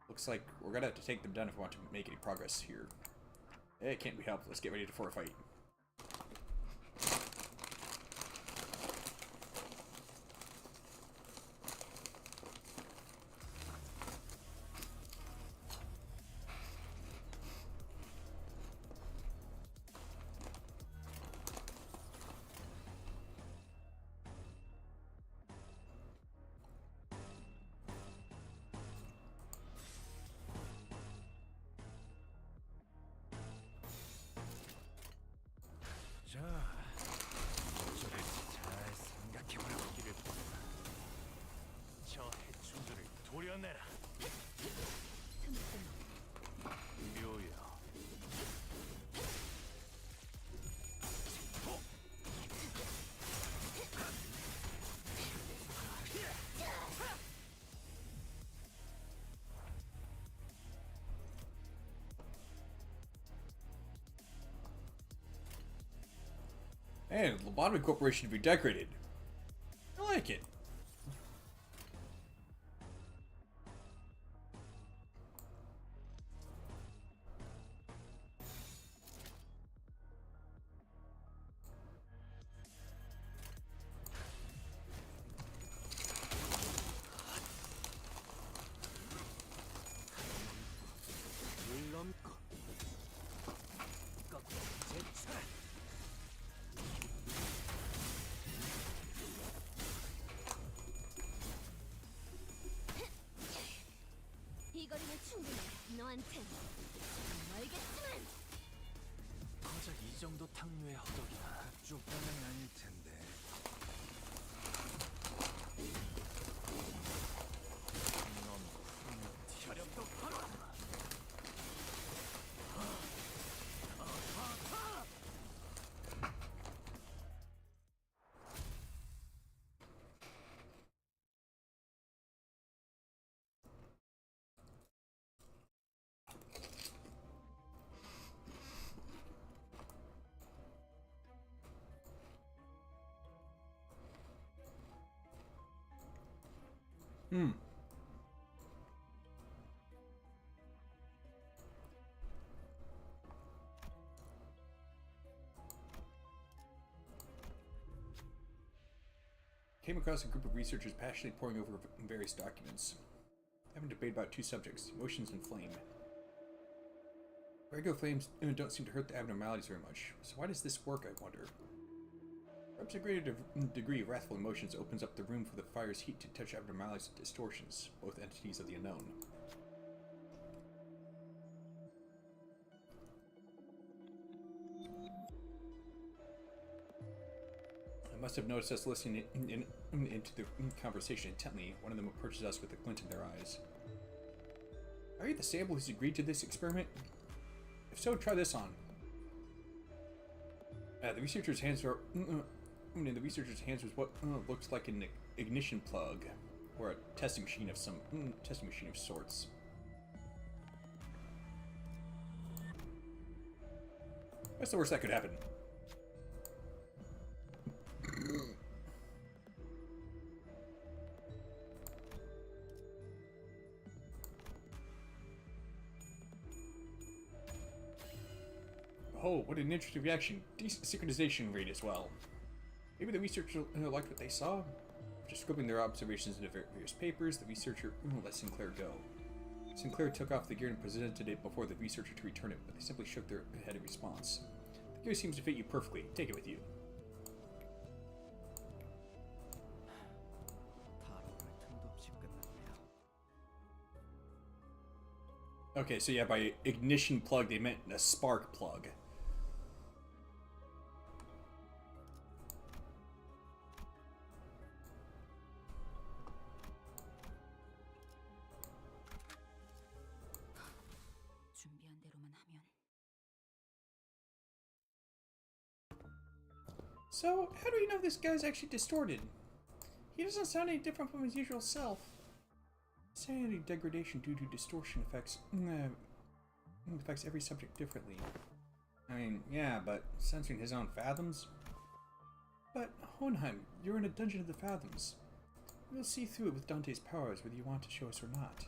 Looks like we're gonna have to take them down if we want to make any progress here. Hey, can't be helped. Let's get ready for a fight. 자, 저를 잘 생각해보라기를 바란다. 저 해충들을 도려내라. 묘야. And the Lobotomy Corporation to be decorated. I like it. 물넘고 꺾고 제쳐라. 이 거리면 충분해. 너한텐 멀겠지만. 고작 이 정도 탕류의 허덕이야. 쪽방향이 아닐 텐데. 넌 혈압도 바로. Came across a group of researchers passionately poring over various documents. Having a debate about two subjects, emotions and flame. Regular flames don't seem to hurt the abnormalities very much, so why does this work, I wonder? Perhaps a greater degree of wrathful emotions opens up the room for the fire's heat to touch abnormalities and distortions, both entities of the unknown. I must have noticed us listening into the conversation intently. One of them approaches us with a glint in their eyes. Are you the Sable who's agreed to this experiment? If so, try this on. The researcher's hands were... in the researcher's hands was what looks like an ignition plug, or a testing machine of some testing machine of sorts. What's the worst that could happen? Oh, what an interesting reaction. Decent synchronization rate as well. Maybe the researcher liked what they saw. After scribbling their observations into various papers, the researcher let Sinclair go. Sinclair took off the gear and presented it before the researcher to return it, but they simply shook their head in response. The gear seems to fit you perfectly. Take it with you. 타로를 틈도 없이 끝났네요. Okay, so yeah, by ignition plug, they meant a spark plug. 준비한 대로만 하면. So, how do we know this guy's actually distorted? He doesn't sound any different from his usual self. Sanity degradation due to distortion affects every subject differently. I mean, yeah, but censoring his own fathoms? But, Hohenheim, you're in a dungeon of the fathoms. We'll see through it with Dante's powers, whether you want to show us or not.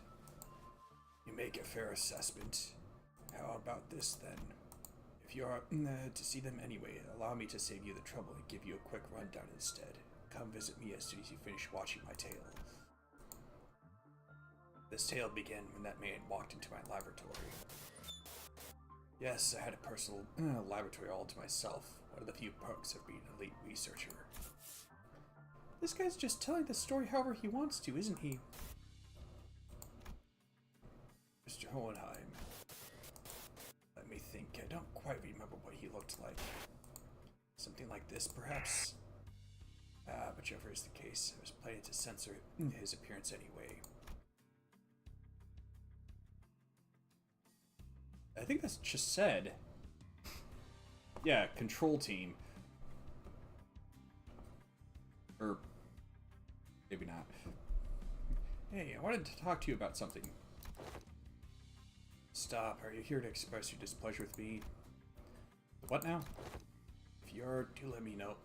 You make a fair assessment. How about this, then? If you are to see them anyway, allow me to save you the trouble and give you a quick rundown instead. Come visit me as soon as you finish watching my tale. This tale began when that man walked into my laboratory. Yes, I had a personal laboratory all to myself, one of the few perks of being an elite researcher. This guy's just telling the story however he wants to, isn't he? Mr. Hohenheim. Let me think, I don't quite remember what he looked like. Something like this, perhaps? Whichever is the case, I was planning to censor his appearance anyway. I think that's just said. Yeah, control team. Or maybe not. Hey, I wanted to talk to you about something. Stop, are you here to express your displeasure with me? What now? If you are, do let me know.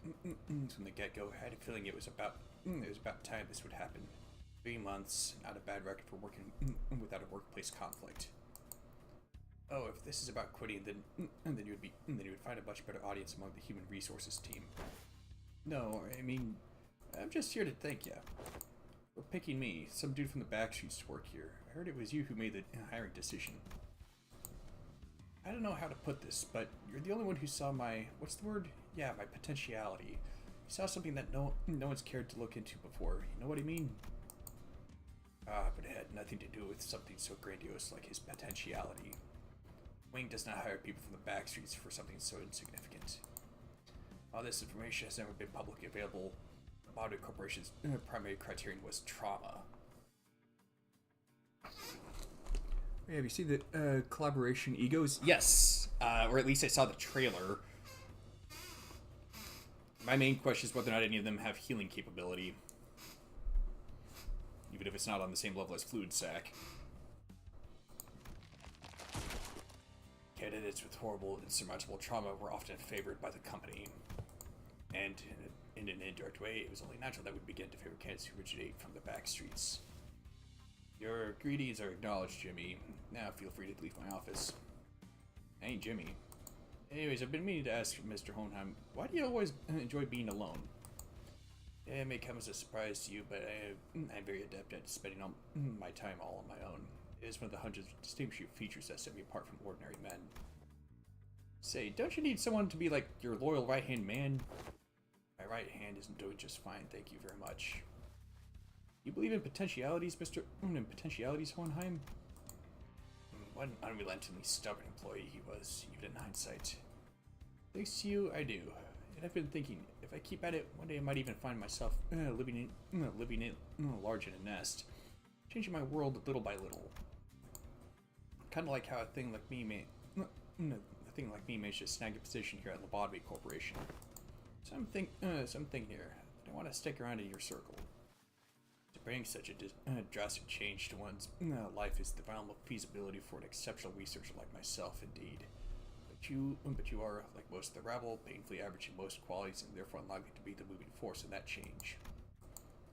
From the get-go, I had a feeling it was about time this would happen. 3 months, not a bad record for working without a workplace conflict. Oh, if this is about quitting, then you would find a much better audience among the human resources team. No, I mean, I'm just here to thank you for picking me, some dude from the backstreets, to work here. I heard it was you who made the hiring decision. I don't know how to put this, but you're the only one who saw my, what's the word? Yeah, my potentiality. You saw something that no one's cared to look into before. You know what I mean? But it had nothing to do with something so grandiose like his potentiality. Wing does not hire people from the backstreets for something so insignificant. While this information has never been publicly available, the Body Corporation's primary criterion was trauma. Yeah, have you seen the collaboration egos? Yes! Or at least I saw the trailer. My main question is whether or not any of them have healing capability. Even if it's not on the same level as Fluid Sac. Candidates with horrible, insurmountable trauma were often favored by the company. And in an indirect way, it was only natural that we begin to favor candidates who originate from the back streets. Your greetings are acknowledged, Jimmy. Now feel free to leave my office. I ain't Jimmy. Anyways, I've been meaning to ask Mr. Hohenheim, why do you always enjoy being alone? It may come as a surprise to you, but I'm very adept at spending all my time all on my own. It is one of the hundreds of distinguishing features that set me apart from ordinary men. Say, don't you need someone to be like your loyal right-hand man? My right hand isn't doing just fine, thank you very much. You believe in potentialities, potentialities, Hohenheim? What an unrelentingly stubborn employee he was, even in hindsight. Thanks to you, I do. And I've been thinking, if I keep at it, one day I might even find myself living large in a nest, changing my world little by little. Kind of like how a thing like me managed to snag a position here at Lobotomy Corporation. So I'm thinking here, I want to stick around in your circle. To bring such a drastic change to one's life is the realm of feasibility for an exceptional researcher like myself, indeed. But you are, like most of the rabble, painfully average in most qualities and therefore unlikely to be the moving force in that change.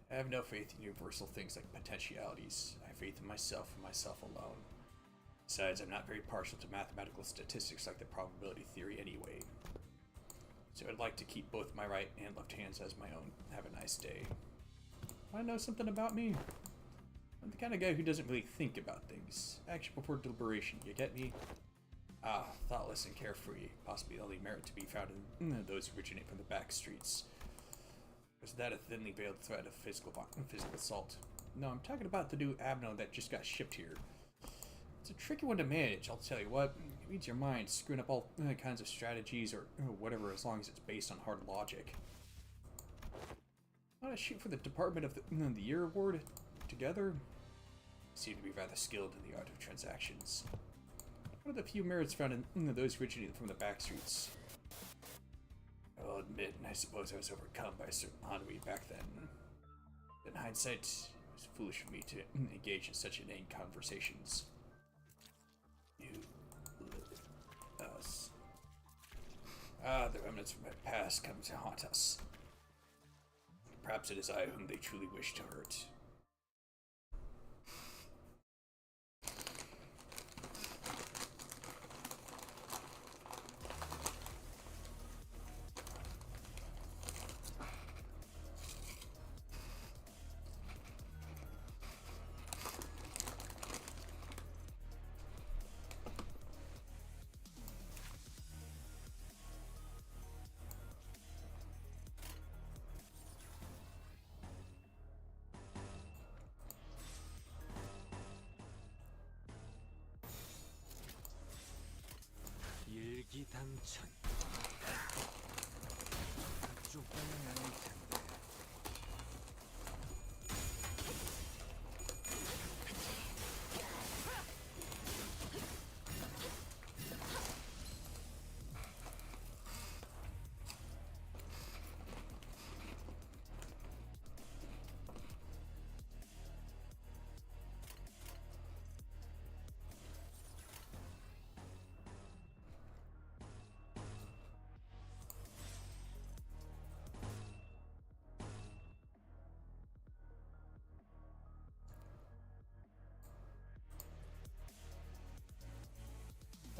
I have no faith in universal things like potentialities. I have faith in myself and myself alone. Besides, I'm not very partial to mathematical statistics like the probability theory anyway. So I'd like to keep both my right and left hands as my own. Have a nice day. Want to know something about me? I'm the kind of guy who doesn't really think about things. Action before deliberation, you get me? Ah, thoughtless and carefree. Possibly the only merit to be found in those who originate from the back streets. Was that a thinly veiled threat of physical assault? No, I'm talking about the new Abno that just got shipped here. It's a tricky one to manage, I'll tell you what. It reads your mind, screwing up all kinds of strategies or whatever, as long as it's based on hard logic. Want to shoot for the Department of the Year award together? Seem to be rather skilled in the art of transactions. One of the few merits found in those originating from the back streets. I'll admit, I suppose I was overcome by a certain ennui back then. In hindsight, it was foolish for me to engage in such inane conversations. You live us. Ah, the remnants from my past come to haunt us. Perhaps it is I whom they truly wish to hurt. 일기당천. 그쪽 방향이 아닐 텐데.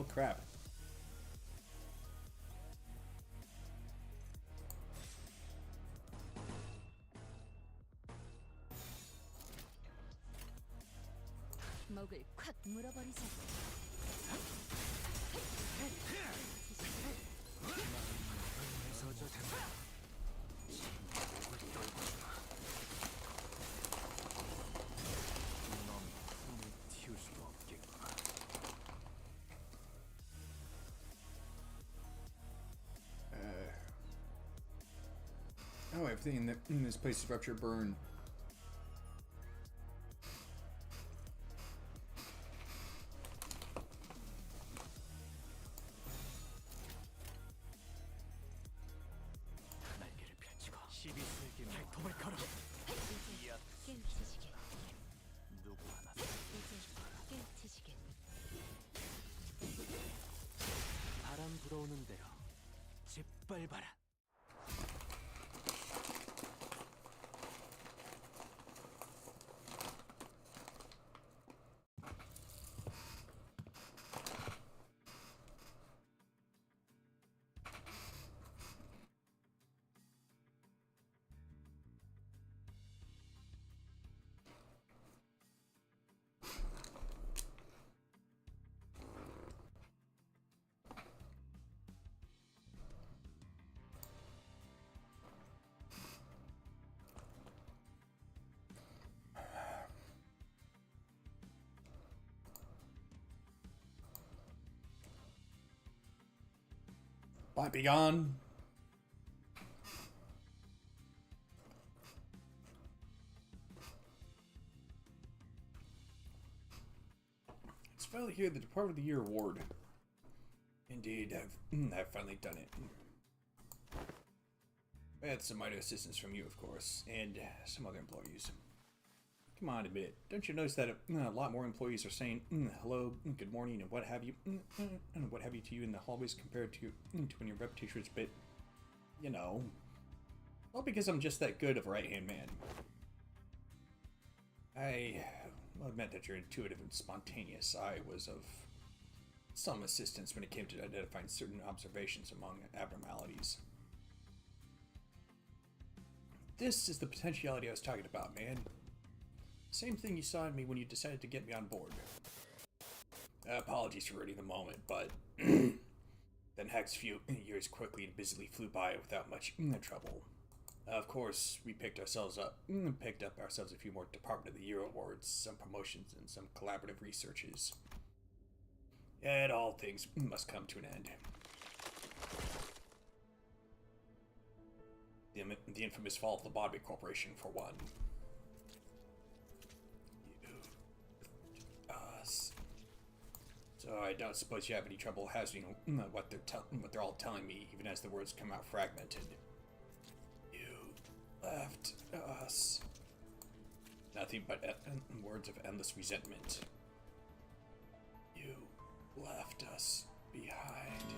Oh crap. 목을 콱 물어버리자. 서저 된다. 목을 떨구지마. 넌 꿈을 틔울 수도 없겠구나. Oh, everything in this place is rupture burn. 날개를 펼치고 12세기 발톱을 걸어. 깨우치시게. 누구 하나 이제 깨우치시게. 바람 불어오는 대로 짓밟아라. Bye, be gone. It's finally here, the Department of the Year award. Indeed, I've finally done it. I had some minor assistance from you, of course, and some other employees. Come on, admit it. Don't you notice that a lot more employees are saying hello, good morning, and what have you, and what have you to you in the hallways compared to when your reputation was a bit, you know, well, because I'm just that good of a right-hand man. I admit that you're intuitive and spontaneous. I was of some assistance when it came to identifying certain observations among abnormalities. This is the potentiality I was talking about, man. Same thing you saw in me when you decided to get me on board. Apologies for ruining the moment, but the next few years quickly and busily flew by without much trouble. Of course, we picked up ourselves a few more Department of the Year awards, some promotions, and some collaborative researches. And all things must come to an end. The infamous fall of the Lobotomy Corporation, for one. Us. So I don't suppose you have any trouble hazarding what they're all telling me, even as the words come out fragmented. Left us. Nothing but words of endless resentment. You left us behind.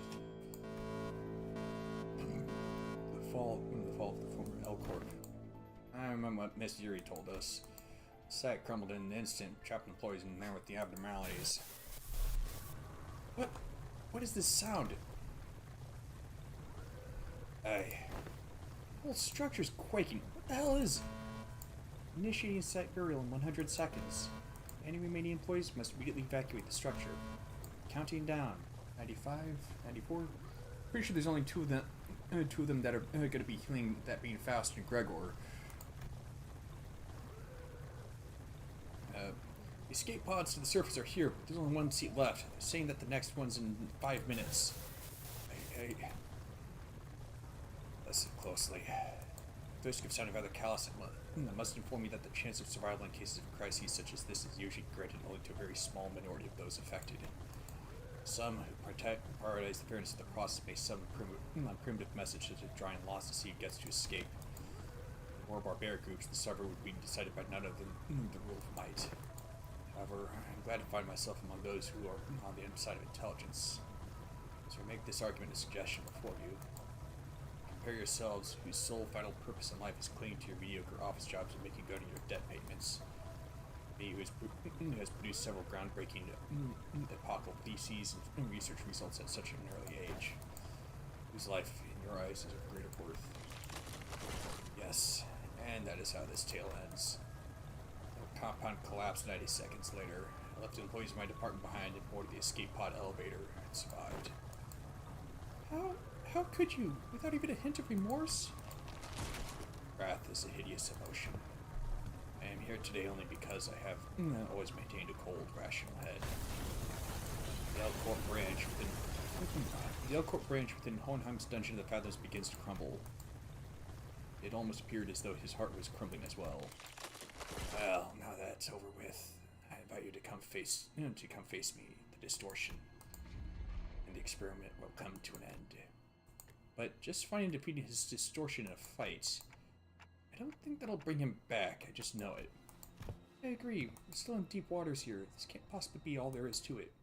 The fall of the former L Corp. I remember what Miss Yuri told us. The site crumbled in an instant, trapped employees in there with the abnormalities. What is this sound? The whole structure's quaking. What the hell is? Initiating site burial in 100 seconds. Any remaining employees must immediately evacuate the structure. Counting down. 95, 94. Pretty sure there's only two of them that are going to be healing, that being Faust and Gregor. The escape pods to the surface are here, but there's only one seat left, saying that the next one's in 5 minutes. Listen closely. The risk of sounding rather callous, I must inform you that the chance of survival in cases of crises such as this is usually granted only to a very small minority of those affected. Some who prioritize the fairness of the process may send a primitive message such as drawing loss to see who gets to escape. In more barbaric groups, the survivor would be decided by none other than the rule of might. However, I'm glad to find myself among those who are on the inside of intelligence. So I make this argument a suggestion before you. Compare yourselves, whose sole vital purpose in life is clinging to your mediocre office jobs and making good on your debt payments. Me, who has produced several groundbreaking epochal theses and research results at such an early age, whose life, in your eyes, is of greater worth. Yes, and that is how this tale ends. The compound collapsed 90 seconds later. I left the employees of my department behind and boarded the escape pod elevator and survived. How could you, without even a hint of remorse? Wrath is a hideous emotion. I am here today only because I have always maintained a cold, rational head. The L Corp branch within Hohenheim's Dungeon of the Fathoms begins to crumble. It almost appeared as though his heart was crumbling as well. Well, now that's over with, I invite you to come face me, the distortion, and the experiment will come to an end. But just finding defeating his distortion in a fight, I don't think that'll bring him back, I just know it. I agree, we're still in deep waters here. This can't possibly be all there is to it.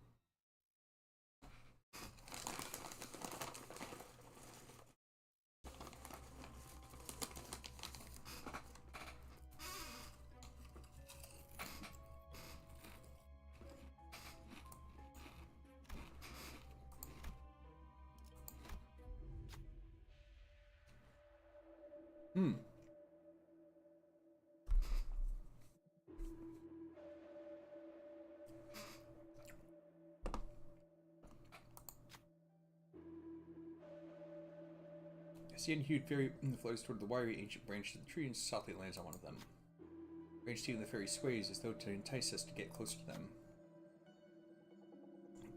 Seeing huge ferry flows toward the wiry ancient branch of the tree and softly lands on one of them. Branch team of the ferry sways as though to entice us to get closer to them.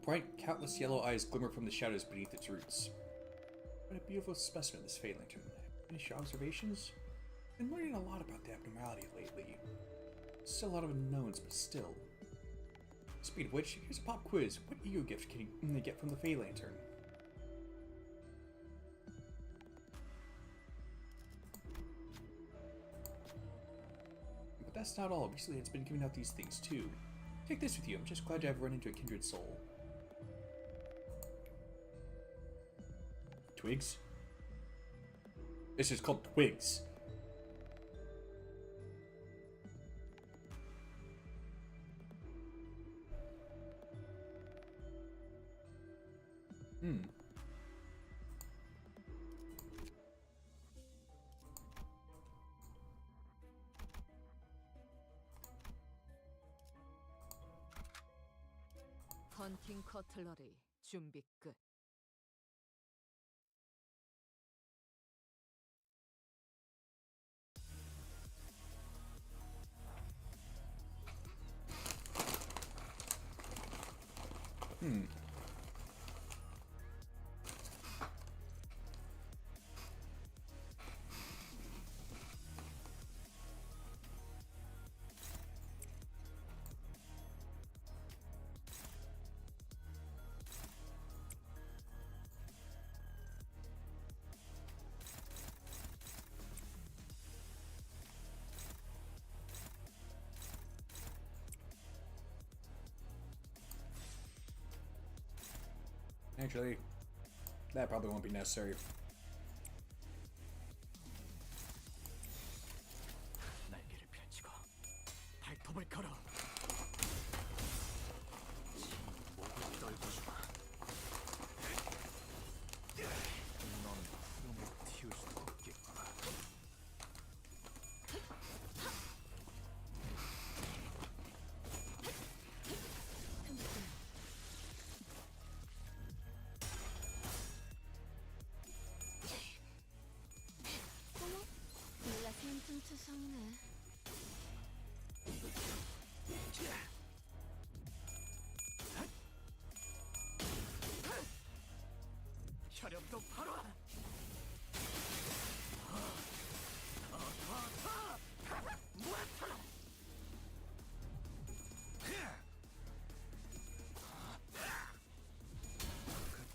Bright, countless yellow eyes glimmer from the shadows beneath its roots. What a beautiful specimen, this Fey Lantern. Finish observations? I've been learning a lot about the abnormality lately. Still a lot of unknowns, but still. Speaking of which, here's a pop quiz. What ego gift can you get from the Fey Lantern? But that's not all. Recently it's been giving out these things too. Take this with you. I'm just glad to have run into a kindred soul. Twigs? This is called Twigs. Hmm. 헌팅 커틀러리 준비 끝. Hmm. Actually, that probably won't be necessary. 날개를 펼치고 발톱을 걸어. 목을 떨궈주마. 넌 푸름을 틔울 수도 없겠구나. 몰라 생뚱투성네. 혈염도 바로.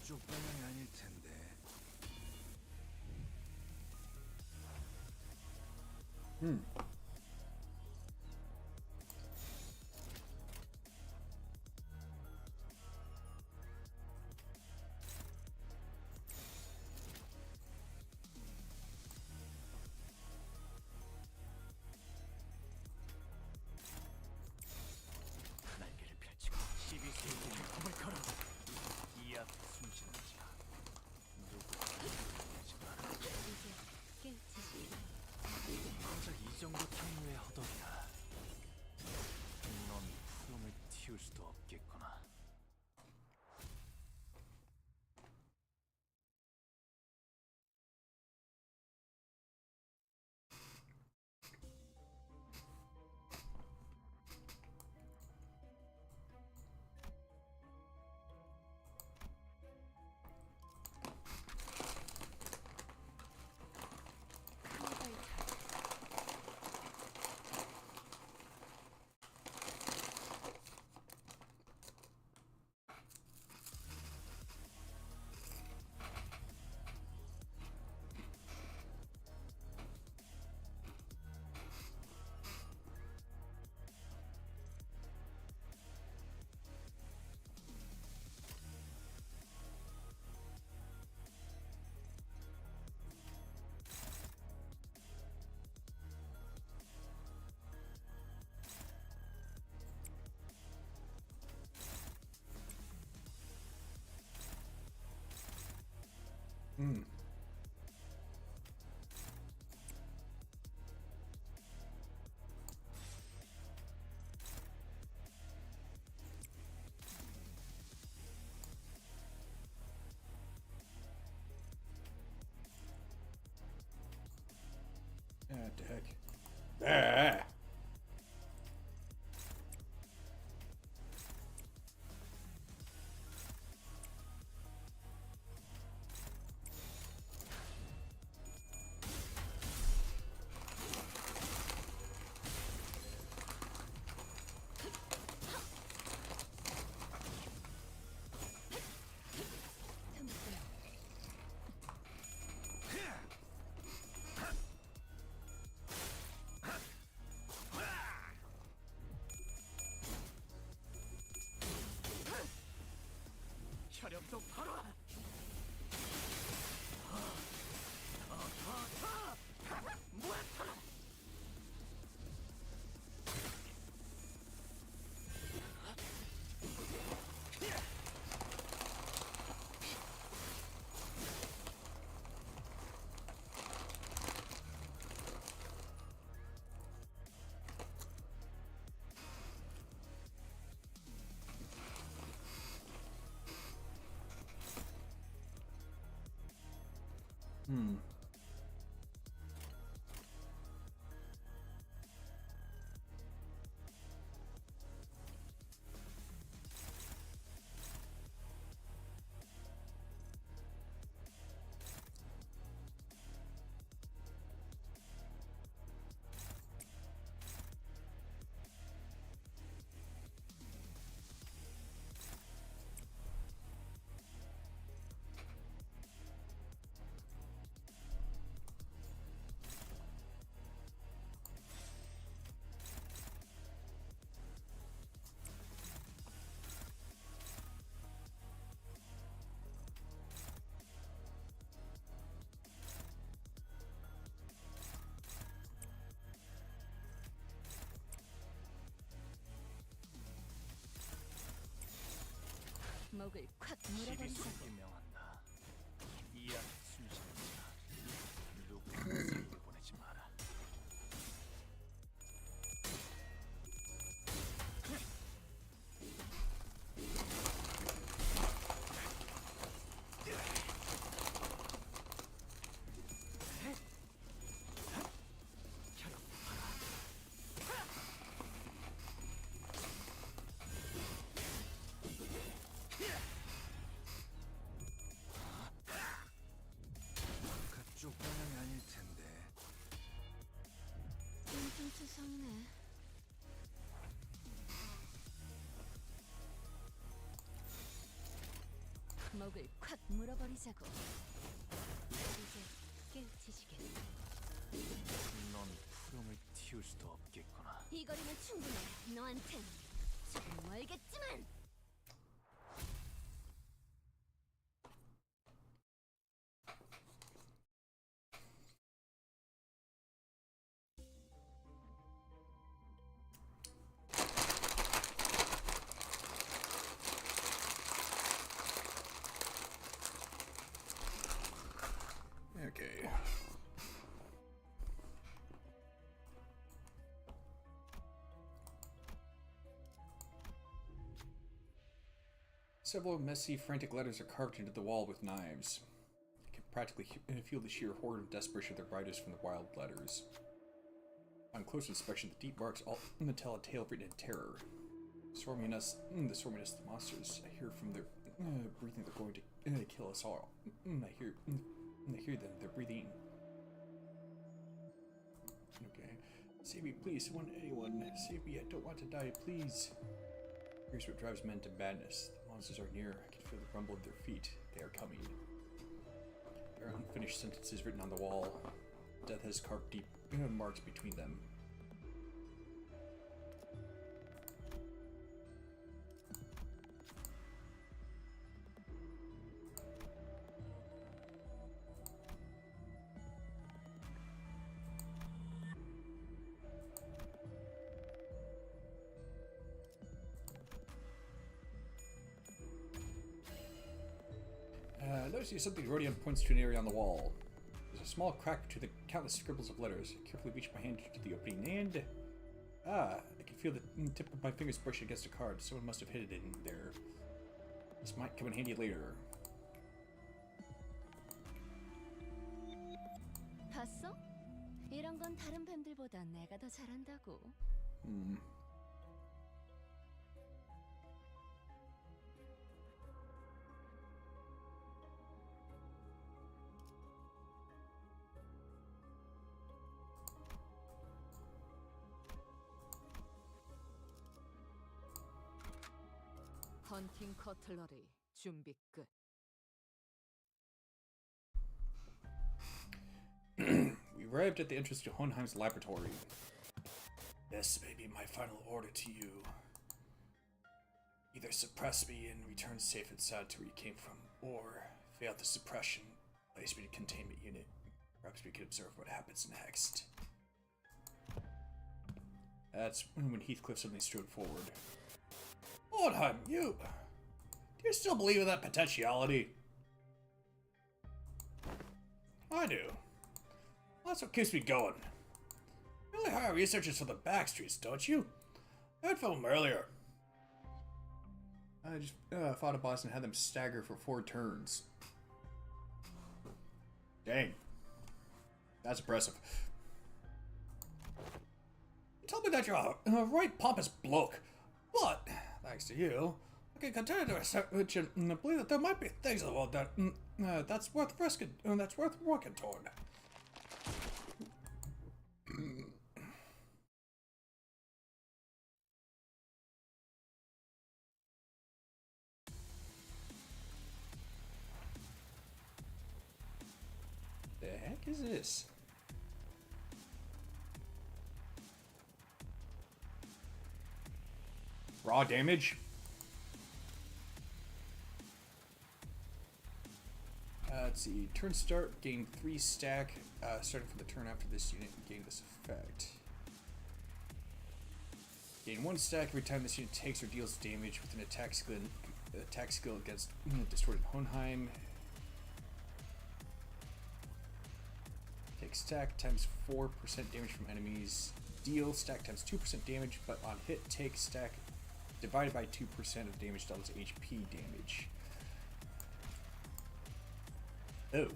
그쪽 방향이 아닐 텐데. Hmm. 날개를 펼치고 12세기의 발톱을 걸어. 이 앞에 숨쉬는 자. 누구 이제 깨우치지. 고작 이 정도 경우의 허덕이야. 넌 푸름을 틔울 수도 없겠구나. Hmm. Ah, the heck. Ah! 혈염도 바로. 목을 콱 물어버리자고. 명한다. 이 안에 숨쉬는 자 누구를 살게 보내지 마라. 그쪽 방향이 아닐 텐데. 좀 투성네. 목을 콱 물어버리자고. 이제 깨우치시겠네. 넌 푸름을 틔울 수도 없겠구나. 이 거리면 충분해. 너한텐 조금 멀겠지만. Okay. Several messy, frantic letters are carved into the wall with knives. You can practically feel the sheer horror and desperation of their writers from the wild letters. On close inspection, the deep marks all tell a tale written in terror. The swarminess of the monsters. I hear from their breathing they're going to kill us all. I hear them. They're breathing. Okay. Save me, please. Anyone. Save me. I don't want to die, please. Here's what drives men to madness. The monsters are near. I can feel the rumble of their feet. They are coming. There are unfinished sentences written on the wall. Death has carved deep marks between them. Notice something Rodion points to an area on the wall. There's a small crack between the countless scribbles of letters. I carefully reach my hand to the opening and... I can feel the tip of my fingers brush against a card. Someone must have hid it in there. This might come in handy later. 봤어? 이런 건 다른 뱀들보다 내가 더 잘한다고. 헌팅 커틀러리 준비 끝. We arrived at the entrance to Hohenheim's laboratory. This may be my final order to you. Either suppress me and return safe and sound to where you came from, or fail the suppression, place me in a containment unit. Perhaps we can observe what happens next. That's when Heathcliff suddenly strode forward. Hohenheim, do you still believe in that potentiality? I do. Well, that's what keeps me going. You only hire researchers for the back streets, don't you? I heard from them earlier. I just fought a boss and had them stagger for 4 turns. Dang. That's impressive. Tell me that you're a right pompous bloke. But, thanks to you, I can continue to research and believe that there might be things in the world that that's worth risking, that's worth working toward. The heck is this? Raw damage? Let's see. Turn start, gain 3 stack. Starting from the turn after this unit, gain this effect. Gain 1 stack every time this unit takes or deals damage with an attack skill against Distorted Hohenheim. Take stack times 4% damage from enemies. Deal stack times 2% damage, but on hit, take stack divided by 2% of damage doubles HP damage. Oh.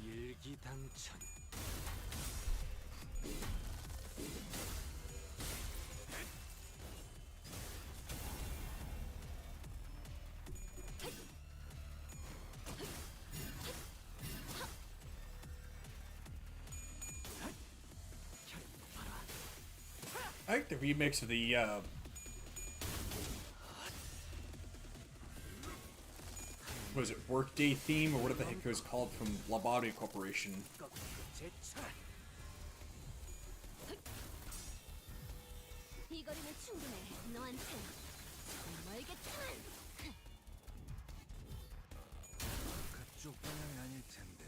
일기당천. I like the remix of the what is it, Workday theme or whatever the heck it was called from Labari Corporation. 이 거리는 충분해. 너한텐 멀겠지만. 그쪽 방향이 아닐 텐데.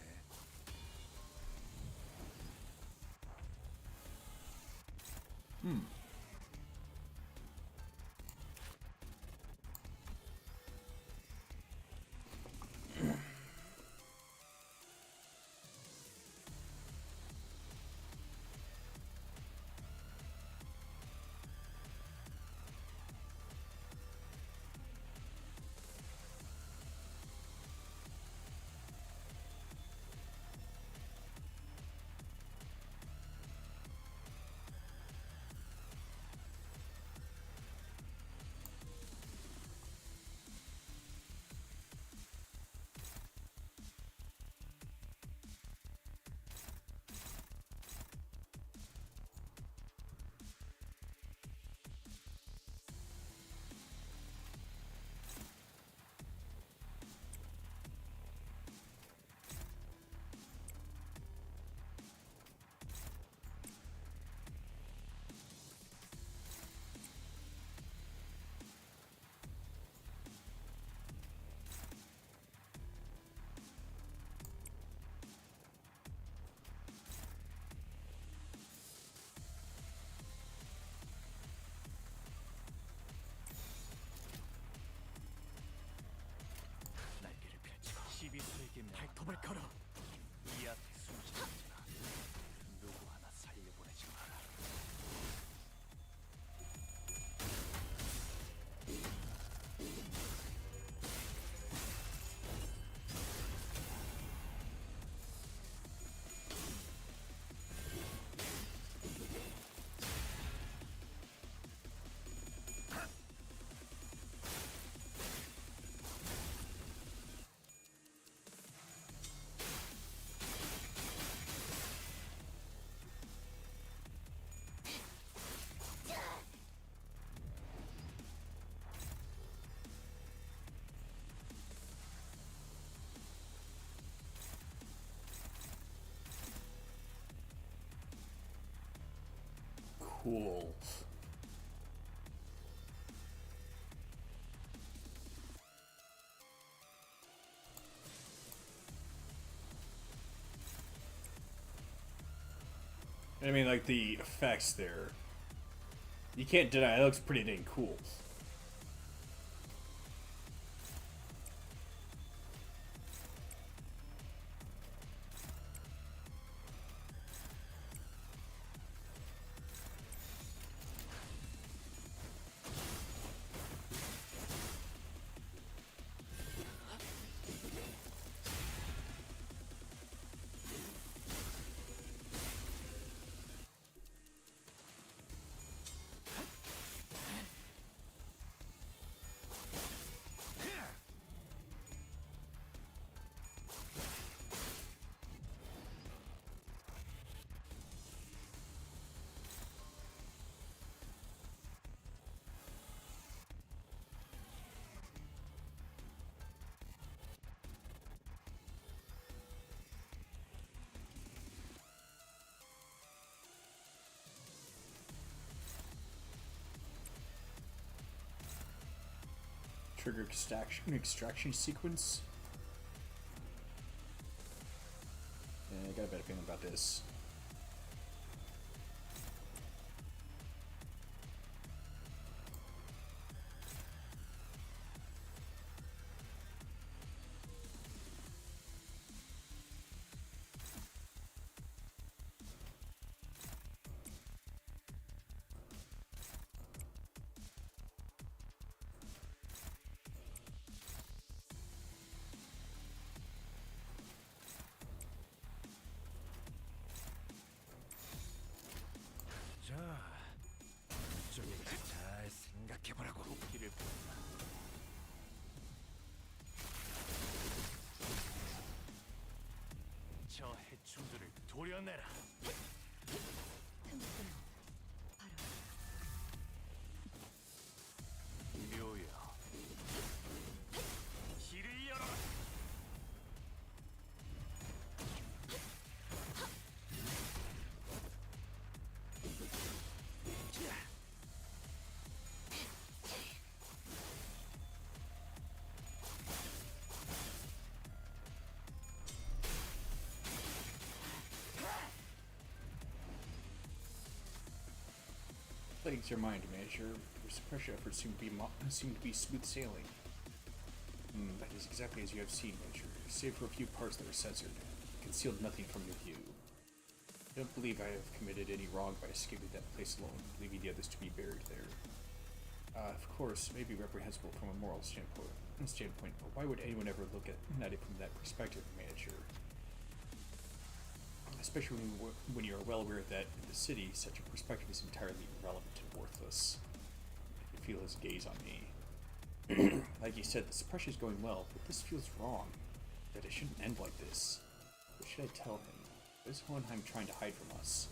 cool. I mean, like, the effects there. You can't deny, it looks pretty dang cool. Trigger extraction sequence. Yeah, I got a better feeling about this. 자, 저기 잘 생각해보라고. 길을 본다. 저 해충들을 도려내라. 틈틈 바로 묘야. 길을 열어라. Plagues your mind, Manager. Your suppression efforts seem to be smooth sailing. That is exactly as you have seen, Manager. Save for a few parts that are censored. Concealed nothing from your view. I don't believe I have committed any wrong by escaping that place alone, leaving the others to be buried there. Of course, it may be reprehensible from a moral standpoint, but why would anyone ever look at it from that perspective, Manager? Especially when you are well aware that in the city, such a perspective is entirely irrelevant and worthless. I can feel his gaze on me. Like you said, the suppression is going well, but this feels wrong. That it shouldn't end like this. What should I tell him? What is Hohenheim trying to hide from us?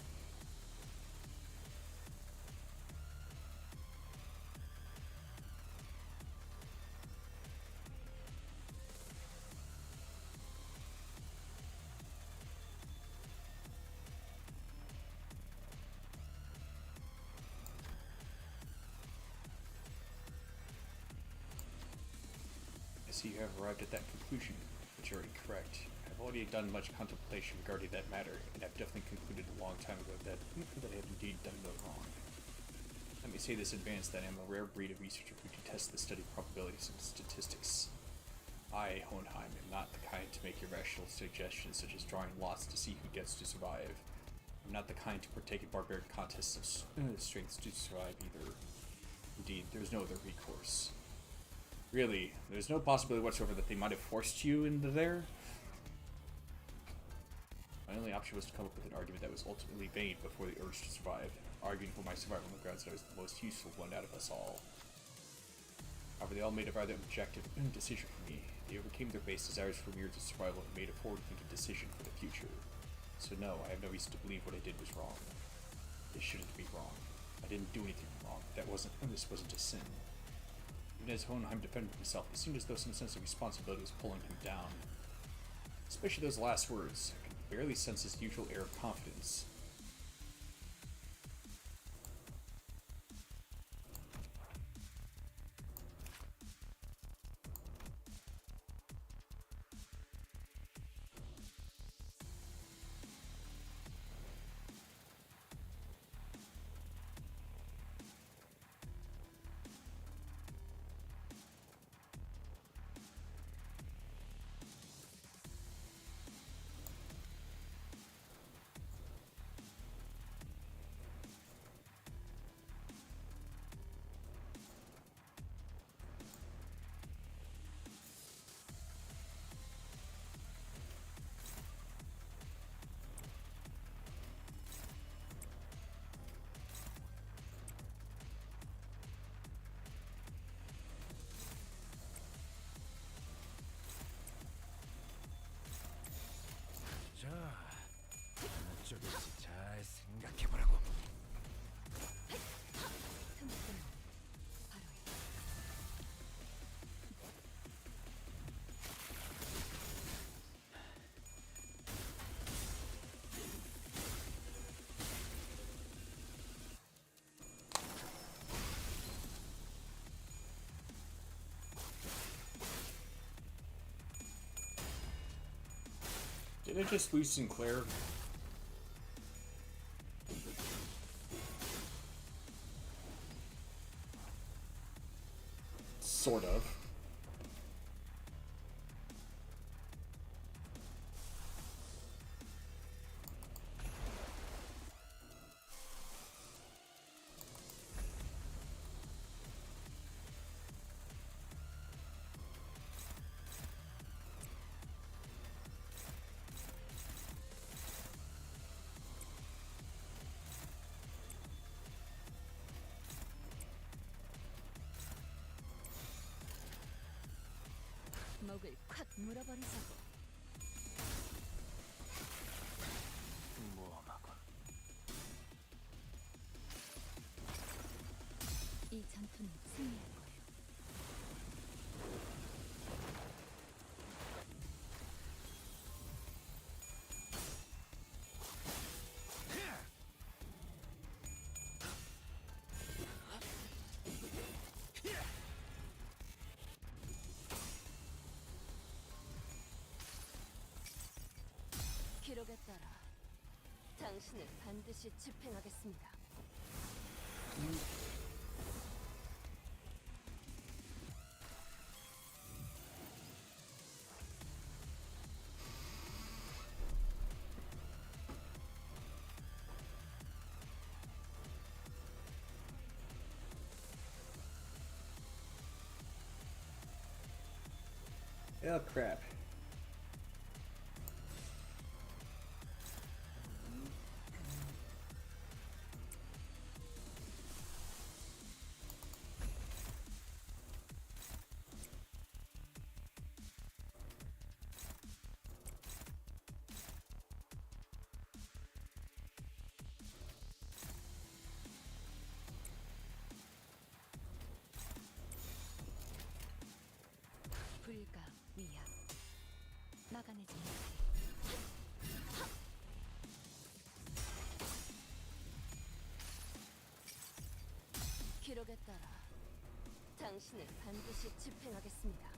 I see you have arrived at that conclusion, but you're incorrect. I've already done much contemplation regarding that matter, and I've definitely concluded a long time ago that I have indeed done no wrong. Let me say this in advance that I am a rare breed of researcher who detests the study of probabilities and statistics. I, Hohenheim, am not the kind to make irrational suggestions such as drawing lots to see who gets to survive. I'm not the kind to partake in barbaric contests of strengths to survive either. Indeed, there is no other recourse. Really, there's no possibility whatsoever that they might have forced you into there? My only option was to come up with an argument that was ultimately vain before the urge to survive, arguing for my survival on the grounds that I was the most useful one out of us all. However, they all made a rather objective decision for me. They overcame their base desires for mere survival and made a forward-thinking decision for the future. So no, I have no reason to believe what I did was wrong. This shouldn't be wrong. I didn't do anything wrong. This wasn't a sin. Even as Hohenheim defended himself, it seemed as though some sense of responsibility was pulling him down. Especially those last words. I could barely sense his usual air of confidence. Did I just lose Sinclair? Sort of. 목을 콱 물어버리자고. 모험하군. 이 전투는 승리할 거예요. 기록에 따라 당신을 반드시 집행하겠습니다. Oh crap. 불가 위압. 막아내지 못해. 기록에 따라 당신을 반드시 집행하겠습니다.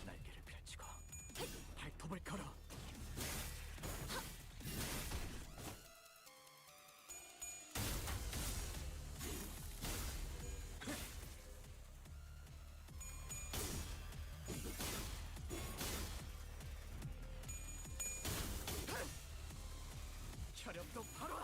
날개를 펼치고 발톱을 걸어. 혈염도 바로.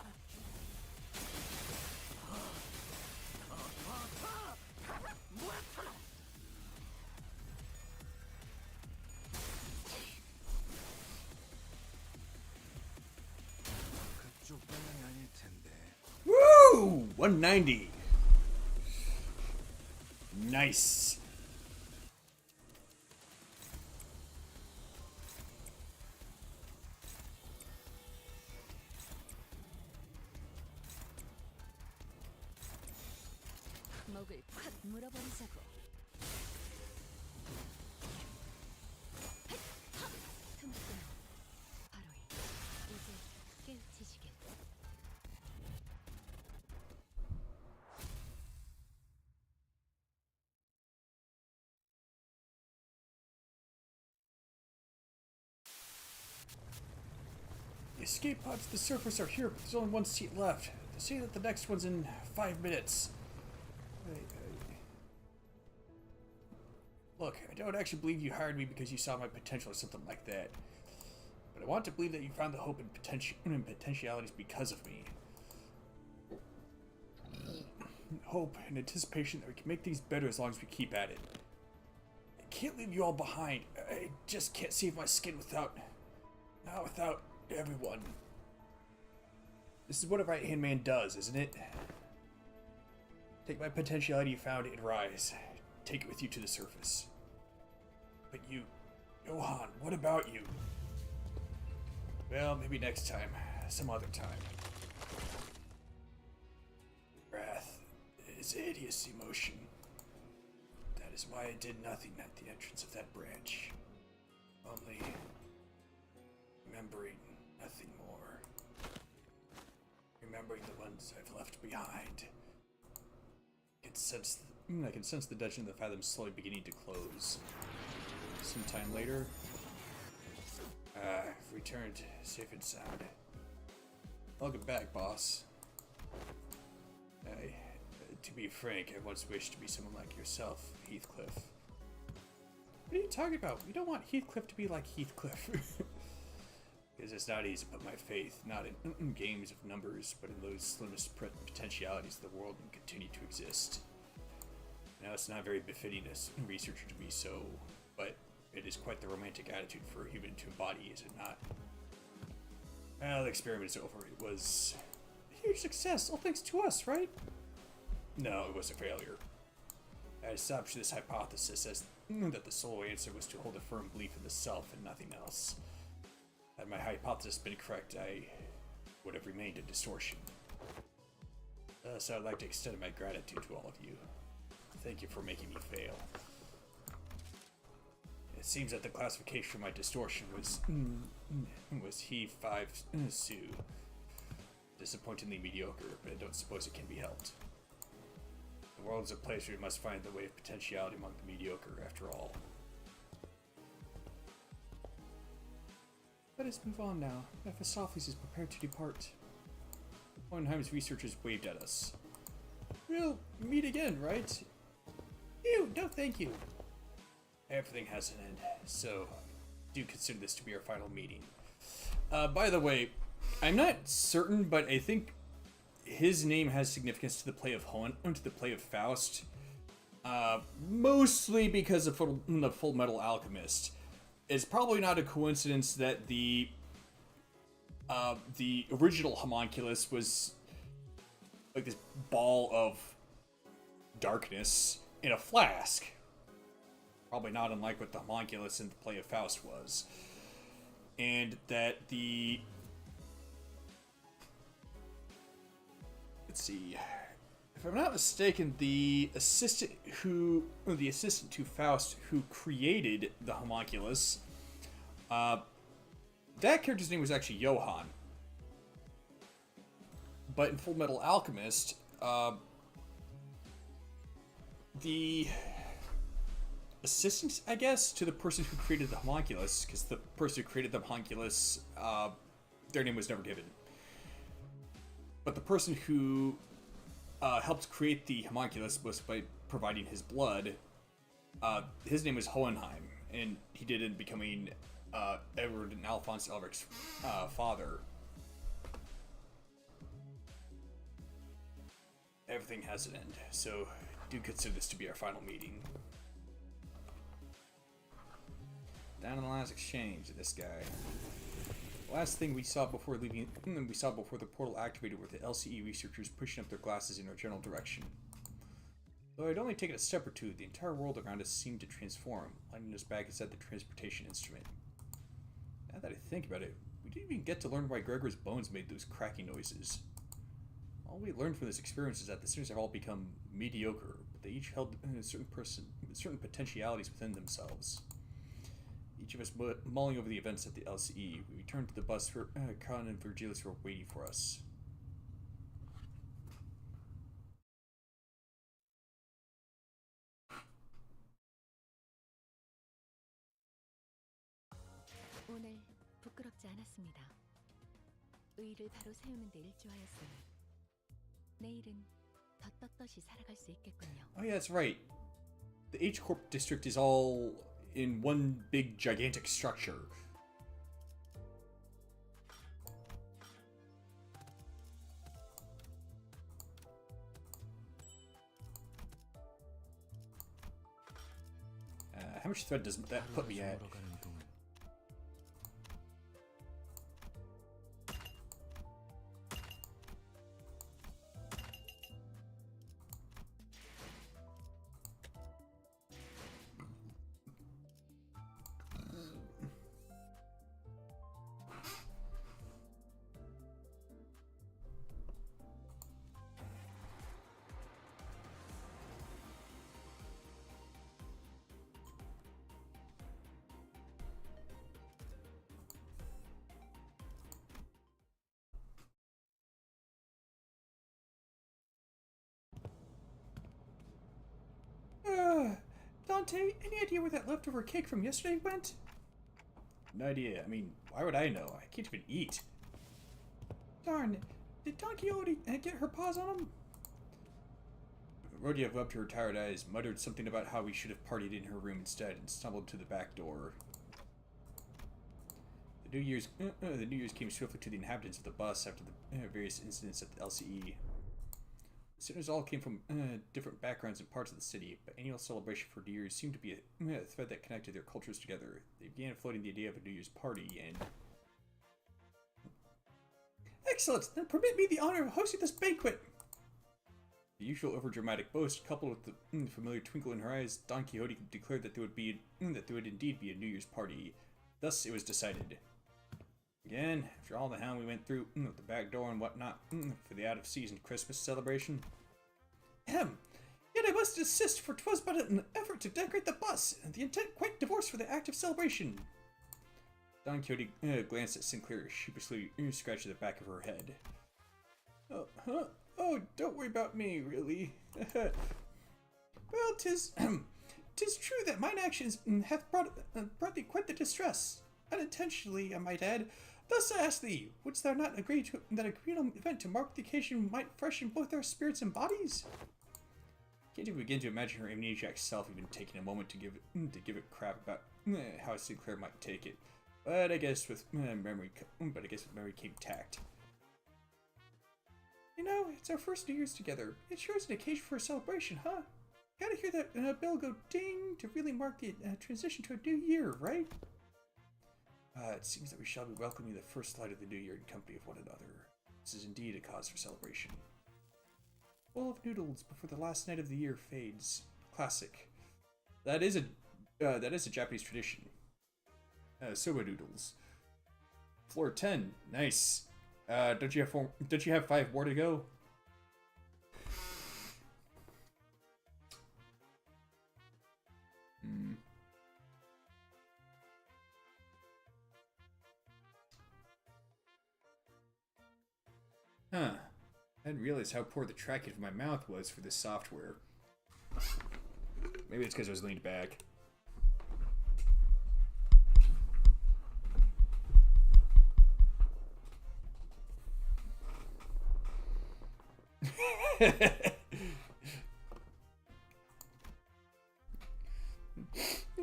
그쪽 방향이 아닐 텐데. Woo! 190. Nice. 목을 콱 물어버리자고. 틈틈. 바로 이제 깨우치시길. The escape pods to the surface are here, but there's only one seat left. They say that the next one's in 5 minutes. Look, I don't actually believe you hired me because you saw my potential or something like that. But I want to believe that you found the hope and potentialities because of me. Hope and anticipation that we can make things better as long as we keep at it. I can't leave you all behind. I just can't save my skin without everyone. This is what a right-hand man does, isn't it? Take my potentiality you found and rise. Take it with you to the surface. But you, Johan, what about you? Well, maybe next time. Some other time. Wrath is a hideous emotion. That is why I did nothing at the entrance of that branch. Only remembering nothing more. Remembering the ones I've left behind. I can sense the dungeon of the Fathom slowly beginning to close. Sometime later, I've returned safe and sound. Welcome back, boss. To be frank, I once wished to be someone like yourself, Heathcliff. What are you talking about? We don't want Heathcliff to be like Heathcliff. Because it's not easy to put my faith, not in games of numbers, but in those slimmest potentialities of the world and continue to exist. Now, it's not very befitting as a researcher to be so, but it is quite the romantic attitude for a human to embody, is it not? Well, the experiment is over. It was a huge success, all thanks to us, right? No, it was a failure. I established this hypothesis as that the sole answer was to hold a firm belief in the self and nothing else. Had my hypothesis been correct, I would have remained a distortion. So I'd like to extend my gratitude to all of you. Thank you for making me fail. It seems that the classification for my distortion was He 5 Sue. Disappointingly mediocre, but I don't suppose it can be helped. The world is a place where we must find the way of potentiality among the mediocre, after all. Let us move on now. Mephistopheles is prepared to depart. Hohenheim's researchers waved at us. We'll meet again, right? Ew, no thank you. Everything has an end, so do consider this to be our final meeting. By the way, I'm not certain, but I think his name has significance to the play of Faust. Mostly because of the Full Metal Alchemist. It's probably not a coincidence that the original homunculus was like this ball of darkness in a flask. Probably not unlike what the homunculus in the play of Faust was. And that let's see, if I'm not mistaken, the assistant to Faust who created the homunculus, that character's name was actually Johann. But in Full Metal Alchemist, the assistant, I guess, to the person who created the homunculus, because the person who created the homunculus, their name was never given. But the person who helped create the homunculus was by providing his blood. His name was Hohenheim, and he did it becoming Edward and Alphonse Elric's father. Everything has an end, so do consider this to be our final meeting. Down in the last exchange, this guy. The last thing we saw before leaving, before the portal activated, were the LCE researchers pushing up their glasses in our general direction. Though I'd only taken a step or two, the entire world around us seemed to transform, lighting us back inside the transportation instrument. Now that I think about it, we didn't even get to learn why Gregor's bones made those cracking noises. All we learned from this experience is that the students have all become mediocre, but they each held certain potentialities within themselves. Each of us mulling over the events at the LCE, we returned to the bus where Khan and Virgilius were waiting for us. 오늘 부끄럽지 않았습니다. 의의를 바로 세우는 데 일조하였으니 내일은 더 떳떳이 살아갈 수 있겠군요. Oh yeah, that's right. the H Corp district is all in one big gigantic structure. How much threat does that put me at? 걸어가는 동안 Dante, any idea where that leftover cake from yesterday went? No idea. I mean, why would I know? I can't even eat. Darn, did Don Quixote get her paws on him? Rhodia rubbed her tired eyes, muttered something about how we should have partied in her room instead, and stumbled to the back door. The New Year's came swiftly to the inhabitants of the bus after the various incidents at the LCE. Sinners all came from different backgrounds and parts of the city, but annual celebration for New Year's seemed to be a thread that connected their cultures together. They began floating the idea of a New Year's party, and... Excellent! Then permit me the honor of hosting this banquet! The usual overdramatic boast, coupled with the familiar twinkle in her eyes, Don Quixote declared that there would indeed be a New Year's party. Thus, it was decided. Again, after all the hound we went through with the back door and whatnot for the out-of-season Christmas celebration. Yet I must insist, for 'twas but an effort to decorate the bus, and the intent quite divorced for the act of celebration. Don Quixote glanced at Sinclair, sheepishly scratching the back of her head. Oh, don't worry about me, really. Well, 'tis true that mine actions hath brought thee quite the distress. Unintentionally, I might add. Thus I ask thee, wouldst thou not agree that a communal event to mark the occasion might freshen both our spirits and bodies? Can't even begin to imagine her amnesiac self even taking a moment to give it crap about how Sinclair might take it. But I guess with memory came tact. You know, it's our first New Year's together. It sure is an occasion for a celebration, huh? Gotta hear that bell go ding to really mark the transition to a new year, right? It seems that we shall be welcoming the first light of the new year in company of one another. This is indeed a cause for celebration. Bowl of noodles before the last night of the year fades. Classic. That is a Japanese tradition. Soba noodles. Floor 10. Nice. Don't you have 5 more to go? Huh. I didn't realize how poor the tracking of my mouth was for this software. Maybe it's because I was leaned back.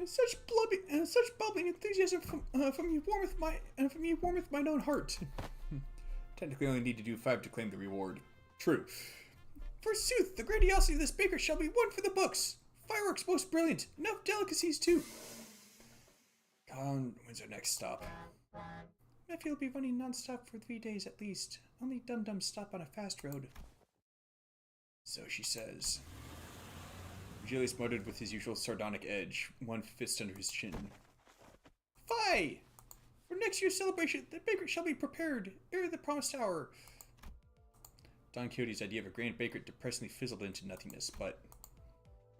Such bubbling enthusiasm from you warmeth mine own heart. Technically, I only need to do 5 to claim the reward. True. Forsooth, the grandiosity of this baker shall be one for the books. Fireworks most brilliant. Enough delicacies too. When's our next stop? Nephew will be running non-stop for 3 days at least. Only dum-dums stop on a fast road. So she says. Virgilius muttered with his usual sardonic edge, one fist under his chin. Fie! For next year's celebration, the banquet shall be prepared ere the promised hour. Don Quixote's idea of a grand banquet depressingly fizzled into nothingness, but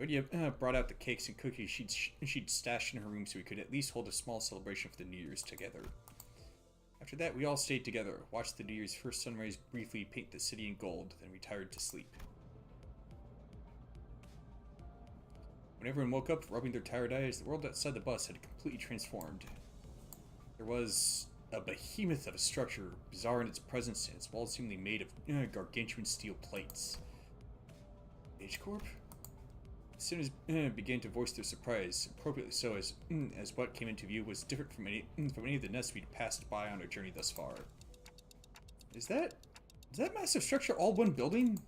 Rhodia brought out the cakes and cookies she'd stashed in her room so we could at least hold a small celebration for the New Year's together. After that, we all stayed together, watched the New Year's first sunrise briefly paint the city in gold, then retired to sleep. When everyone woke up, rubbing their tired eyes, the world outside the bus had completely transformed. There was a behemoth of a structure, bizarre in its presence, and its walls seemingly made of gargantuan steel plates. H Corp? Students began to voice their surprise, appropriately so, as what came into view was different from any of the nests we'd passed by on our journey thus far. Is that massive structure all one building?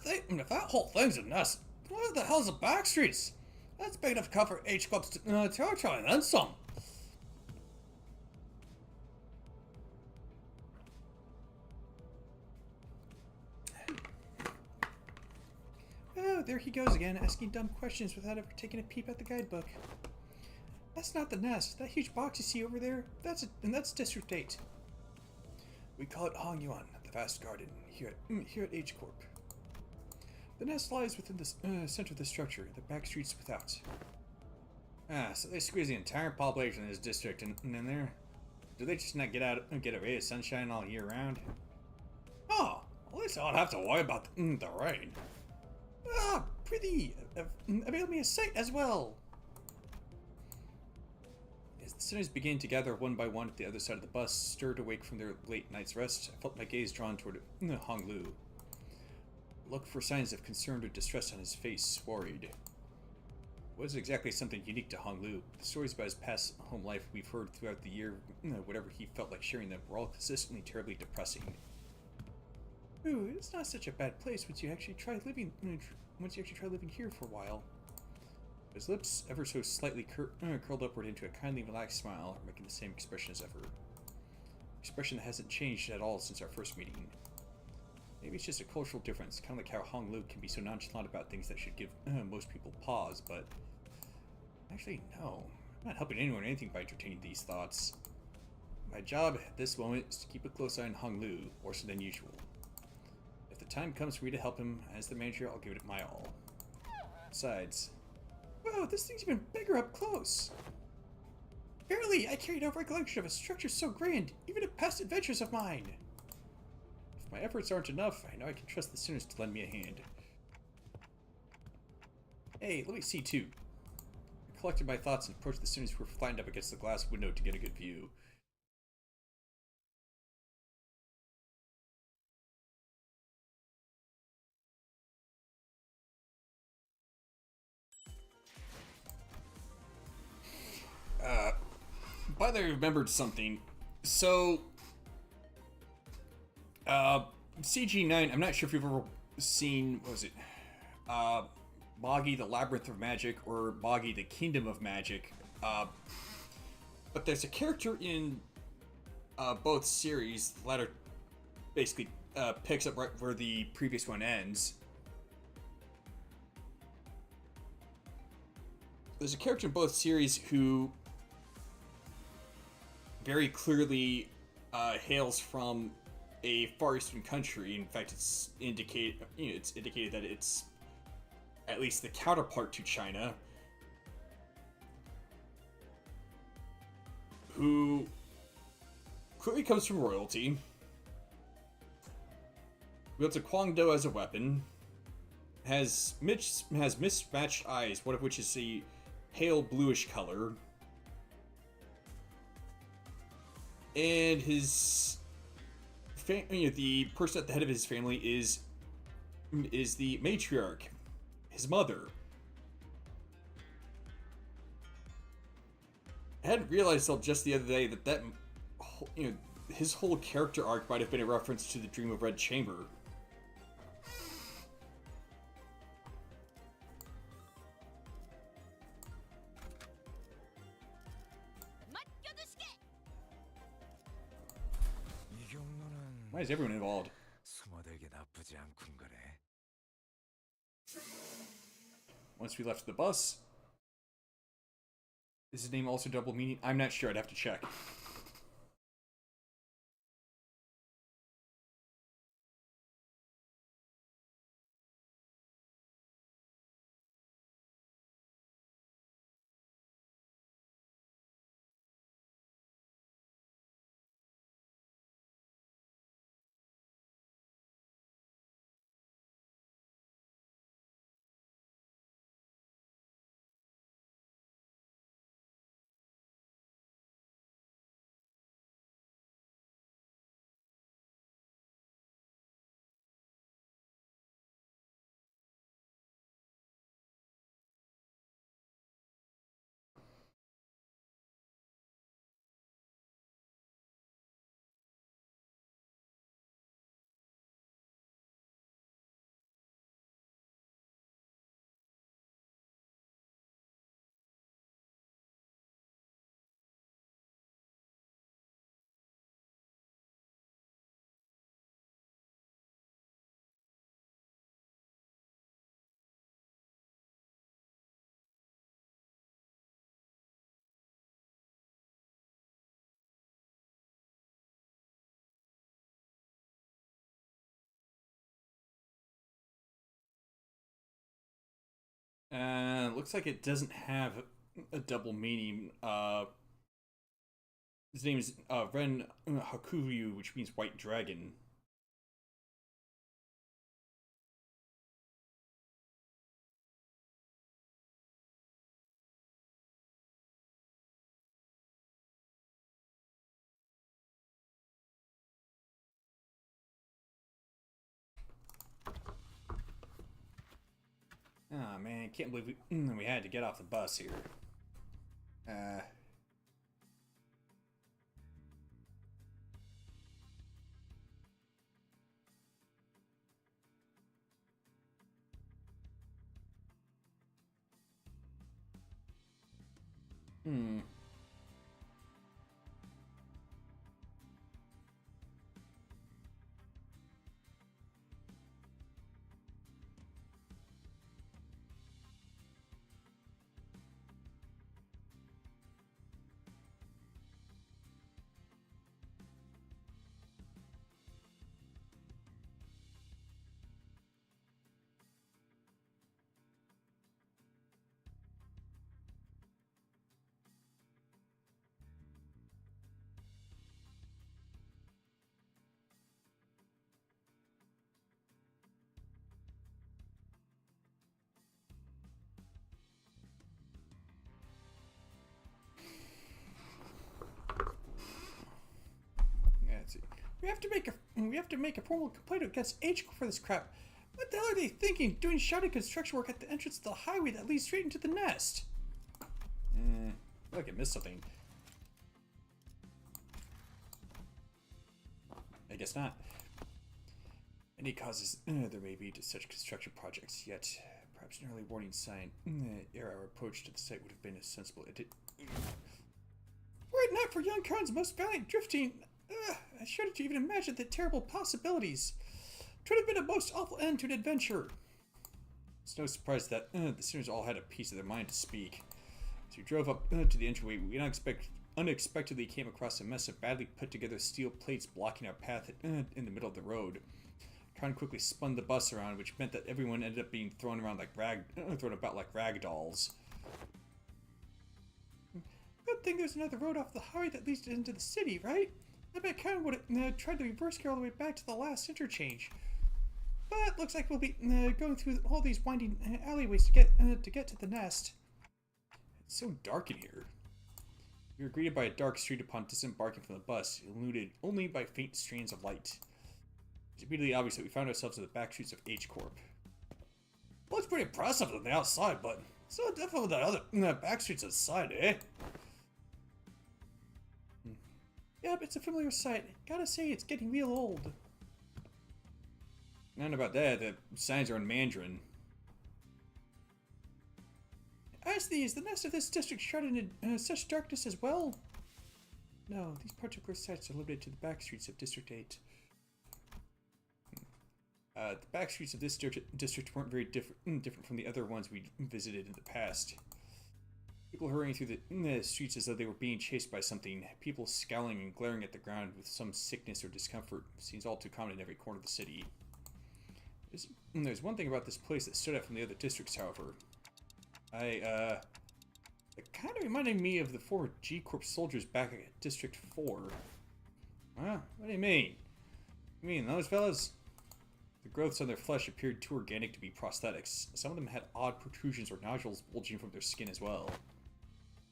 If that whole thing's a nest, what the hell's the back streets? That's big enough to cover H Club's territory and then some. Oh, there he goes again, asking dumb questions without ever taking a peep at the guidebook. That's not the nest. That huge box you see over there, that's District 8. We call it Hong Yuan, the vast garden, here at H Corp. The nest lies within the center of the structure, the back streets without. Ah, so they squeeze the entire population of this district in there? Do they just not get a ray of sunshine all year round? Oh, at least I don't have to worry about the rain. Ah, pretty! Avail me a sight as well! As the sinners began to gather one by one at the other side of the bus, stirred awake from their late night's rest, I felt my gaze drawn toward Hong Lu. Looked for signs of concern or distress on his face, worried. It wasn't exactly something unique to Hong Lu. The stories about his past home life we've heard throughout the year, whatever he felt like sharing them, were all consistently terribly depressing. Ooh, it's not such a bad place once you actually try living here for a while. His lips, ever so slightly curled upward into a kindly, relaxed smile, making the same expression as ever. Expression that hasn't changed at all since our first meeting. Maybe it's just a cultural difference, kind of like how Hong Lu can be so nonchalant about things that should give most people pause, but... Actually, no. I'm not helping anyone or anything by entertaining these thoughts. My job at this moment is to keep a close eye on Hong Lu, worse than usual. If the time comes for me to help him, as the manager, I'll give it my all. Besides... Whoa, this thing's even bigger up close! Barely! I carried no recollection of a structure so grand, even in past adventures of mine! If my efforts aren't enough, I know I can trust the students to lend me a hand. Hey, let me see too. I collected my thoughts and approached the students who were flattened up against the glass window to get a good view. By the way, I remembered something. So, CG9, I'm not sure if you've ever seen, what was it? Boggy, the Labyrinth of Magic, or Boggy, the Kingdom of Magic. But there's a character in both series. The latter basically picks up right where the previous one ends. There's a character in both series who very clearly hails from a Far Eastern country. In fact, it's indicated that it's at least the counterpart to China, who clearly comes from royalty, wields a Kwangdo as a weapon, has mismatched eyes, one of which is a pale bluish color, and his the person at the head of his family is the matriarch, his mother. I hadn't realized until just the other day that his whole character arc might have been a reference to the Dream of Red Chamber. Why is everyone involved? 숨어들기 나쁘지 않군 거래. Once we left the bus, is his name also double meaning? I'm not sure. I'd have to check. Looks like it doesn't have a double meaning. His name is Ren Hakuryu, which means white dragon. Oh man, can't believe we had to get off the bus here. Hmm. We have to make a formal complaint against H for this crap. What the hell are they thinking? Doing shouting construction work at the entrance to the highway that leads straight into the nest. I feel like I missed something. I guess not. Any causes there may be to such construction projects, yet perhaps an early warning sign ere our approach to the site would have been a sensible. Were it not for young Khan's most valiant drifting, I shudder to even imagine the terrible possibilities. It would have been a most awful end to an adventure. It's no surprise that the sinners all had a piece of their mind to speak. As we drove up to the entryway, we unexpectedly came across a mess of badly put together steel plates blocking our path in the middle of the road. Khan quickly spun the bus around, which meant that everyone ended up being thrown about like rag dolls. Good thing there's another road off the highway that leads into the city, right? I bet Khan would have tried to reverse gear all the way back to the last interchange. But looks like we'll be going through all these winding alleyways to get to the nest. It's so dark in here. We were greeted by a dark street upon disembarking from the bus, illuminated only by faint strands of light. It's immediately obvious that we found ourselves in the back streets of H Corp. Looks pretty impressive on the outside, but so different with the other back streets inside, eh? Yep, it's a familiar sight. Gotta say, it's getting real old. Not about that, the signs are in Mandarin. As these, the nest of this district shrouded in such darkness as well? No, these particular sites are limited to the back streets of District 8. The back streets of this district weren't very different from the other ones we visited in the past. People hurrying through the streets as though they were being chased by something. People scowling and glaring at the ground with some sickness or discomfort. Seems all too common in every corner of the city. There's one thing about this place that stood out from the other districts, however. It kind of reminded me of the former G-Corp soldiers back at District 4. Huh? What do you mean? You mean those fellas? The growths on their flesh appeared too organic to be prosthetics. Some of them had odd protrusions or nodules bulging from their skin as well.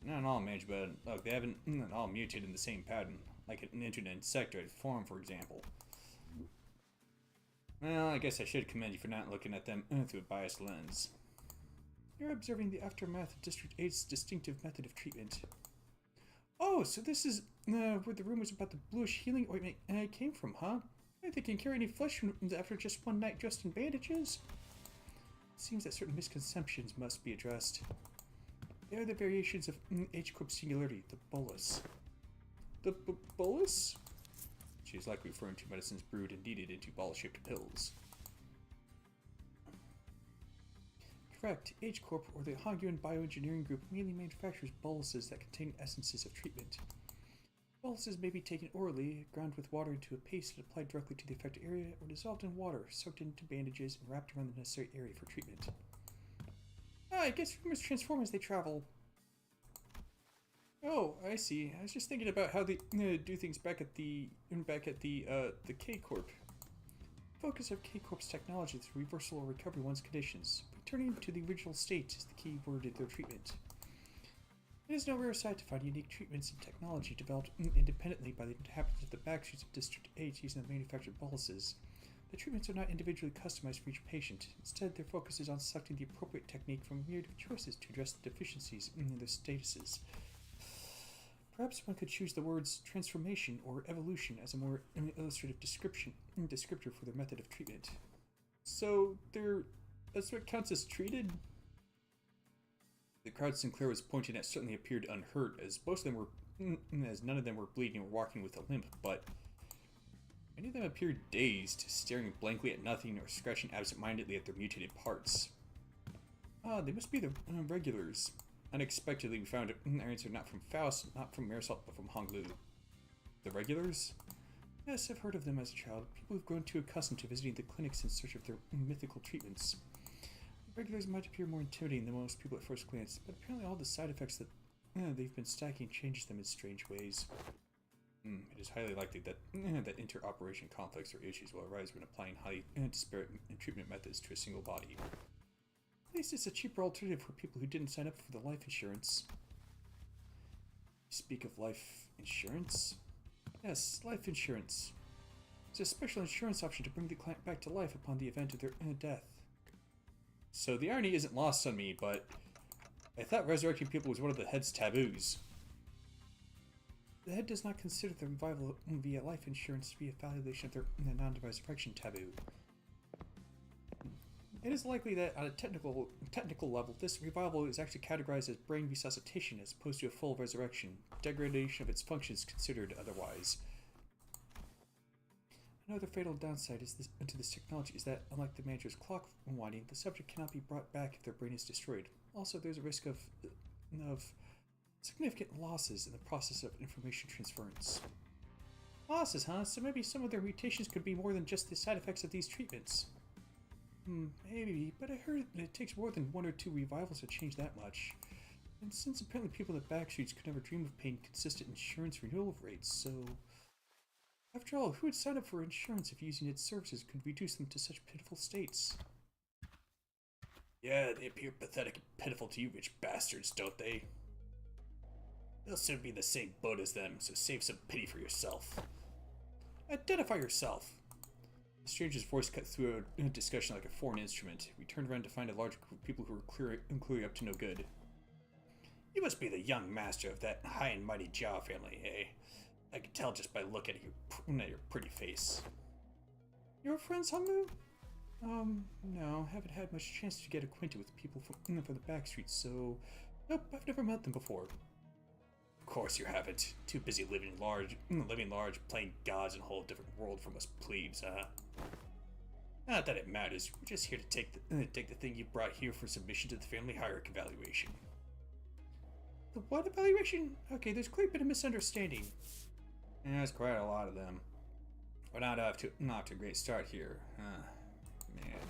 Not all managed, but look, they haven't all mutated in the same pattern, like an insectoid form, for example. Well, I guess I should commend you for not looking at them through a biased lens. You're observing the aftermath of District 8's distinctive method of treatment. Oh, so this is where the rumors about the bluish healing ointment came from, huh? I think they can carry any flesh after just one night dressed in bandages. It seems that certain misconceptions must be addressed. They are the variations of H-Corp singularity, the bolus. The bolus? She is likely referring to medicines brewed and kneaded into ball-shaped pills. Correct. H-Corp, or the Hongyuan Bioengineering Group, mainly manufactures boluses that contain essences of treatment. Boluses may be taken orally, ground with water into a paste and applied directly to the affected area, or dissolved in water, soaked into bandages, and wrapped around the necessary area for treatment. Ah, I guess rumors transform as they travel. Oh, I see. I was just thinking about how they do things back at the K Corp. The focus of K Corp's technology is reversal or recovery one's conditions. Returning to the original state is the key word in their treatment. It is no rare sight to find unique treatments and technology developed independently by the inhabitants of the backstreets of District 8 using the manufactured boluses. The treatments are not individually customized for each patient. Instead, their focus is on selecting the appropriate technique from a myriad of choices to address the deficiencies in their statuses. Perhaps one could choose the words transformation or evolution as a more illustrative descriptor for their method of treatment. So, that's what counts as treated? The crowd Sinclair was pointing at certainly appeared unhurt, as none of them were bleeding or walking with a limp, but many of them appeared dazed, staring blankly at nothing or scratching absent-mindedly at their mutated parts. Ah, they must be the regulars. Unexpectedly, we found our answer not from Faust, not from Marisol, but from Honglu. The regulars? Yes, I've heard of them as a child. People who've grown too accustomed to visiting the clinics in search of their mythical treatments. Regulars might appear more intimidating than most people at first glance, but apparently all the side effects that they've been stacking changes them in strange ways. It is highly likely that inter-operation conflicts or issues will arise when applying highly disparate treatment methods to a single body. At least it's a cheaper alternative for people who didn't sign up for the life insurance. Speak of life insurance? Yes, life insurance. It's a special insurance option to bring the client back to life upon the event of their death. So the irony isn't lost on me, but I thought resurrecting people was one of the head's taboos. The head does not consider the revival via life insurance to be a violation of their non-resurrection taboo. It is likely that on a technical level, this revival is actually categorized as brain resuscitation as opposed to a full resurrection. Degradation of its functions considered otherwise. Another fatal downside to this technology is that, unlike the manager's clock unwinding, the subject cannot be brought back if their brain is destroyed. Also, there's a risk of significant losses in the process of information transference. Losses, huh? So maybe some of their mutations could be more than just the side effects of these treatments. Maybe, but I heard that it takes more than 1 or 2 revivals to change that much. And since apparently people in the backstreets could never dream of paying consistent insurance renewal rates, so... After all, who would sign up for insurance if using its services could reduce them to such pitiful states? Yeah, they appear pathetic and pitiful to you rich bastards, don't they? They'll soon be in the same boat as them, so save some pity for yourself. Identify yourself! The stranger's voice cut through a discussion like a foreign instrument. We turned around to find a large group of people who were clearly up to no good. You must be the young master of that high and mighty Jaw family, eh? I can tell just by looking at your pretty face. Your friends, Honglu? No, haven't had much chance to get acquainted with people from the backstreets, so... Nope, I've never met them before. Of course you haven't. Too busy living large, playing gods in a whole different world from us plebes, huh? Not that it matters. We're just here to take the thing you brought here for submission to the family hierarchy evaluation. The what evaluation? Okay, there's clearly been a misunderstanding. Yeah, there's quite a lot of them. We're not off to a great start here. Man.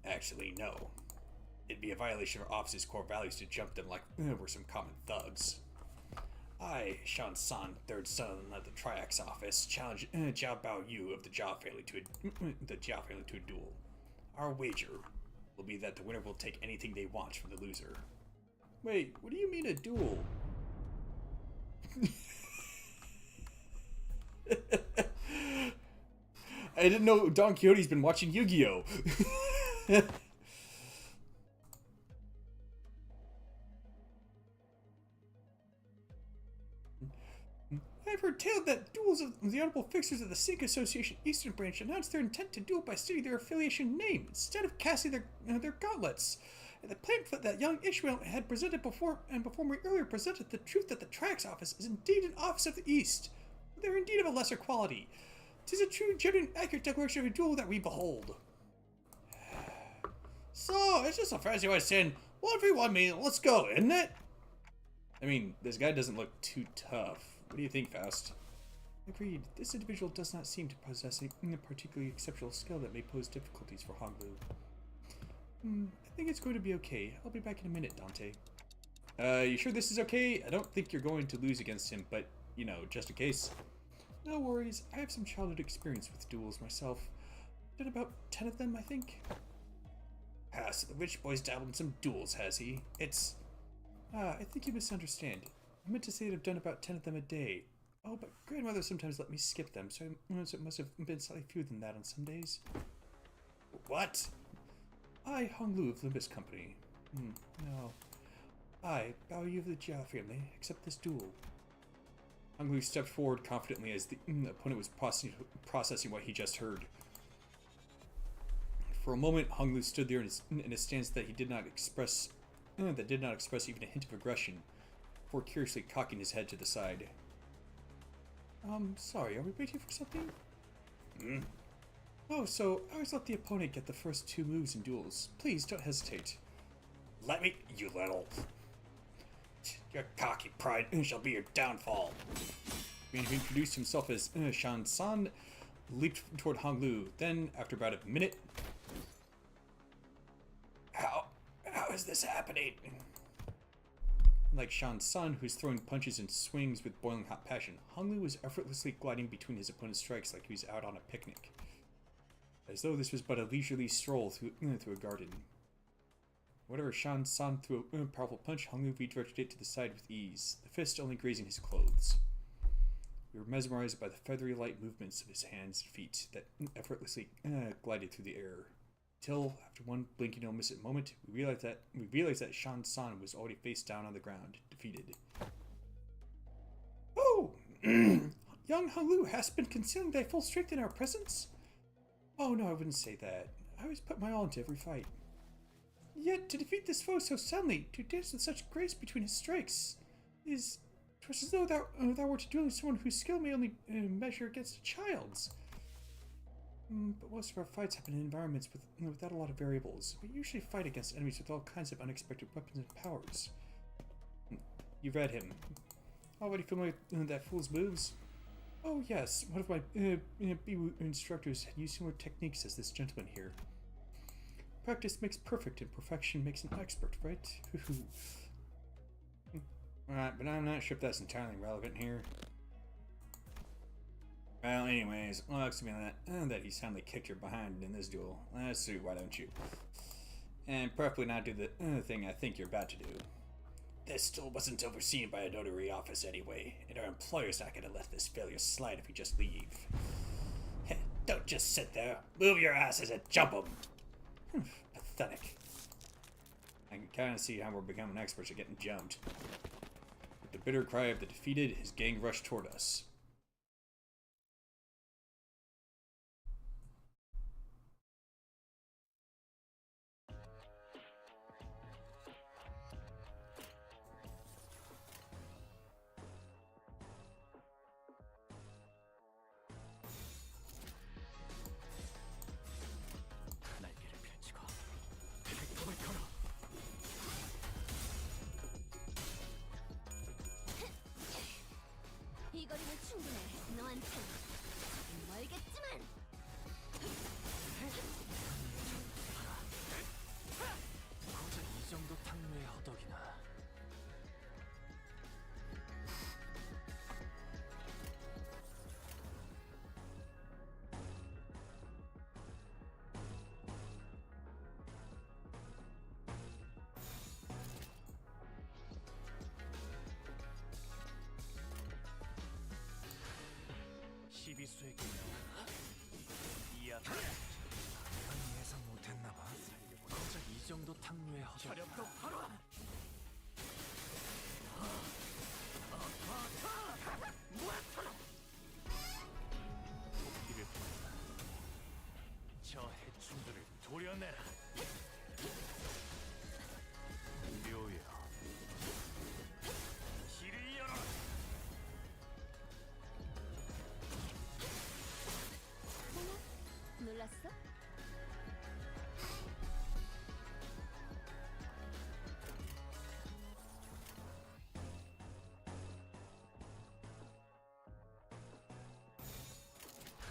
Actually, no. It'd be a violation of our office's core values to jump them like we're some common thugs. I, Shan San, third son of the Triax office, challenge Jiao Bao Yu of the Jiao family to a duel. Our wager will be that the winner will take anything they want from the loser. Wait, what do you mean a duel? I didn't know Don Quixote's been watching Yu-Gi-Oh! I've heard tale that duels of the honorable fixers of the Sync Association Eastern Branch announced their intent to duel by stating their affiliation name instead of casting their gauntlets. And the pamphlet that young Ishmael had presented before me earlier presented the truth that the Trax office is indeed an office of the East. They are indeed of a lesser quality. 'Tis a true, genuine, accurate declaration of a duel that we behold. So, it's just a fancy way of saying, 1v1 me, let's go, isn't it? I mean, this guy doesn't look too tough. What do you think, Faust? Agreed. This individual does not seem to possess a particularly exceptional skill that may pose difficulties for Honglu. I think it's going to be okay. I'll be back in a minute, Dante. You sure this is okay? I don't think you're going to lose against him, but, you know, just in case. No worries, I have some childhood experience with duels myself. Did about 10 of them, I think. Ah, so the rich boy's dabbled in some duels, has he? It's... I think you misunderstand. I meant to say that I've done about 10 of them a day. Oh, but grandmother sometimes let me skip them, so it must have been slightly fewer than that on some days. What? I, Hong Lu of Limbus Company. No. I, bow you of the Jia family, accept this duel. Hong Lu stepped forward confidently as the opponent was processing what he just heard. For a moment, Hong Lu stood there in a stance that did not express even a hint of aggression, before curiously cocking his head to the side. Sorry, are we waiting for something? Oh, so I always let the opponent get the first 2 moves in duels. Please, don't hesitate. Let me, you little... Your cocky pride shall be your downfall. Being introduced himself as Shan San, leaped toward Hong Lu. Then, after about a minute... How is this happening? Like Shan San, who's throwing punches and swings with boiling hot passion, Hong Lu was effortlessly gliding between his opponent's strikes like he was out on a picnic. As though this was but a leisurely stroll through a garden. Whatever Shan San threw a powerful punch, Hong Lu redirected it to the side with ease, the fist only grazing his clothes. We were mesmerized by the feathery light movements of his hands and feet that effortlessly glided through the air. Till, after one blinking illicit moment, we realized that Shan San was already face down on the ground, defeated. Oh! Young Hong Lu hast been concealing thy full strength in our presence? Oh no, I wouldn't say that. I always put my all into every fight. Yet, to defeat this foe so soundly, to dance with such grace between his strikes, is... 'twas as though thou wert dueling someone whose skill may only measure against a child's. But most of our fights happen in environments without a lot of variables. We usually fight against enemies with all kinds of unexpected weapons and powers. You read him. Already familiar with that fool's moves? Oh yes, one of my Biwu instructors had used similar techniques as this gentleman here. Practice makes perfect and perfection makes an expert, right? Right, but I'm not sure if that's entirely relevant here. Well, anyways, looks to me that he soundly kicked your behind in this duel. Let's see, why don't you? And preferably not do the thing I think you're about to do. This duel wasn't overseen by a notary office anyway, and our employer's not gonna let this failure slide if we just leave. Don't just sit there. Move your asses and jump them. Pathetic. I can kind of see how we're becoming experts at getting jumped. With the bitter cry of the defeated, his gang rushed toward us. 날개를 펼치고 빅톱을 걸어. 이 거리면 충분해. 너한텐 멀겠지만. 고작 이 정도 탕류의 허덕이나. 시비수에게 이야 예상 못했나봐. 고작 이 정도 탕류의 허덕. 혈압도 바로. 도끼를 보낸다. 저 해충들을 도려내라. 묘여. 길을 열어라. 놀랐어?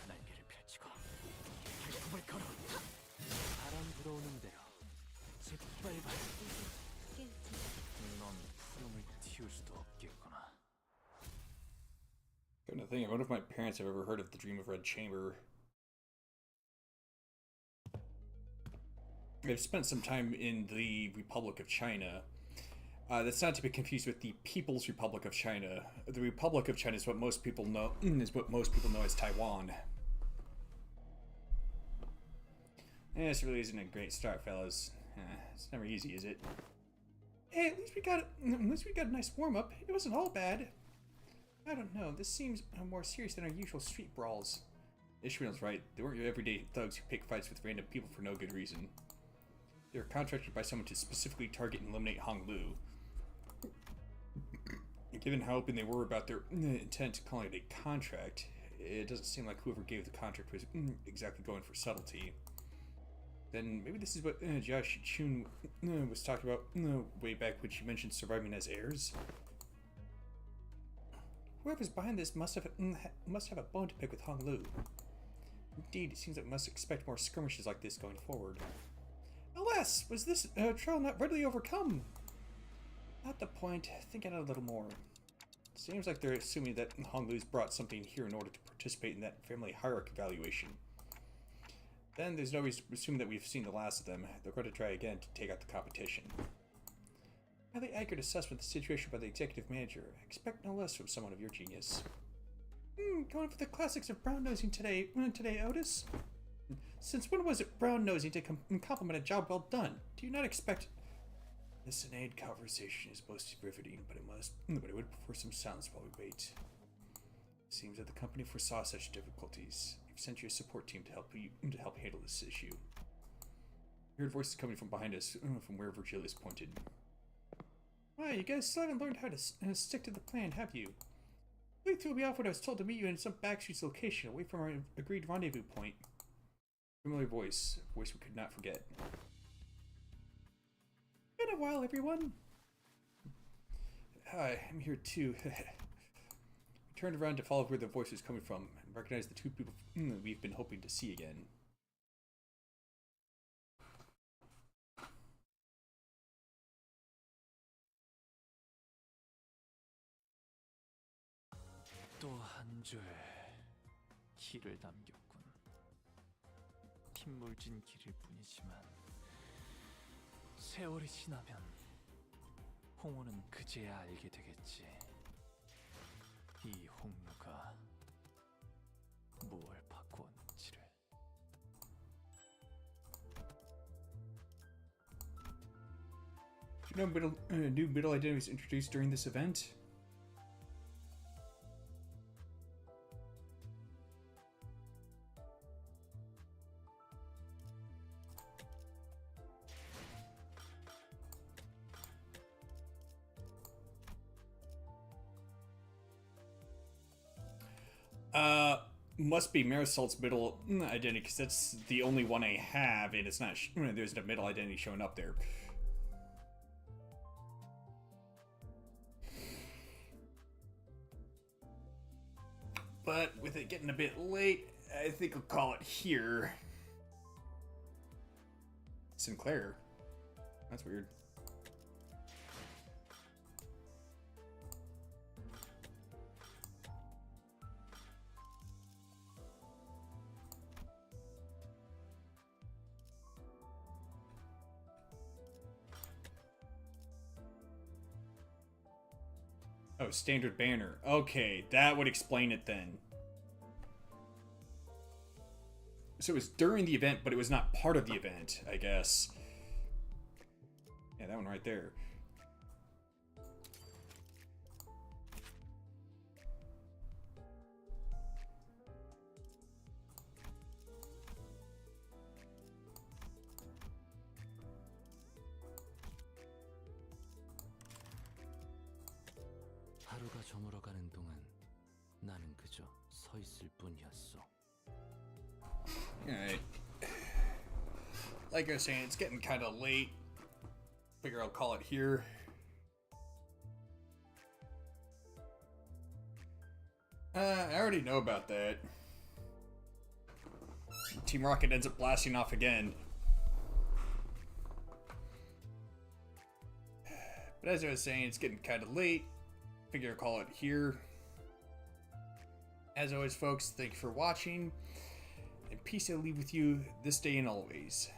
날개를 펼치고 발톱을 걸어. 바람 불어오는 대로 thing, I wonder if my parents have ever heard of the Dream of Red Chamber. I've spent some time in the Republic of China. That's not to be confused with the People's Republic of China. The Republic of China is what most people know as Taiwan. This really isn't a great start, fellas. It's never easy, is it? Hey, at least we got a nice warm up. It wasn't all bad. I don't know. This seems more serious than our usual street brawls. Ishmael's right. They weren't your everyday thugs who pick fights with random people for no good reason. They were contracted by someone to specifically target and eliminate Hong Lu. Given how open they were about their intent, calling it a contract, it doesn't seem like whoever gave the contract was exactly going for subtlety. Then maybe this is what Josh Chun was talking about way back when she mentioned surviving as heirs. Whoever's behind this must have a bone to pick with Hong Lu. Indeed, it seems that we must expect more skirmishes like this going forward. Alas, was this trial not readily overcome? At the point, thinking a little more. Seems like they're assuming that Hong Lu's brought something here in order to participate in that family hierarchy evaluation. Then there's no reason to assume that we've seen the last of them. They're going to try again to take out the competition. Highly accurate assessment of the situation by the executive manager. I expect no less from someone of your genius. Going for the classics of brown-nosing today, Otis? Since when was it brown-nosing to compliment a job well done? Do you not expect... This inane conversation is most riveting, but I would prefer some silence while we wait. It seems that the company foresaw such difficulties. We've sent you a support team to help handle this issue. I heard voices coming from behind us, from where Virgilius pointed. Why, you guys still haven't learned how to stick to the plan, have you? You threw me off when I was told to meet you in some backstreets location, away from our agreed rendezvous point. Familiar voice, a voice we could not forget. Been a while, everyone. Hi, I'm here too. We turned around to follow where the voice was coming from and recognized the two people we've been hoping to see again. 또 한 줄 길을 남겼군. 흰물진 길일 뿐이지만 세월이 지나면 홍우는 그제야 알게 되겠지. 이 홍루가 무엇을 바꾸었는지를. Do you know new middle identities introduced during this event? Must be Marisol's middle identity, because that's the only one I have, and it's not. There's no middle identity showing up there. But with it getting a bit late, I think I'll call it here. Sinclair. That's weird. Oh, standard banner. Okay, that would explain it then. So it was during the event, but it was not part of the event, I guess. Yeah, that one right there. 하루가 저물어가는 동안 나는 그저 서 있을 뿐이었어. Alright. Like I was saying, it's getting kind of late. Figure I'll call it here. I already know about that. Team Rocket ends up blasting off again. But as I was saying, it's getting kind of late. Figure I'll call it here. As always, folks, thank you for watching. And peace I leave with you this day and always.